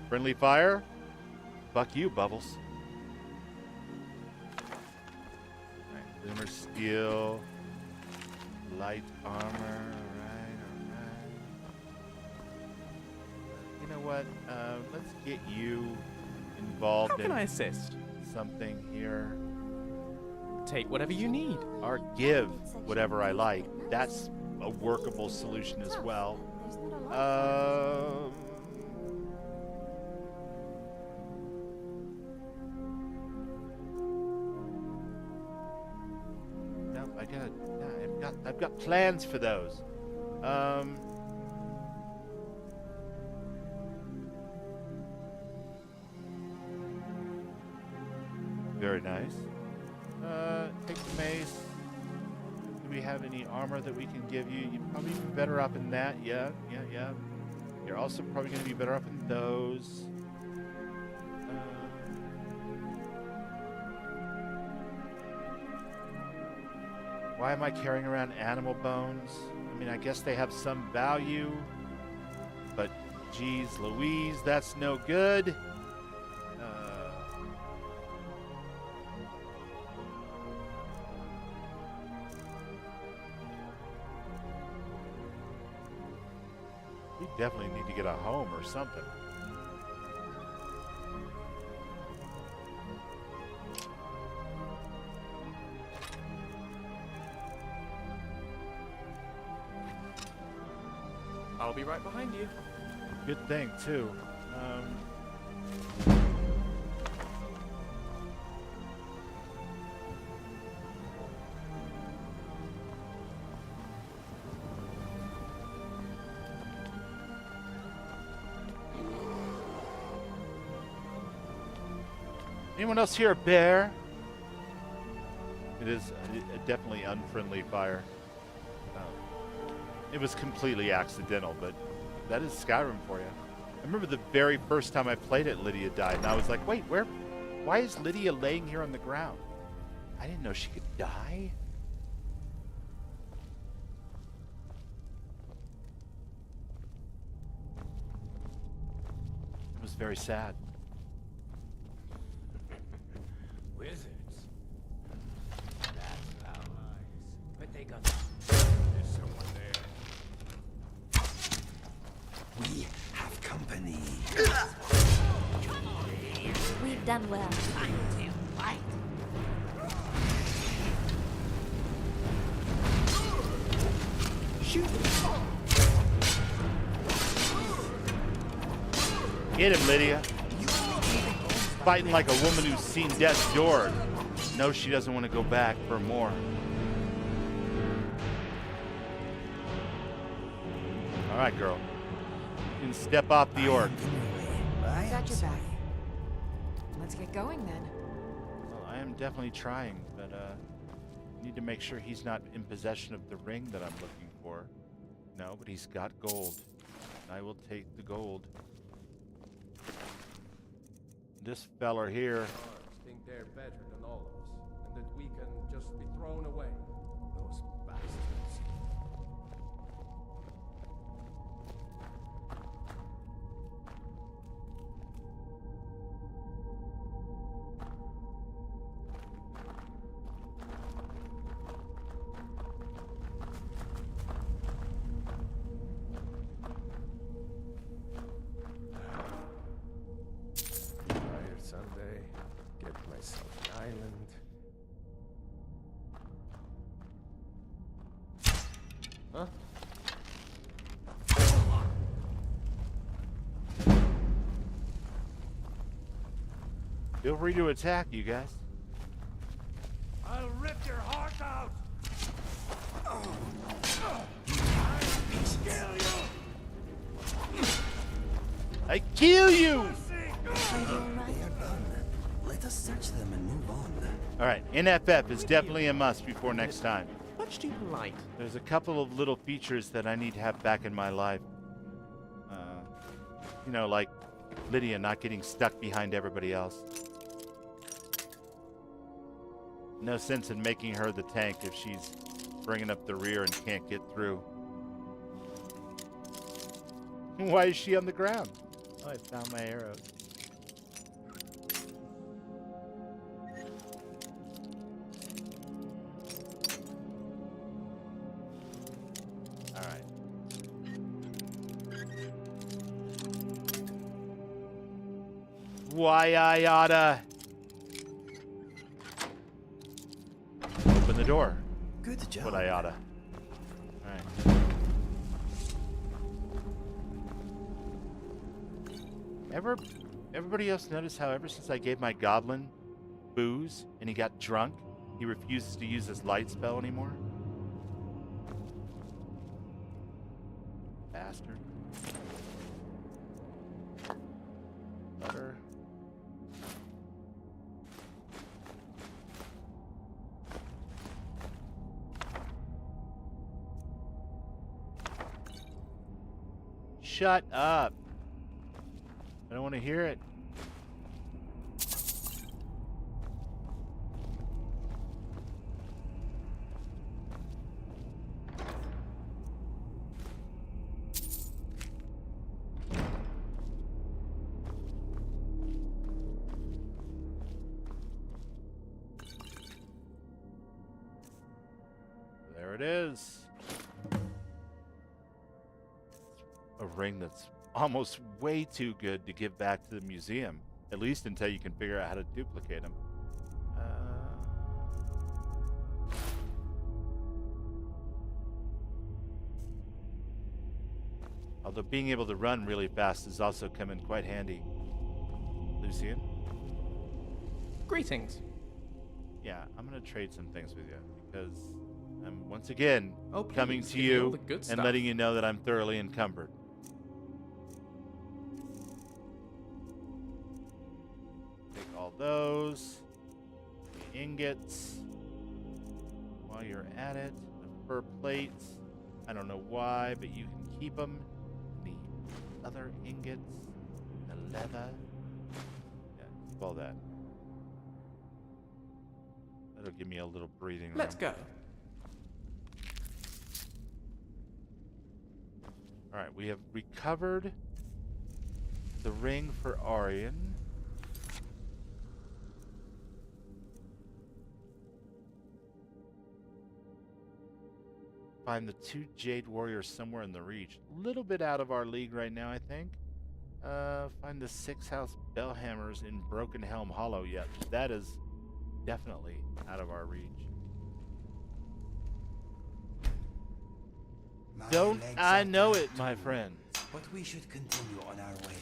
Friendly fire? Fuck you, Bubbles. Alright, Boomer Steel. Light armor. Alright. You know what? Let's get you involved How can I assist? Something here. Take whatever you need. Or give whatever I like. That's a workable solution as well. No, I've got plans for those. Very nice. Take the mace. Do we have any armor that we can give you? You'd probably be better off in that. Yeah. You're also probably going to be better off in those. Why am I carrying around animal bones? I mean, I guess they have some value. But, geez Louise, that's no good. Definitely need to get a home or something. I'll be right behind you. Good thing, too. Anyone else hear a bear? It is a definitely unfriendly fire. It was completely accidental, but that is Skyrim for you. I remember the very first time I played it, Lydia died, and I was like, wait, why is Lydia laying here on the ground? I didn't know she could die. It was very sad. Wizards. That's allies. But they got... There's someone there. We have company. We've done well. Time to fight. Shoot! Get him, Lydia. Fighting like a woman who's seen death's door. No, she doesn't want to go back for more. All right, girl. You can step off the orc. Got your back. Let's get going then. Well, I am definitely trying, but need to make sure he's not in possession of the ring that I'm looking for. No, but he's got gold. I will take the gold. This feller here. Think they're better than all of us, and that we can just be thrown away. Those bastards. Tired someday. Get myself an island. Huh? Feel free to attack, you guys. I'll rip your heart out! I kill you! They are done. Let us search them and move on. Alright, NFF is definitely a must before next time. Much too polite. There's a couple of little features that I need to have back in my life. You know, like Lydia not getting stuck behind everybody else. No sense in making her the tank if she's bringing up the rear and can't get through. Why is she on the ground? Oh, I found my arrows. Alright. Why I oughta open the door. Good job. What I oughta. Alright. Everybody else notice how ever since I gave my goblin booze and he got drunk, he refuses to use his light spell anymore? Bastard. Butter. Shut up. I don't want to hear it. There it is. A ring that's almost way too good to give back to the museum, at least until you can figure out how to duplicate them. Although being able to run really fast has also come in quite handy. Lucian? Greetings. Yeah, I'm going to trade some things with you because I'm once again please, coming to give me all you the good and stuff. letting you know that I'm thoroughly encumbered. All those, the ingots, while you're at it, the fur plates, I don't know why, but you can keep them, the other ingots, the leather, yeah, keep all that. That'll give me a little breathing room. Let's go. Alright, we have recovered the ring for Aryan. Find the 2 Jade Warriors somewhere in the Reach. A little bit out of our league right now, I think. Find the 6 House Bellhammers in Broken Helm Hollow. Yet that is definitely out of our reach. Don't I know it, my friend? But we should continue on our way.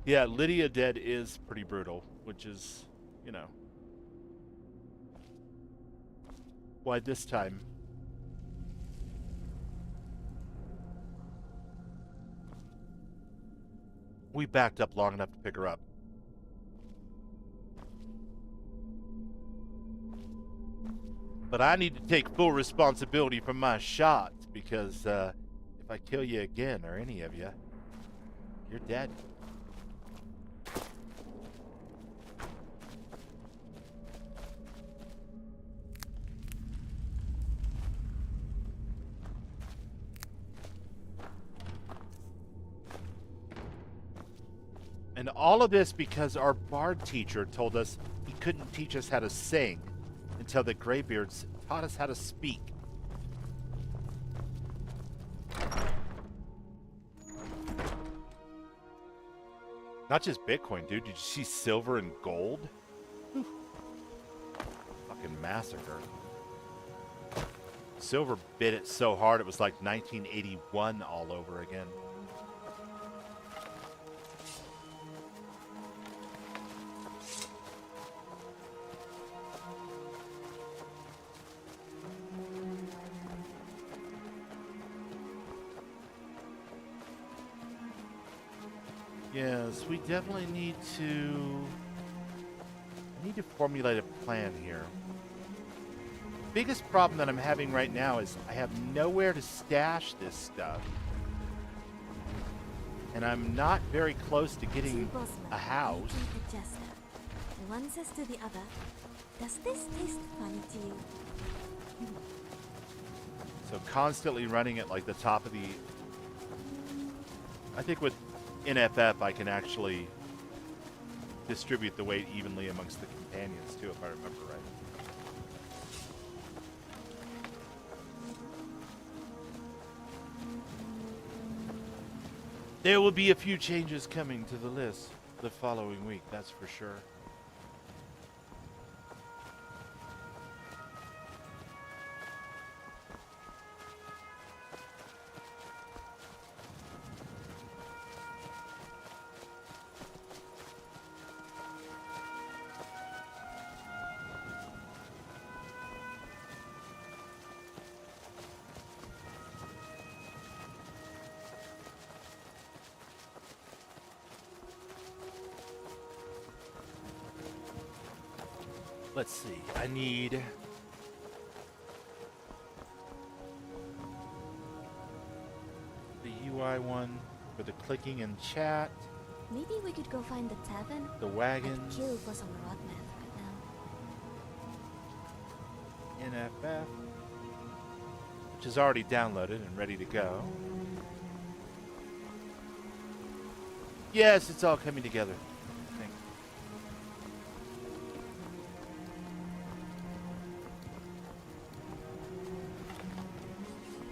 Yeah, Lydia dead is pretty brutal, which is, you know, why this time We backed up long enough to pick her up. But I need to take full responsibility for my shots, because if I kill you again, or any of you, you're dead. And all of this because our bard teacher told us he couldn't teach us how to sing until the Greybeards taught us how to speak. Not just Bitcoin, dude. Did you see silver and gold? Whew. Fucking massacre. Silver bit it so hard it was like 1981 all over again. Yes, we definitely need to formulate a plan here. Biggest problem that I'm having right now is I have nowhere to stash this stuff. And I'm not very close to getting a house. One says to the other, "Does this taste funny to you?" So constantly running at like the top of the... I think with NFF I can actually distribute the weight evenly amongst the companions too, if I remember right. There will be a few changes coming to the list the following week, that's for sure. Let's see, I need... the UI one for the clicking and chat. Maybe we could go find the tavern. The wagons. I'd kill for some rot meth right now. NFF, which is already downloaded and ready to go. Yes, it's all coming together. Thank you.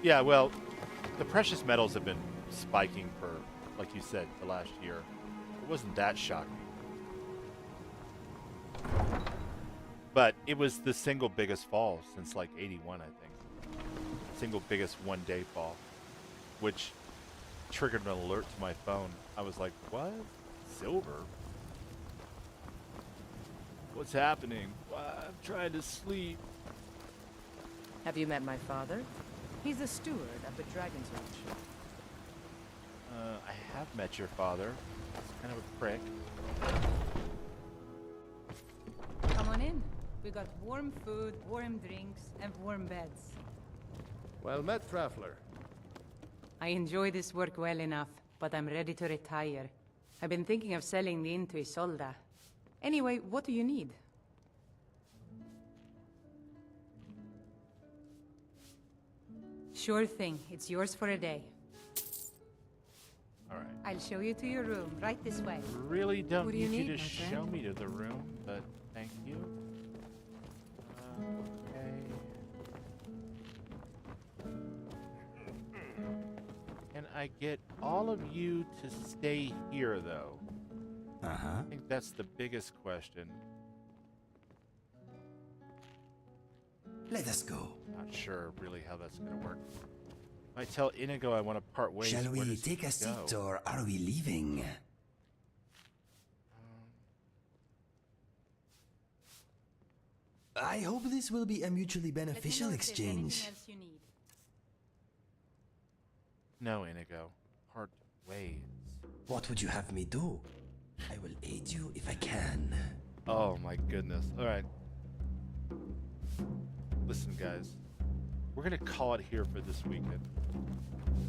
Yeah, well, the precious metals have been spiking for, like you said, the last year. It wasn't that shocking. But it was the single biggest fall since like 81, I think. Single biggest one-day fall, which triggered an alert to my phone. I was like, what? Silver? What's happening? I'm trying to sleep. Have you met my father? He's the steward at the Dragon's Ranch. I have met your father. He's kind of a prick. Come on in. We got warm food, warm drinks, and warm beds. Well met, traveler. I enjoy this work well enough, but I'm ready to retire. I've been thinking of selling the inn to Isolda. Anyway, what do you need? Sure thing. It's yours for a day. All right. I'll show you to your room, right this way. Really don't What do you need you need, to my show friend? me to the room, but thank you. Okay. Can I get all of you to stay here, though? Uh-huh. I think that's the biggest question. Let us go. Not sure really how that's going to work. If I tell Inigo I want to part ways, Shall where we does he take a seat go? or are we leaving? I hope this will be a mutually beneficial exchange. Else you need. No, Inigo. Part ways. What would you have me do? I will aid you if I can. Oh my goodness. All right. Listen, guys. We're going to call it here for this weekend.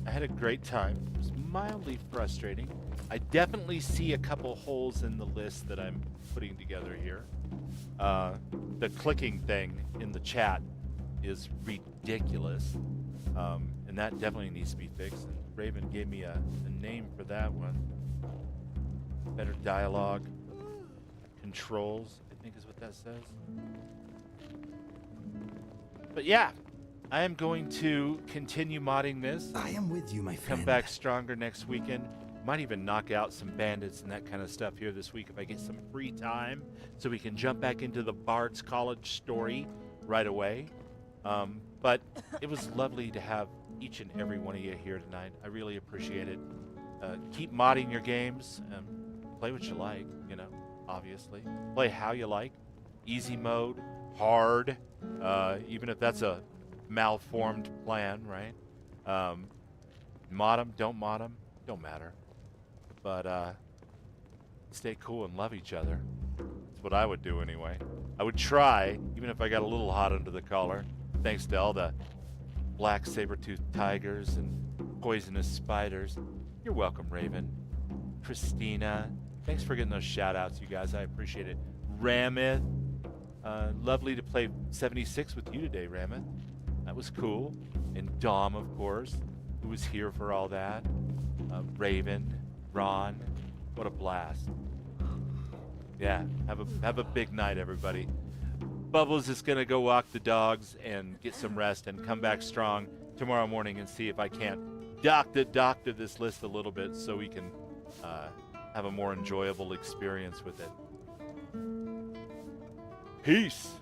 I had a great time. It was mildly frustrating. I definitely see a couple holes in the list that I'm putting together here. The clicking thing in the chat is ridiculous. And that definitely needs to be fixed. And Raven gave me a name for that one. Better dialogue. Controls, I think is what that says. But yeah, I am going to continue modding this. I am with you, my friend. Come back stronger next weekend. Might even knock out some bandits and that kind of stuff here this week if I get some free time, so we can jump back into the Bards College story right away. But it was lovely to have each and every one of you here tonight. I really appreciate it. Keep modding your games. Play what you like, you know, obviously. Play how you like. Easy mode, hard, even if that's a malformed plan, right? Mod them, don't mod them, don't matter. But stay cool and love each other. That's what I would do anyway. I would try, even if I got a little hot under the collar, thanks to all the black saber-toothed tigers and poisonous spiders. You're welcome, Raven. Christina, thanks for getting those shout-outs, you guys. I appreciate it. Ramith, lovely to play 76 with you today, Ramith. That was cool. And Dom, of course, who was here for all that. Raven, Ron, what a blast. Yeah, have a big night, everybody. Bubbles is going to go walk the dogs and get some rest and come back strong tomorrow morning and see if I can't doctor this list a little bit so we can have a more enjoyable experience with it. Peace.